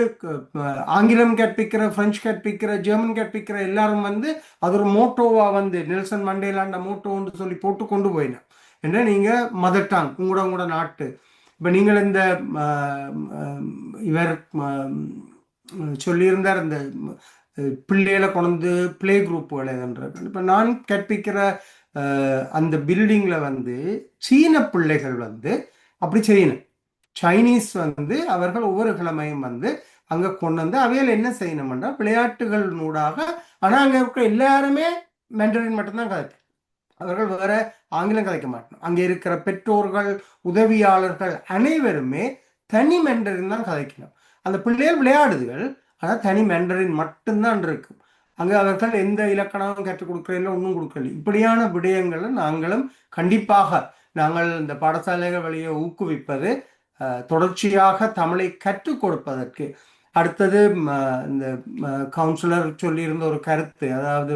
[SPEAKER 4] ஆங்கிலம் கற்பிக்கிற, பிரெஞ்சு கற்பிக்கிற, ஜெர்மன் கற்பிக்கிற எல்லாரும் அது ஒரு மோட்டோவா நெல்சன் மண்டேலாண்ட மோட்டோன்னு சொல்லி போட்டு கொண்டு போயினேன். என்ன நீங்க மதர் டங் உங்களோட நாட்டு. இப்ப நீங்கள் இந்த இவர் சொல்லியிருந்தார் இந்த பிள்ளைகளை கொண்டு பிளே குரூப்புகளை என்றது. இப்ப நான் கற்பிக்கிற அந்த பில்டிங்ல சீன பிள்ளைகள் அப்படி செய்யணும். சைனீஸ் அவர்கள் ஒவ்வொரு கிழமையும் அங்க கொண்டு அவையில் என்ன செய்யணும்னா விளையாட்டுகள் நூடாக. ஆனா அங்க இருக்கிற எல்லாருமே மெண்டரின் மட்டும்தான் கதைக்கும். அவர்கள் வேற ஆங்கிலம் கதைக்க மாட்டோம். அங்க இருக்கிற பெற்றோர்கள், உதவியாளர்கள் அனைவருமே தனி மெண்டரின் தான் கதைக்கணும். அந்த பிள்ளைகள் விளையாடுதுகள், ஆனா தனி மெண்டரின் மட்டும்தான் இருக்கும். அங்க அவர்கள் எந்த இலக்கணமும் கற்றுக் கொடுக்கறதில்லை, ஒன்றும் கொடுக்கல. இப்படியான விடயங்களை நாங்களும் கண்டிப்பாக நாங்கள் இந்த பாடசாலைகள் வழியை ஊக்குவிப்பது, தொடர்ச்சியாக தமிழை கற்றுக் கொடுப்பதற்கு. அடுத்தது இந்த கவுன்சிலர் சொல்லியிருந்த ஒரு கருத்து, அதாவது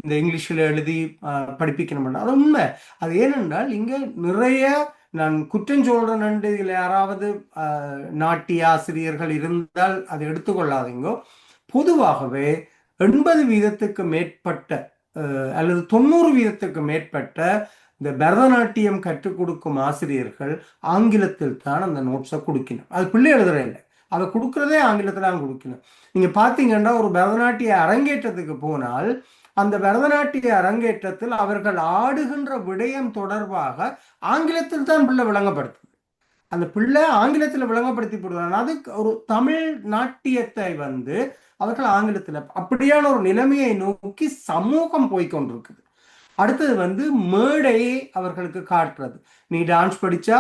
[SPEAKER 4] இந்த இங்கிலீஷில் எழுதி படிப்பிக்கணும். அது உண்மை. அது ஏனென்றால் இங்க நிறைய நான் குற்றம் சொல்றேன், இதில் யாராவது நாட்டிய ஆசிரியர்கள் இருந்தால் அதை எடுத்துக்கொள்ளாதீங்கோ. பொதுவாகவே 80% மேற்பட்ட அல்லது 90% மேற்பட்ட இந்த பரதநாட்டியம் கற்றுக் கொடுக்கும் ஆசிரியர்கள் ஆங்கிலத்தில் தான் அந்த நோட்ஸை கொடுக்கணும். அது பிள்ளை எழுதுற இல்லை, அதை கொடுக்கறதே ஆங்கிலத்தில் தான் கொடுக்கணும். நீங்க பாத்தீங்கன்னா ஒரு பரதநாட்டிய அரங்கேற்றத்துக்கு போனால் அந்த பரதநாட்டிய அரங்கேற்றத்தில் அவர்கள் ஆடுகின்ற விடயம் தொடர்பாக ஆங்கிலத்தில் தான் பிள்ளை விளங்கப்படுத்துது. அந்த பிள்ளை ஆங்கிலத்தில் விளங்கப்படுத்தி போடுவாங்க. அது ஒரு தமிழ் நாட்டியத்தை அவர்கள் ஆங்கிலத்தில், அப்படியான ஒரு நிலைமையை நோக்கி சமூகம் போய்கொண்டிருக்குது. அடுத்தது மேடையை அவர்களுக்கு காட்டுறது. நீ டான்ஸ் படிச்சா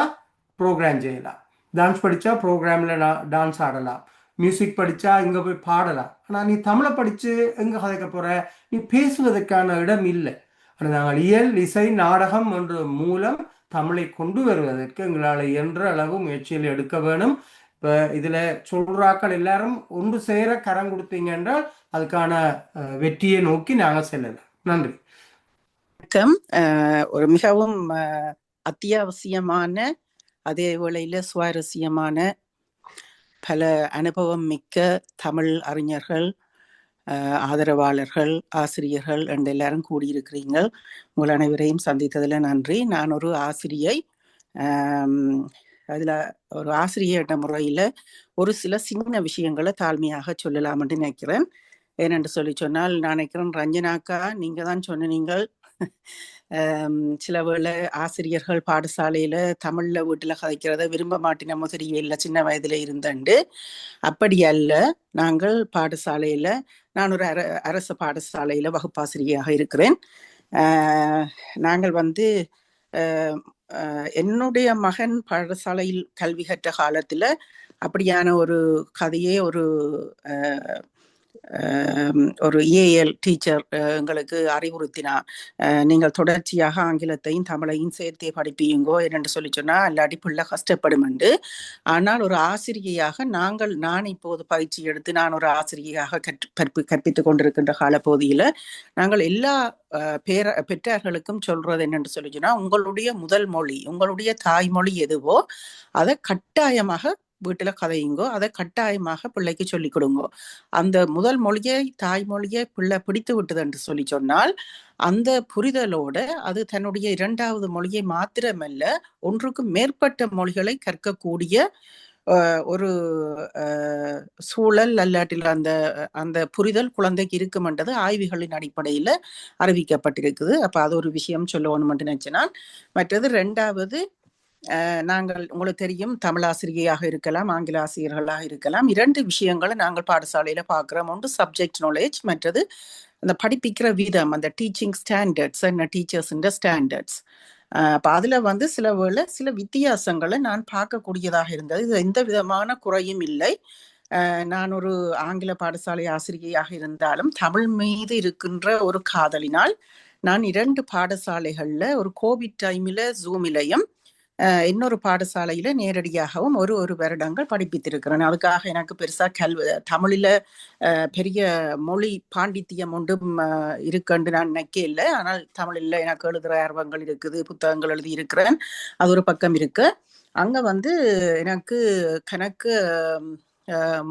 [SPEAKER 4] ப்ரோக்ராம் செய்யலாம், டான்ஸ் படிச்சா ப்ரோக்ராம்ல டான்ஸ் ஆடலாம், மியூசிக் படிச்சா இங்க போய் பாடலாம். ஆனா நீ தமிழை படிச்சு எங்க கதைக்க போற? நீ பேசுவதற்கான இடம் இல்லை. ஆனால் நாங்கள் இயல், இசை, நாடகம் என்ற மூலம் தமிழை கொண்டு வருவதற்கு எங்களால் என்ற அளவு முயற்சியில் எடுக்க வேணும். இப்ப இதுல சொல்றாக்கள் எல்லாரும் ஒன்று சேர கரம் கொடுத்தீங்க என்றால் அதுக்கான வெற்றியை நோக்கி நாங்கள் செல்லலாம். நன்றி.
[SPEAKER 7] வணக்கம். ஒரு மிகவும் அத்தியாவசியமான, அதே வேளையில சுவாரஸ்யமான, பல அனுபவம் மிக்க தமிழ் அறிஞர்கள், ஆதரவாளர்கள், ஆசிரியர்கள் என்று எல்லாரும் கூடியிருக்கிறீங்க. உங்கள் அனைவரையும் சந்தித்ததில் நன்றி. நான் ஒரு ஆசிரியை. அதில் ஒரு ஆசிரியர் என்ற முறையில் ஒரு சில சின்ன விஷயங்களை தாழ்மையாக சொல்லலாம் என்று நினைக்கிறேன். ஏனென்று சொன்னால், நான் நினைக்கிறேன் ரஞ்சனாக்கா நீங்கள் தான் சொன்னீங்கள், சில வேளை ஆசிரியர்கள் பாடசாலையில தமிழ்ல வீட்டுல கதைக்கிறத விரும்ப மாட்டினமோ தெரியல, சின்ன வயதுல இருந்தண்டு. அப்படி அல்ல. நாங்கள் பாடசாலையில, நான் ஒரு அரசு பாடசாலையில வகுப்பாசிரியாக இருக்கிறேன். நாங்கள் என்னுடைய மகன் பாடசாலையில் கல்வி கற்ற காலத்துல அப்படியான ஒரு கதையே ஒரு ஏஎல் டீச்சர் எங்களுக்கு அறிவுறுத்தினார். நீங்கள் தொடர்ச்சியாக ஆங்கிலத்தையும் தமிழையும் சேர்த்தே படிப்பீங்கோ என்று சொன்னா அல்லாடி பிள்ளை கஷ்டப்படும் என்று. ஆனால் ஒரு ஆசிரியையாக நான் இப்போது பயிற்சி எடுத்து நான் ஒரு ஆசிரியையாக கற்பித்துக் கொண்டிருக்கின்ற காலப்பகுதியில நாங்கள் எல்லா பெற்றார்களுக்கும் சொல்றது என்னென்று சொன்னா, உங்களுடைய முதல் மொழி, உங்களுடைய தாய்மொழி எதுவோ அதை கட்டாயமாக வீட்டுல கதையுங்கோ, அதை கட்டாயமாக பிள்ளைக்கு சொல்லிக் கொடுங்கோ. அந்த முதல் மொழியை தாய்மொழியை பிள்ளை பிடித்து விட்டது என்று சொல்லி சொன்னால் அந்த புரிதலோட அது தன்னுடைய இரண்டாவது மொழியை மாத்திரமல்ல ஒன்றுக்கு மேற்பட்ட மொழிகளை கற்கக்கூடிய ஒரு சூழல் அல்லாட்டில் அந்த அந்த புரிதல் குழந்தைக்கு இருக்குமென்றது ஆய்வுகளின் அடிப்படையில அறிவிக்கப்பட்டிருக்குது. அப்ப அது ஒரு விஷயம் சொல்லணும்னு நினைச்சேன். மற்றது ரெண்டாவது, நாங்கள் உங்களுக்கு தெரியும் தமிழாசிரியையாக இருக்கலாம், ஆங்கில ஆசிரியர்களாக இருக்கலாம். 2 விஷயங்களை நாங்கள் பாடசாலையில பார்க்கிறோம். ஒன்று சப்ஜெக்ட் நாலேஜ், மற்றது அந்த படிப்பிக்கிற விதம், அந்த டீச்சிங் ஸ்டாண்டர்ட்ஸ், என்ன டீச்சர்ஸ் ஸ்டாண்டர்ட்ஸ். அப்ப அதுல சில வித்தியாசங்களை நான் பார்க்கக்கூடியதாக இருந்தது. இது எந்த விதமான குறையும் இல்லை. நான் ஒரு ஆங்கில பாடசாலை ஆசிரியையாக இருந்தாலும் தமிழ் மீது இருக்கின்ற ஒரு காதலினால் நான் 2 பாடசாலைகள்ல ஒரு கோவிட் டைம்ல ஜூமிலையும் இன்னொரு பாடசாலையில நேரடியாகவும் ஒரு வருடங்கள் படிப்பித்திருக்கிறேன். அதுக்காக எனக்கு பெருசா தமிழில பெரிய மொழி பாண்டித்தியம் ஒன்றும் இருக்குன்னு நான் நினைக்க இல்லை. ஆனால் தமிழில் எனக்கு எழுதுகிற ஆர்வங்கள் இருக்குது, புத்தகங்கள் எழுதி இருக்கிறேன். அது ஒரு பக்கம் இருக்கு. அங்க எனக்கு கணக்கு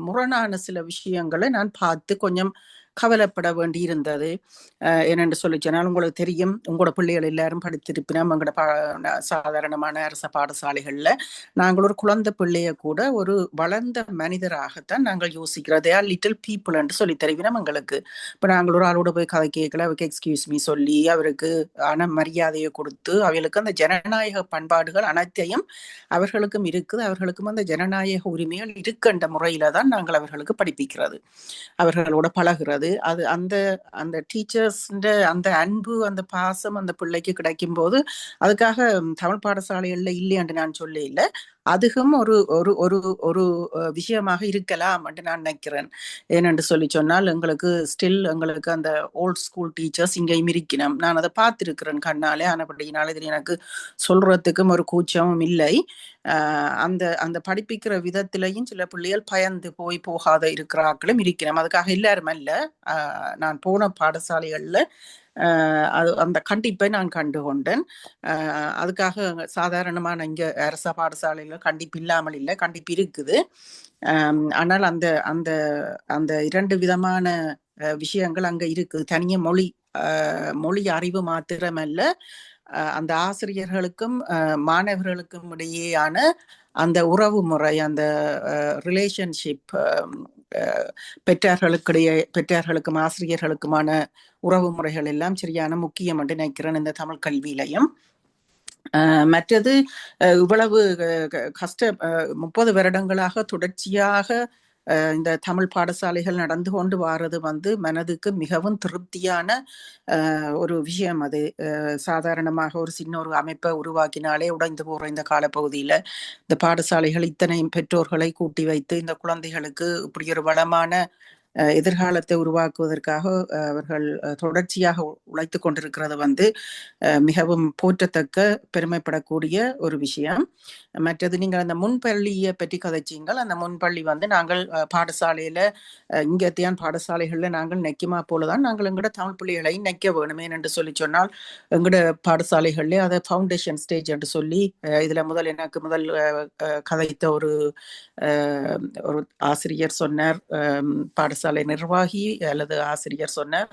[SPEAKER 7] முரணான சில விஷயங்களை நான் பார்த்து கொஞ்சம் கவலைப்பட வேண்டி இருந்தது. என்னென்று சொல்லி சொன்னால் உங்களுக்கு தெரியும், உங்களோட பிள்ளைகள் எல்லாரும் படித்திருப்பினோம். எங்களோட சாதாரணமான அரச பாடசாலைகள்ல நாங்கள் ஒரு குழந்தை பிள்ளைய கூட ஒரு வளர்ந்த மனிதராகத்தான் நாங்கள் யோசிக்கிறோம். தே ஆர் லிட்டில் பீப்புள் என்று சொல்லி தெரிவினோம் எங்களுக்கு. இப்போ நாங்கள் ஒரு ஆளோட போய் கதை கேட்கல, அவருக்கு எக்ஸ்கியூஸ் மீ சொல்லி அவருக்கு மரியாதையை கொடுத்து அவர்களுக்கு அந்த ஜனநாயக பண்பாடுகள் அனைத்தையும் அவர்களுக்கும் இருக்குது, அவர்களுக்கும் அந்த ஜனநாயக உரிமைகள் இருக்கின்ற முறையில தான் நாங்கள் அவர்களுக்கு படிப்பிக்கிறது, அவர்களோட பழகிறது. அது அந்த டீச்சர்ஸ் அந்த அன்பு, அந்த பாசம் அந்த பிள்ளைக்கு கிடைக்கும் போது அதுக்காக தமிழ் பாடசாலைகள்ல இல்லையென்று நான் சொல்ல இல்லை, அதுவும் ஒரு ஒரு ஒரு ஒரு விஷயமாக இருக்கலாம் என்று நான் நினைக்கிறேன். ஏனென்று சொல்லி சொன்னால் எங்களுக்கு எங்களுக்கு அந்த ஓல்ட் ஸ்கூல் டீச்சர்ஸ் இங்கேயும் இருக்கணும். நான் அதை பார்த்திருக்கிறேன் கண்ணாலே. ஆனப்படினால இதில் எனக்கு சொல்றதுக்கும் ஒரு கூச்சமும் இல்லை. அந்த அந்த படிப்பிக்கிற விதத்திலையும் சில பிள்ளைகள் பயந்து போகாத இருக்கிறார்களும் இருக்கணும். அதுக்காக எல்லாரும் அல்ல, நான் போன பாடசாலைகள்ல அது அந்த கண்டிப்பை நான் கண்டு கொண்டேன். அதுக்காக சாதாரணமான இங்க அரச பாடசாலையில கண்டிப்பு இல்லாமல் இல்லை, கண்டிப்பு இருக்குது. ஆனால் அந்த அந்த அந்த 2 விதமான விஷயங்கள் அங்க இருக்குது. தனிய மொழி அறிவு மாத்திரமல்ல, அந்த ஆசிரியர்களுக்கும் மாணவர்களுக்கும் இடையேயான அந்த உறவு முறை, அந்த ரிலேஷன்ஷிப், பெற்றார்களுக்கும் ஆசிரியர்களுக்குமான உறவு முறைகள் எல்லாம் சரியான முக்கியம் என்று நினைக்கிறேன் இந்த தமிழ் கல்வியிலையும். மற்றது இவ்வளவு 30 வருடங்களாக தொடர்ச்சியாக இந்த தமிழ் பாடசாலைகள் நடந்து கொண்டு வாரது மனதுக்கு மிகவும் திருப்தியான ஒரு விஷயம். அது சாதாரணமாக ஒரு சின்ன ஒரு அமைப்பை உருவாக்கினாலே உடைந்து போற இந்த காலப்பகுதியில இந்த பாடசாலைகள் இத்தனையும் பெற்றோர்களை கூட்டி வைத்து இந்த குழந்தைகளுக்கு இப்படி ஒரு வளமான எதிர்காலத்தை உருவாக்குவதற்காக அவர்கள் தொடர்ச்சியாக உழைத்து கொண்டிருக்கிறது மிகவும் போற்றத்தக்க, பெருமைப்படக்கூடிய ஒரு விஷயம். மற்றது நீங்கள் அந்த முன்பள்ளியை பற்றி கதைச்சிங்கள். அந்த முன்பள்ளி நாங்கள் பாடசாலையில இங்கத்தியான் பாடசாலைகள்ல நாங்கள் நெக்கிமா போலதான் நாங்கள் எங்களோட தமிழ் பிள்ளைகளை நெக்க வேணுமே என்று சொல்லி சொன்னால் எங்களோட பாடசாலைகள்ல அதை ஃபவுண்டேஷன் ஸ்டேஜ் என்று சொல்லி இதுல எனக்கு முதல் கதைத்த ஒரு ஆசிரியர் சொன்னார், பாடசாலை நிர்வாகி அல்லது ஆசிரியர் சொன்னார்,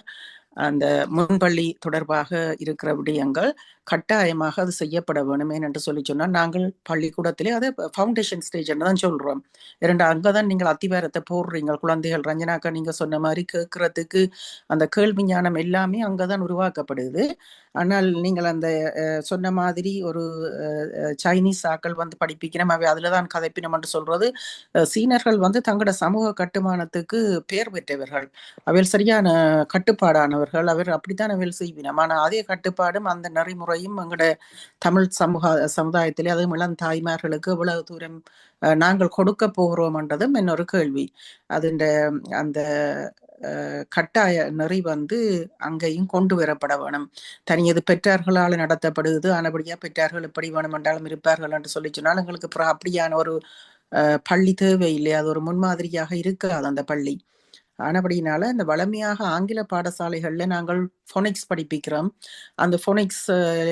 [SPEAKER 7] அந்த முன்பள்ளி தொடர்பாக இருக்கிற விடயங்கள் கட்டாயமாக அது செய்யப்பட வேணுமே என்று சொல்லி சொன்னால் நாங்கள் பள்ளிக்கூடத்திலே அதை ஃபவுண்டேஷன் ஸ்டேஜ் என்று தான் சொல்றோம். அங்கதான் நீங்கள் அத்திவாரத்தை போடுறீங்க. குழந்தைகள் ரஞ்சனாக்கா நீங்க சொன்ன மாதிரி கேட்கறதுக்கு அந்த கேள்வி ஞானம் எல்லாமே அங்கதான் உருவாக்கப்படுது. ஆனால் நீங்கள் அந்த சொன்ன மாதிரி ஒரு சைனீஸ் ஆக்கள் படிப்பிக்கணும், அவை அதுலதான் கதைப்பினம் என்று சொல்றது. சீனர்கள் தங்களோட சமூக கட்டுமானத்துக்கு பெயர் பெற்றவர்கள், அவைகள் சரியான கட்டுப்பாடானவர்கள், அவர் அப்படித்தான் அவைகள் செய்வினம். ஆனால் அதே கட்டுப்பாடும் அந்த நெறிமுறையும் எங்களோட தமிழ் சமுதாயத்திலே அதுவும் இளம் தாய்மார்களுக்கு எவ்வளவு தூரம் நாங்கள் கொடுக்க போகிறோம் என்றதும் இன்னொரு கேள்வி. அது அந்த கட்டாய நெறி அங்கேயும் கொண்டு வரப்பட வேணும். தனியது பெற்றார்களால் நடத்தப்படுது. ஆனபடியா பெற்றார்கள் எப்படி வேணும் என்றாலும் இருப்பார்கள் என்று சொல்லி சொன்னால் எங்களுக்கு அப்படியான ஒரு பள்ளி தேவையில்லை. அது ஒரு முன்மாதிரியாக இருக்காது அந்த பள்ளி. ஆனபடினால இந்த வளமையாக ஆங்கில பாடசாலைகள்ல நாங்கள் ஃபோனிக்ஸ் படிப்பிக்கிறோம். அந்த ஃபோனிக்ஸ்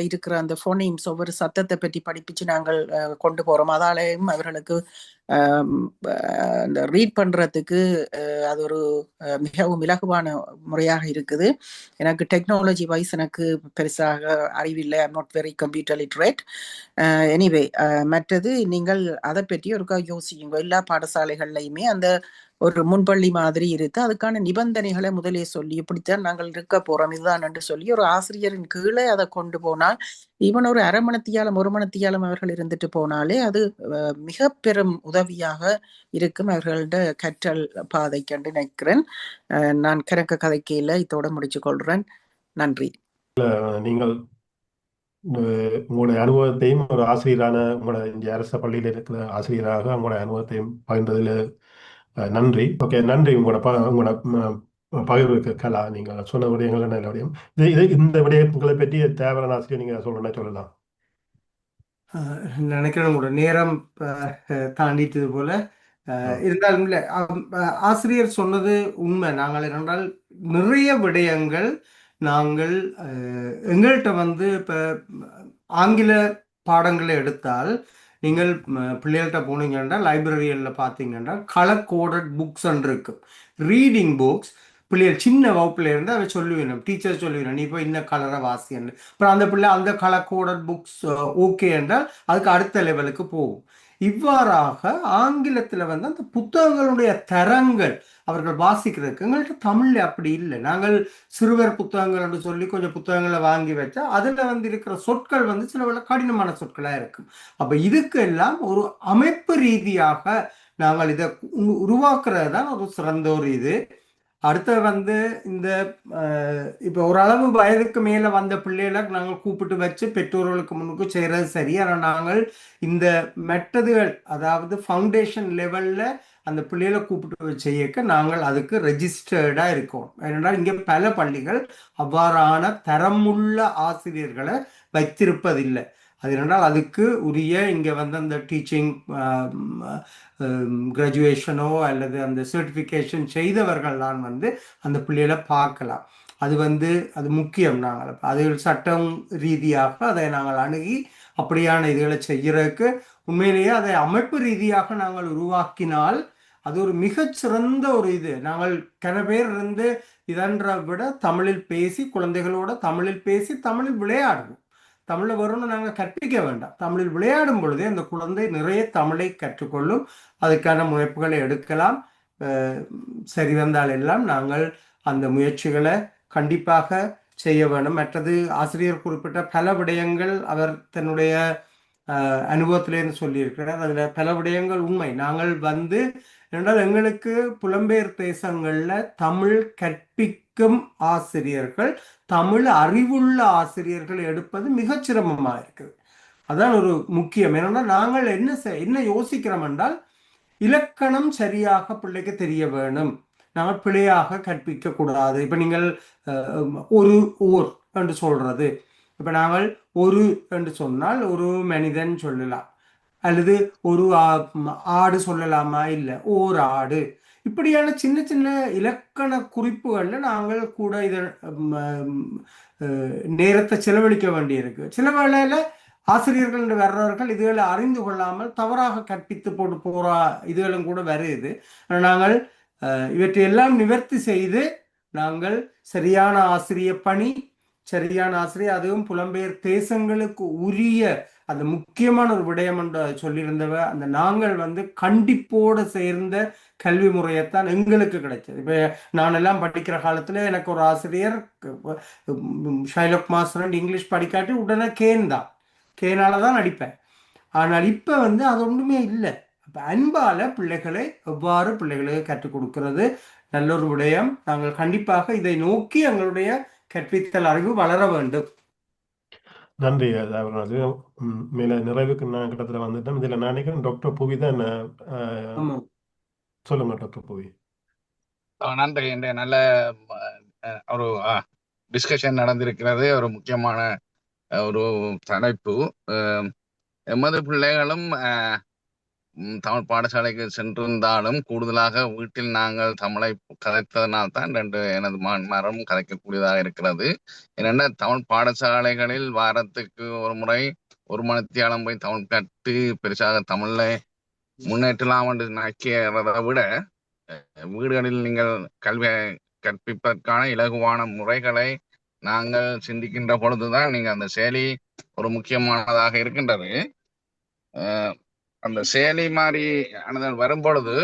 [SPEAKER 7] இருக்கிற அந்த ஃபோனிம்ஸ் ஒவ்வொரு சத்தத்தை பற்றி படிப்பிச்சு நாங்கள் கொண்டு போறோம். அதாலேயும் அவர்களுக்கு இந்த ரீட் பண்ணுறதுக்கு அது ஒரு மிகவும் இலகுவான முறையாக இருக்குது. எனக்கு டெக்னாலஜி வைஸ் எனக்கு பெருசாக அறிவில்லை. I'm not very computer literate. Anyway மற்றது நீங்கள் அதை பற்றி ஒருக்கா யோசிக்குங்க. எல்லா பாடசாலைகள்லையுமே அந்த ஒரு முன்பள்ளி மாதிரி இருக்கு. அதுக்கான நிபந்தனைகளை முதலே சொல்லி இப்படித்தான் நாங்கள் இருக்க போறோம் இதுதான் என்று சொல்லி ஒரு ஆசிரியரின் கீழே அதை கொண்டு போனால் ஈவன் ஒரு அரை மணித்தியாலம் ஒரு மணித்தியாலம் அவர்கள் இருந்துட்டு போனாலே அது மிக பெரும் உதவியாக இருக்கும் அவர்களோட கற்றல் பாதைக்கு என்று நினைக்கிறேன். நான் கணக்கு கதைக்கையில இதோட முடிச்சு கொள்றேன். நன்றி.
[SPEAKER 1] நீங்கள் உங்களுடைய அனுபவத்தையும் ஒரு ஆசிரியரான உங்களோட இந்த அரச பள்ளியில் இருக்கிற ஆசிரியராக உங்களோட அனுபவத்தையும் பகிர்ந்ததில் நன்றி. ஓகே, நன்றி உங்களோட பகிர்வுக்கு கலா. நீங்கள் சொன்ன விடயங்கள் நல்ல விடயம். இந்த விடயங்களை பற்றி தேவையான ஆசிரியர் நீங்கள் சொல்லலாம்.
[SPEAKER 4] நினைக்கிறேன் உங்களோட நேரம் தாண்டிட்டது போல இருந்தாலும் இல்லை, ஆசிரியர் சொன்னது உண்மை. நாங்கள் என்றால் நிறைய விடயங்கள் நாங்கள் எங்கள்கிட்ட வந்து இப்போ ஆங்கில பாடங்களை எடுத்தால் நீங்கள் பிள்ளைகள்கிட்ட போனீங்கன்னா லைப்ரரியில் பார்த்தீங்கன்னா கலர் கோடட் புக்ஸ் இருக்கு, ரீடிங் புக்ஸ். பிள்ளைகள் சின்ன வகுப்புல இருந்து அதை சொல்லுவேன், டீச்சர் சொல்லுவேன், நீ இப்போ இந்த கலரை வாசின்னு. அப்புறம் அந்த பிள்ளை அந்த கலர் கோடட் புக்ஸ் ஓகே என்றால் அதுக்கு அடுத்த லெவலுக்கு போகும். இவ்வாறாக ஆங்கிலத்தில் வந்து அந்த புத்தகங்களுடைய தரங்கள் அவர்கள் வாசிக்கிறதுக்கு எங்கள்கிட்ட தமிழ்ல அப்படி இல்லை. நாங்கள் சிறுவர் புத்தகங்கள் என்று சொல்லி கொஞ்சம் புத்தகங்களை வாங்கி வச்சா அதுல வந்து இருக்கிற சொற்கள் வந்து சில வேளை கடினமான சொற்களா இருக்கும். அப்ப இதுக்கு எல்லாம் ஒரு அமைப்பு ரீதியாக நாங்கள் இதை உருவாக்குறது தான் ஒரு சிறந்த ஒரு இது. அடுத்து வந்து இந்த இப்போ ஓரளவு வயதுக்கு மேலே வந்த பிள்ளைகளை நாங்கள் கூப்பிட்டு வச்சு பெற்றோர்களுக்கு முன்னுக்கு செய்கிறது சரி. ஆனால் நாங்கள் இந்த மெட்டதுகள் அதாவது ஃபவுண்டேஷன் லெவலில் அந்த பிள்ளைகளை கூப்பிட்டு செய்யக்க நாங்கள் அதுக்கு ரெஜிஸ்டர்டாக இருக்கோம். ஏனென்றால் இங்கே பல பள்ளிகள் அவ்வாறான தரமுள்ள ஆசிரியர்களை வைத்திருப்பதில்லை. அது என்னென்றால் அதுக்கு உரிய இங்கே வந்து அந்த டீச்சிங் கிராஜுவேஷனோ அல்லது அந்த சர்டிஃபிகேஷன் செய்தவர்கள் தான் வந்து அந்த பிள்ளைகளை பார்க்கலாம். அது வந்து அது முக்கியம். நாங்கள் அது சட்டம் ரீதியாக அதை நாங்கள் அணுகி அப்படியான இதுகளை செய்கிறதுக்கு உண்மையிலேயே அதை அமைப்பு ரீதியாக நாங்கள் உருவாக்கினால் அது ஒரு மிகச்சிறந்த ஒரு இது. நாங்கள் கன பேர் இருந்து இதன்ற விட தமிழில் பேசி குழந்தைகளோட தமிழில் பேசி தமிழில் விளையாடுவோம். தமிழில் வரும்னு நாங்கள் கற்பிக்க வேண்டாம். தமிழில் விளையாடும் பொழுதே அந்த குழந்தை நிறைய தமிழை கற்றுக்கொள்ளும். அதுக்கான முயற்சிகளை எடுக்கலாம். சரி வந்தால் எல்லாம் நாங்கள் அந்த முயற்சிகளை கண்டிப்பாக செய்ய வேண்டும். மற்றது ஆசிரியர் குறிப்பிட்ட பல விடயங்கள் அவர் தன்னுடைய அனுபவத்திலேருந்து சொல்லியிருக்கிறார். அதில் பல விடயங்கள் உண்மை. நாங்கள் வந்து என்றால் எங்களுக்கு புலம்பெயர் தேசங்களில் தமிழ் கற்பிக்கும் ஆசிரியர்கள் தமிழ் அறிவுள்ள ஆசிரியர்கள் எடுப்பது மிகச் சிரமமாக இருக்குது. அதான் ஒரு முக்கியம். ஏன்னா நாங்கள் என்ன யோசிக்கிறோம் என்றால் இலக்கணம் சரியாக பிள்ளைக்கு தெரிய வேணும், நாங்கள் பிழையாக கற்பிக்க கூடாது. இப்போ நீங்கள் ஒரு ஓர் என்று சொல்றது, இப்போ நாங்கள் ஒரு என்று சொன்னால் ஒரு மனிதன் சொல்லலாம், அல்லது ஒரு ஆடு சொல்லலாமா, இல்லை ஓர் ஆடு. இப்படியான சின்ன சின்ன இலக்கண குறிப்புகளில் நாங்கள் கூட இதை நேரத்தை செலவழிக்க வேண்டியிருக்கு. சில வேளையில் ஆசிரியர்கள் என்று வர்றவர்கள் இதுகளை அறிந்து கொள்ளாமல் தவறாக கற்பித்து போட்டு போகிற இதுகளும் கூட வருது. நாங்கள் இவற்றையெல்லாம் நிவர்த்தி செய்து நாங்கள் சரியான ஆசிரிய பணி, சரியான ஆசிரியர், அதுவும் புலம்பெயர் தேசங்களுக்கு உரிய அந்த முக்கியமான ஒரு விடயம் என்று சொல்லியிருந்தவ அந்த நாங்கள் வந்து கண்டிப்போடு சேர்ந்த கல்வி முறையைத்தான் எங்களுக்கு கிடைச்சது. இப்போ நான் எல்லாம் படிக்கிற காலத்தில் எனக்கு ஒரு ஆசிரியர் ஷைலோக் மாஸ்டர் இங்கிலீஷ் படிக்காட்டி உடனே கேனால தான் அடிப்பேன். ஆனால் இப்போ வந்து அது ஒன்றுமே இல்லை. அப்போ அன்பால பிள்ளைகளை எவ்வாறு பிள்ளைகளுக்கு கற்றுக் கொடுக்கிறது நல்ல ஒரு விடயம். நாங்கள் கண்டிப்பாக இதை நோக்கி எங்களுடைய கற்பித்தல் அறிவு வளர வேண்டும்.
[SPEAKER 1] நன்றி. அதாவது மேல நிறைவுக்கு நான் கிட்டத்தட்ட வந்துட்டேன். இதில் நான் நினைக்கிறேன் டாக்டர் புவி தான். சொல்லுங்க டாக்டர் புவி.
[SPEAKER 8] நன்றி. இந்த நல்ல ஒரு டிஸ்கஷன் நடந்திருக்கிறது. ஒரு முக்கியமான ஒரு தலைப்பு. எமது பிள்ளைகளும் தமிழ் பாடசாலைக்கு சென்றிருந்தாலும் கூடுதலாக வீட்டில் நாங்கள் தமிழை கதைத்ததனால்தான் எனது மாணவரும் கதைக்கக்கூடியதாக இருக்கிறது. என்னென்ன தமிழ் பாடசாலைகளில் வாரத்துக்கு ஒரு முறை ஒரு மணித்தியாலம் போய் தமிழ் கற்று பெருசாக தமிழ்ல முன்னேற்றலாம் என்று நினைக்கிறதை விட வீடுகளில் நீங்கள் கல்வியை கற்பிப்பதற்கான இலகுவான முறைகளை நாங்கள் சிந்திக்கின்ற பொழுதுதான் நீங்க அந்த செயலி ஒரு முக்கியமானதாக இருக்கின்றது. அந்த செயலி மாதிரி வரும் பொழுது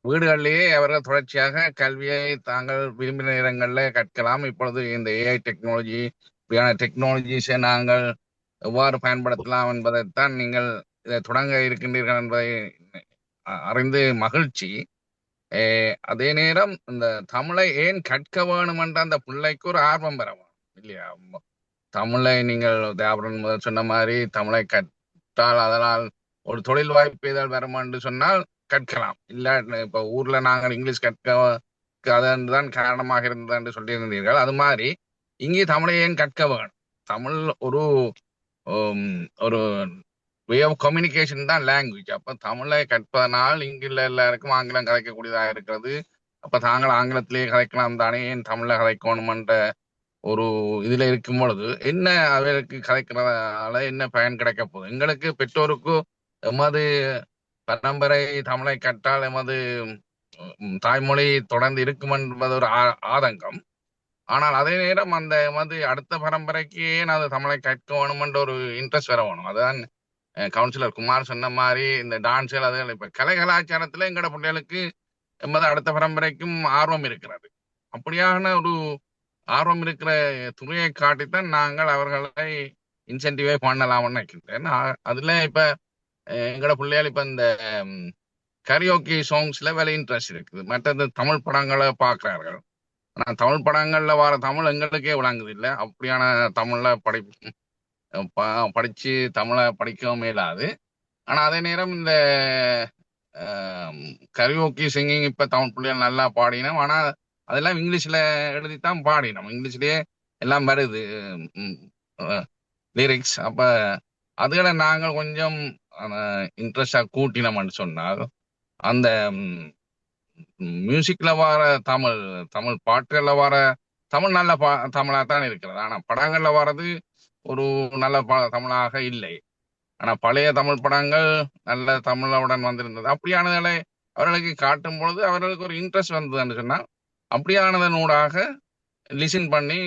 [SPEAKER 8] வீடுகளிலேயே அவர்கள் தொடர்ச்சியாக கல்வியை தாங்கள் விரும்பின இடங்களில் கற்கலாம். இப்பொழுது இந்த ஏஐ டெக்னாலஜி இப்படியான டெக்னாலஜிஸை நாங்கள் எவ்வாறு பயன்படுத்தலாம் என்பதைத்தான் நீங்கள் இதை தொடங்க இருக்கின்றீர்கள் என்பதை அறிந்து மகிழ்ச்சி. அதே நேரம் இந்த தமிழை ஏன் கற்க வேணும் என்ற அந்த பிள்ளைக்கு ஒரு ஆர்வம் பெற வேணும் இல்லையா? தமிழை நீங்கள் தேவரன் முதல் சொன்ன மாதிரி தமிழை கற்றால் அதனால் ஒரு தொழில் வாய்ப்பு ஏதாவது வரும் என்று சொன்னால் கற்கலாம். இல்லை இப்போ ஊர்ல நாங்கள் இங்கிலீஷ் கற்க அதுதான் காரணமாக இருந்தது என்று சொல்லியிருந்தீர்கள். அது மாதிரி இங்கே தமிழை ஏன் கற்க வேணும்? தமிழ் ஒரு ஒரு வே ஆஃப் கம்யூனிகேஷன் தான் லாங்குவேஜ். அப்போ தமிழை கற்பதனால் இங்குள்ள எல்லாருக்கும் ஆங்கிலம் கதைக்கக்கூடியதாக இருக்கிறது. அப்போ தாங்கள் ஆங்கிலத்திலேயே கதைக்கலாம் தானே, ஏன் தமிழை கதைக்கணுமென்ற ஒரு இதில் இருக்கும் பொழுது என்ன அவருக்கு கதைக்கிறதால என்ன பயன் கிடைக்க போகுது? எங்களுக்கு பெற்றோருக்கு எமது பரம்பரை தமிழை கற்றால் எமது தாய்மொழி தொடர்ந்து இருக்கும் என்பது ஒரு ஆதங்கம். ஆனால் அதே நேரம் அந்த எமது அடுத்த பரம்பரைக்கு ஏன் அது தமிழை கற்க வேணுமென்ற ஒரு இன்ட்ரெஸ்ட் வர வேணும். அதுதான் கவுன்சிலர் குமார் சொன்ன மாதிரி இந்த டான்ஸுகள் அதுகள் இப்போ கலை கலாச்சாரத்தில் எங்களோட பிள்ளைகளுக்கு எமது அடுத்த பரம்பரைக்கும் ஆர்வம் இருக்கிறது. அப்படியான ஒரு ஆர்வம் இருக்கிற துறையை காட்டித்தான் நாங்கள் அவர்களை இன்சென்டிவே பண்ணலாம்னு நினைக்கின்றேன். அதுல இப்ப எங்களோட பிள்ளைகள் இப்ப இந்த கரியோக்கி சாங்ஸ்ல வேலை இன்ட்ரெஸ்ட் இருக்குது. மற்றது தமிழ் படங்களை பார்க்கிறார்கள். ஆனால் தமிழ் படங்கள்ல வர தமிழ் எங்களுக்கே விளங்குது இல்லை. அப்படியான தமிழ்ல படிச்சு தமிழை படிக்கவும் இயலாது. ஆனா அதே நேரம் இந்த கரியோக்கி சிங்கிங் இப்ப தமிழ் பிள்ளைகள் நல்லா பாடினோம். ஆனா அதெல்லாம் இங்கிலீஷ்ல எழுதித்தான் பாடினோம். இங்கிலீஷ்லயே எல்லாம் வருது லிரிக்ஸ். அப்ப அதுகளை நாங்கள் கொஞ்சம் இன்ட்ரெஸ்டா கூட்டினோம்னு சொன்னால் அந்த மியூசிக்ல வர தமிழ் பாட்டுகள்ல வர தமிழ் நல்ல தமிழா தான் இருக்கிறது. ஆனா படங்கள்ல வர்றது ஒரு நல்ல தமிழாக இல்லை. ஆனா பழைய தமிழ் படங்கள் நல்ல தமிழுடன் வந்திருந்தது. அப்படியானதை அவர்களுக்கு காட்டும் பொழுது அவர்களுக்கு ஒரு இன்ட்ரெஸ்ட் வந்ததுன்னு சொன்னா அப்படியானதனூடாக லிசன் பண்ணி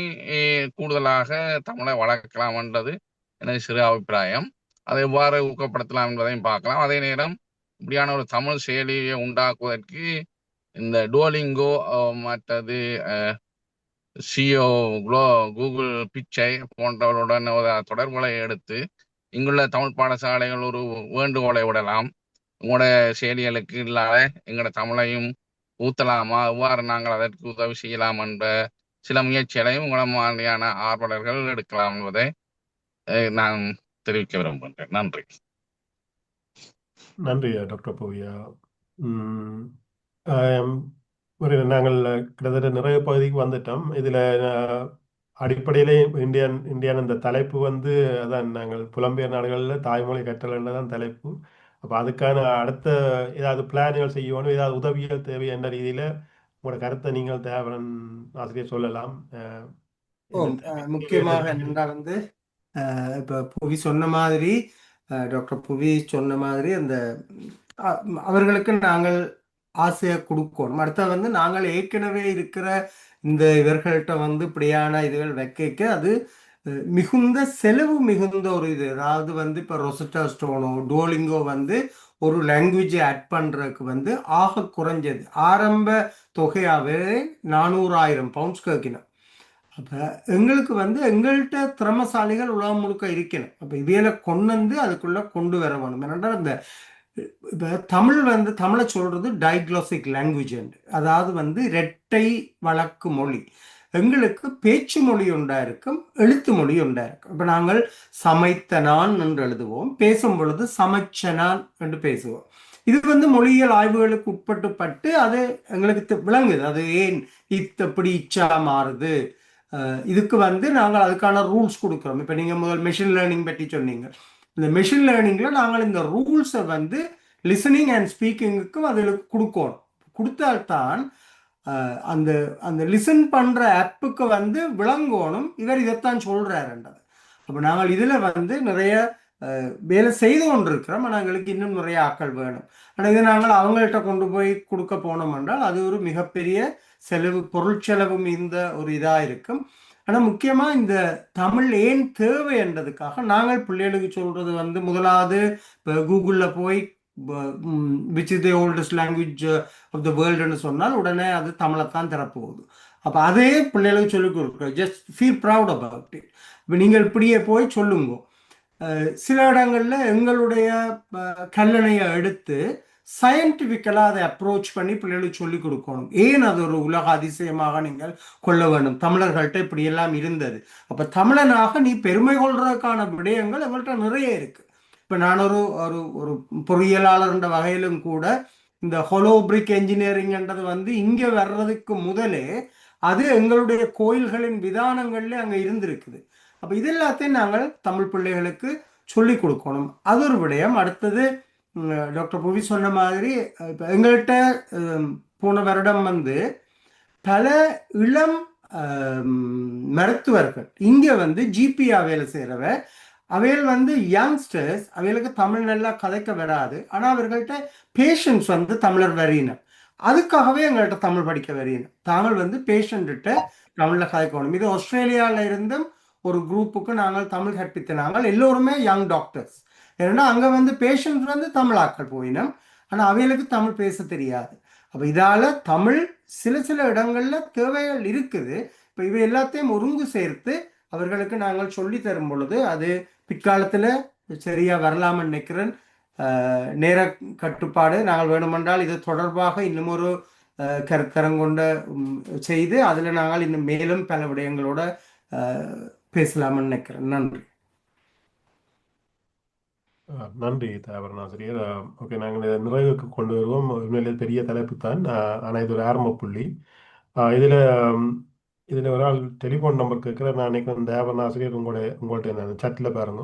[SPEAKER 8] கூடுதலாக தமிழை வளர்க்கலாம் என்றது எனது சிறு அபிப்பிராயம். அதை எவ்வாறு ஊக்கப்படுத்தலாம் என்பதையும் பார்க்கலாம். அதே நேரம் இப்படியான ஒரு தமிழ் செயலியை உண்டாக்குவதற்கு இந்த டோலிங்கோ மற்றது சிஓ கூகுள் பிச்சை போன்றவர்களுடன் தொடர்புகளை எடுத்து இங்குள்ள தமிழ் பாடசாலைகள் ஒரு வேண்டுகோளை விடலாம். உங்களோட செயலிகளுக்கு இல்லாத எங்களோட தமிழையும் ஊத்தலாமா, எவ்வாறு நாங்கள் அதற்கு உதவி செய்யலாம் என்ற சில முயற்சிகளையும் உங்களை மாதிரியான ஆர்வலர்கள் எடுக்கலாம் என்பதை நான் தெரிவிக்க விரும்புகின்றேன். நன்றி.
[SPEAKER 1] நன்றி டாக்டர் பூவியா. நாங்கள் கிட்டத்தட்ட நிறைய பகுதிக்கு வந்துட்டோம். இதில் அடிப்படையிலே இந்தியான் இந்த தலைப்பு அதான் நாங்கள் புலம்பெயர் நாடுகளில் தாய்மொழி கற்றல் தான் தலைப்பு. அப்போ அதுக்கான அடுத்த ஏதாவது பிளான்கள் செய்யணும், ஏதாவது உதவிகள் தேவை என்ற ரீதியில் உங்களோட கருத்தை நீங்கள் தேவரன் ஆசிரியர் சொல்லலாம்.
[SPEAKER 4] முக்கியமாக என்னென்னா இப்போ புவி சொன்ன மாதிரி டாக்டர் புவி சொன்ன மாதிரி அந்த அவர்களுக்கு நாங்கள் ஆசையை கொடுக்கணும். அடுத்த நாங்கள் ஏற்கனவே இருக்கிற இந்த இவர்கள்ட்ட இப்படியான இதுகள் வைக்க அது மிகுந்த செலவு மிகுந்த ஒரு இது. அதாவது இப்போ ரொசட்டா ஸ்டோனோ டோலிங்கோ ஒரு லாங்குவேஜை ஆட் பண்ணுறதுக்கு ஆக குறைஞ்சது ஆரம்ப தொகையாகவே 400,000 பவுண்ட்ஸ் கேட்கணும். அப்போ எங்களுக்கு எங்கள்கிட்ட திறமசாலிகள் உலகம் முழுக்க இருக்கணும். அப்போ இவையில கொண்டு அதுக்குள்ளே கொண்டு வர வேணும். ஏன்னா இந்த இப்போ தமிழை சொல்றது டைக்ளோசிக் லாங்குவேஜ், அதாவது இரட்டை வழக்கு மொழி. எங்களுக்கு பேச்சு மொழி ஒன்றா இருக்கும், எழுத்து மொழி ஒன்றா இருக்கும். இப்போ நாங்கள் சமைத்த நான் என்று எழுதுவோம், பேசும் பொழுது சமைச்ச நான் என்று பேசுவோம். இது மொழியியல் ஆய்வுகளுக்கு உட்பட்டு அது எங்களுக்கு விளங்குது. அது ஏன் இப்படி இச்சா மாறுது. இதுக்கு நாங்கள் அதுக்கான ரூல்ஸ் கொடுக்குறோம். இப்போ நீங்கள் முதல் மெஷின் லேர்னிங் பற்றி சொன்னீங்க. இந்த மெஷின் லேர்னிங்கில் நாங்கள் இந்த ரூல்ஸை லிசனிங் அண்ட் ஸ்பீக்கிங்குக்கும் அதில் கொடுக்கணும். கொடுத்தால்தான் அந்த அந்த லிசன் பண்ணுற ஆப்புக்கு விளங்கணும் இவர் இதைத்தான் சொல்கிறாருன்றது. அப்போ நாங்கள் இதில் நிறைய வேலை செய்து கொண்டிருக்கிறோம். ஆனால் எங்களுக்கு இன்னும் நிறைய ஆட்கள் வேணும். ஆனால் இதை நாங்கள் அவங்கள்ட்ட கொண்டு போய் கொடுக்க போனோம் என்றால் அது ஒரு மிகப்பெரிய செலவு, பொருட்செலவு மிகுந்த ஒரு இதாக இருக்கும். ஆனால் முக்கியமாக இந்த தமிழ் ஏன் தேவை என்றதுக்காக நாங்கள் பிள்ளைகளுக்கு சொல்றது வந்து முதலாவது இப்போ கூகுளில் போய் which is the oldest language of the வேர்ல்டுன்னு சொன்னால் உடனே அது தமிழைத்தான் தரப்போகுது. அப்போ அதே பிள்ளைகளுக்கு சொல்லிக் கொடுக்குறோம். Just feel proud about it. இப்போ நீங்கள் இப்படியே போய் சொல்லுங்க. சில இடங்களில் எங்களுடைய கல்லணையை எடுத்து சயின்டிஃபிக்கலாக அதை அப்ரோச் பண்ணி பிள்ளைகளுக்கு சொல்லிக் கொடுக்கணும். ஏன் அது ஒரு உலக அதிசயமாக நீங்கள் கொள்ள வேண்டும்? தமிழர்கள்ட்ட இப்படி எல்லாம் இருந்தது. அப்போ தமிழனாக நீ பெருமை கொள்றதுக்கான விடயங்கள் எங்கள்கிட்ட நிறைய இருக்கு. இப்போ நான் ஒரு ஒரு ஒரு பொறியியலாளர்ன்ற வகையிலும் கூட இந்த ஹோலோபிரிக் என்ஜினியரிங்ன்றது வந்து இங்கே வர்றதுக்கு முதலே அது எங்களுடைய கோயில்களின் விதானங்கள்ல அங்கே இருந்திருக்குது. அப்போ இது எல்லாத்தையும் நாங்கள் தமிழ் பிள்ளைகளுக்கு சொல்லிக் கொடுக்கணும். அது ஒரு விடயம். அடுத்தது டாக்டர் புவி சொன்ன மாதிரி இப்போ எங்கள்கிட்ட போன வருடம் வந்து பல இளம் மருத்துவர்கள் இங்கே வந்து ஜிபியா வேலை செய்கிறவ அவைகள் வந்து யங்ஸ்டர்ஸ், அவைகளுக்கு தமிழ் நல்லா கதைக்க வராது. ஆனால் அவர்கள்ட்ட பேஷண்ட்ஸ் வந்து தமிழர் வரையினர். அதுக்காகவே எங்கள்கிட்ட தமிழ் படிக்க வரையினர். தமிழ் வந்து பேஷண்ட்டு தமிழில் கதைக்கணும். இது ஆஸ்திரேலியாவில் இருந்தும் ஒரு குரூப்புக்கு நாங்கள் தமிழ் கற்பித்த நாங்கள் எல்லோருமே யங் டாக்டர்ஸ். ஏன்னா அங்கே வந்து பேஷண்ட் வந்து தமிழாக்கள் போயினோம், ஆனால் அவைகளுக்கு தமிழ் பேச தெரியாது. அப்போ இதால் தமிழ் சில சில இடங்களில் தேவைகள் இருக்குது. இப்போ இவை எல்லாத்தையும் ஒருங்கு சேர்த்து அவர்களுக்கு நாங்கள் சொல்லி தரும் பொழுது அது பிற்காலத்தில் சரியாக வரலாம்னு நினைக்கிறேன். நேர கட்டுப்பாடு நாங்கள் வேணுமென்றால் இது தொடர்பாக இன்னும் ஒரு கருத்தரங்கொண்ட செய்து அதில் நாங்கள் இன்னும் மேலும் பல விடயங்களோட பேசலாம்னு நினைக்கிறேன். நன்றி.
[SPEAKER 1] நன்றி தாவரநாசிரியர். ஓகே, நாங்கள் இதை நிறைவுக்கு கொண்டு வருவோம். உண்மையிலே பெரிய தலைப்பு தான், ஆனால் இது ஒரு ஆரம்ப புள்ளி. இதில் ஒரு ஆள் டெலிஃபோன் நம்பர் கேட்குறேன். நான் நினைக்கிறேன் தேவநாசிரியர் உங்கள்கிட்ட சட்டில் பாருங்க,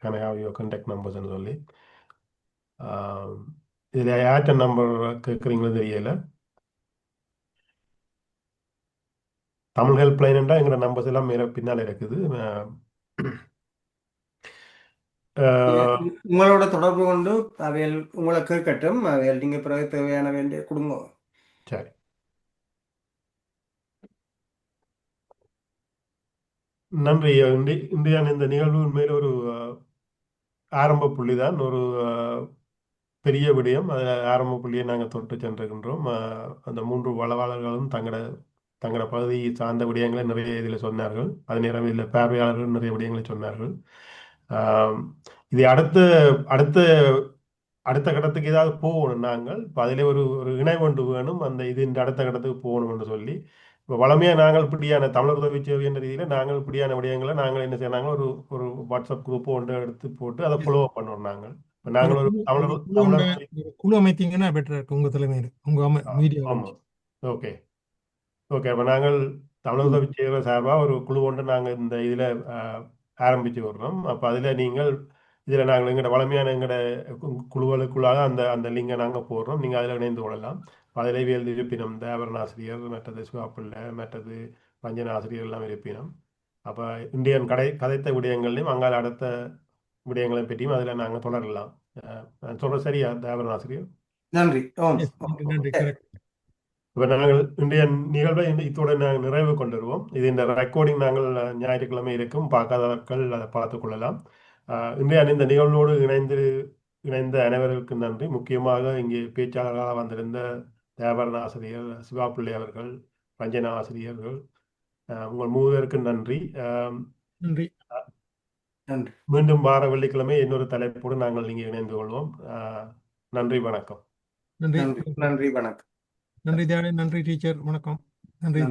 [SPEAKER 1] can I have your contact நம்பர்ஸ்ன்னு சொல்லி. இதில் யார்கிட்ட நம்பர் கேட்குறீங்களோ தெரியல. தமிழ் ஹெல்ப்லைன்டா எங்களோட நம்பர்ஸ் எல்லாம் மேலே பின்னால் இருக்குது.
[SPEAKER 4] உங்களோட தொடர்பு கொண்டு அவையல் உங்களை கேட்கட்டும். அவையல் நீங்கள் பிறகு தேவையான வேண்டிய கொடுங்க.
[SPEAKER 1] சரி, நன்றி. இந்தியான இந்த நிகழ்வு உண்மையில் ஒரு ஆரம்ப புள்ளி தான், ஒரு பெரிய விடயம். அதில் ஆரம்ப புள்ளியை நாங்கள் தொட்டு சென்றிருக்கின்றோம். அந்த 3 வளவாளர்களும் தங்களோட பகுதியை சார்ந்த விடயங்களை நிறைய இதில் சொன்னார்கள். அது நேரம் இதில் பார்வையாளர்கள் நிறைய விடயங்களை சொன்னார்கள். இது அடுத்த கட்டத்துக்கு ஏதாவது போகணும். நாங்கள் இப்போ அதிலே ஒரு இணை கொண்டு வேணும். இந்த அடுத்த கட்டத்துக்கு போகணும்னு சொல்லி இப்போ வளமையாக நாங்கள் இப்படியான தமிழர் உதவி சேவை என்ற ரீதியில் நாங்கள் இப்படியான விடயங்களை நாங்கள் என்ன செய்யறாங்க, ஒரு வாட்ஸ்அப் குரூப் ஒன்று எடுத்து போட்டு அதை ஃபாலோ பண்ணுவோம். நாங்கள் இப்போ நாங்கள் ஒரு தமிழர்
[SPEAKER 2] குழு அமைத்தீங்கன்னா பெட்டரா இருக்கு உங்க தலைமையில், உங்க மீடியா.
[SPEAKER 1] ஆமாம், ஓகே. அப்போ நாங்கள் தமிழர் உதவி சேவை சார்பாக ஒரு குழு ஒன்று நாங்கள் இந்த இதில் ஆரம்பித்து வர்றோம். அப்போ அதில் நீங்கள் இதில் நாங்கள் எங்களோட வளமையான எங்களோட குழுக்களுக்குள்ளாக அந்த லிங்கை நாங்கள் போடுறோம். நீங்கள் அதில் இணைந்து கொள்ளலாம். அதில் இருப்பினம் தேவரநாசிரியர், மற்றது சிவாப்பிள்ளை, மற்றது பஞ்சனாசிரியர் எல்லாம் இருப்பினம். அப்போ இந்தியன் கதைத்த விடயங்கள்லையும் அங்கால அடுத்த விடயங்களை பற்றியும் அதில் நாங்கள் தொடரலாம். சொல்கிறேன் சரியா தேவரநாசிரியர்?
[SPEAKER 4] நன்றி.
[SPEAKER 1] இப்போ நாங்கள் இன்றைய நிகழ்வை இத்துடன் நாங்கள் நிறைவு கொண்டு வருவோம். இது இந்த ரெக்கார்டிங் நாங்கள் ஞாயிற்றுக்கிழமை இருக்கும், பார்க்காதவர்கள் அதை பார்த்து கொள்ளலாம். இன்றைய இந்த நிகழ்வோடு இணைந்த அனைவருக்கும் நன்றி. முக்கியமாக இங்கே பேச்சாளர்களாக வந்திருந்த தேவரநாசிரியர், சிவாப்பிள்ளை அவர்கள், ரஞ்சனா ஆசிரியர்கள், உங்கள் 3 பேருக்கும் நன்றி. மீண்டும் வார வெள்ளிக்கிழமை இன்னொரு தலைப்போடு நாங்கள் இங்கே இணைந்து கொள்வோம். நன்றி, வணக்கம்.
[SPEAKER 4] நன்றி, வணக்கம்.
[SPEAKER 2] நன்றி தியானி, நன்றி டீச்சர், வணக்கம். நன்றி.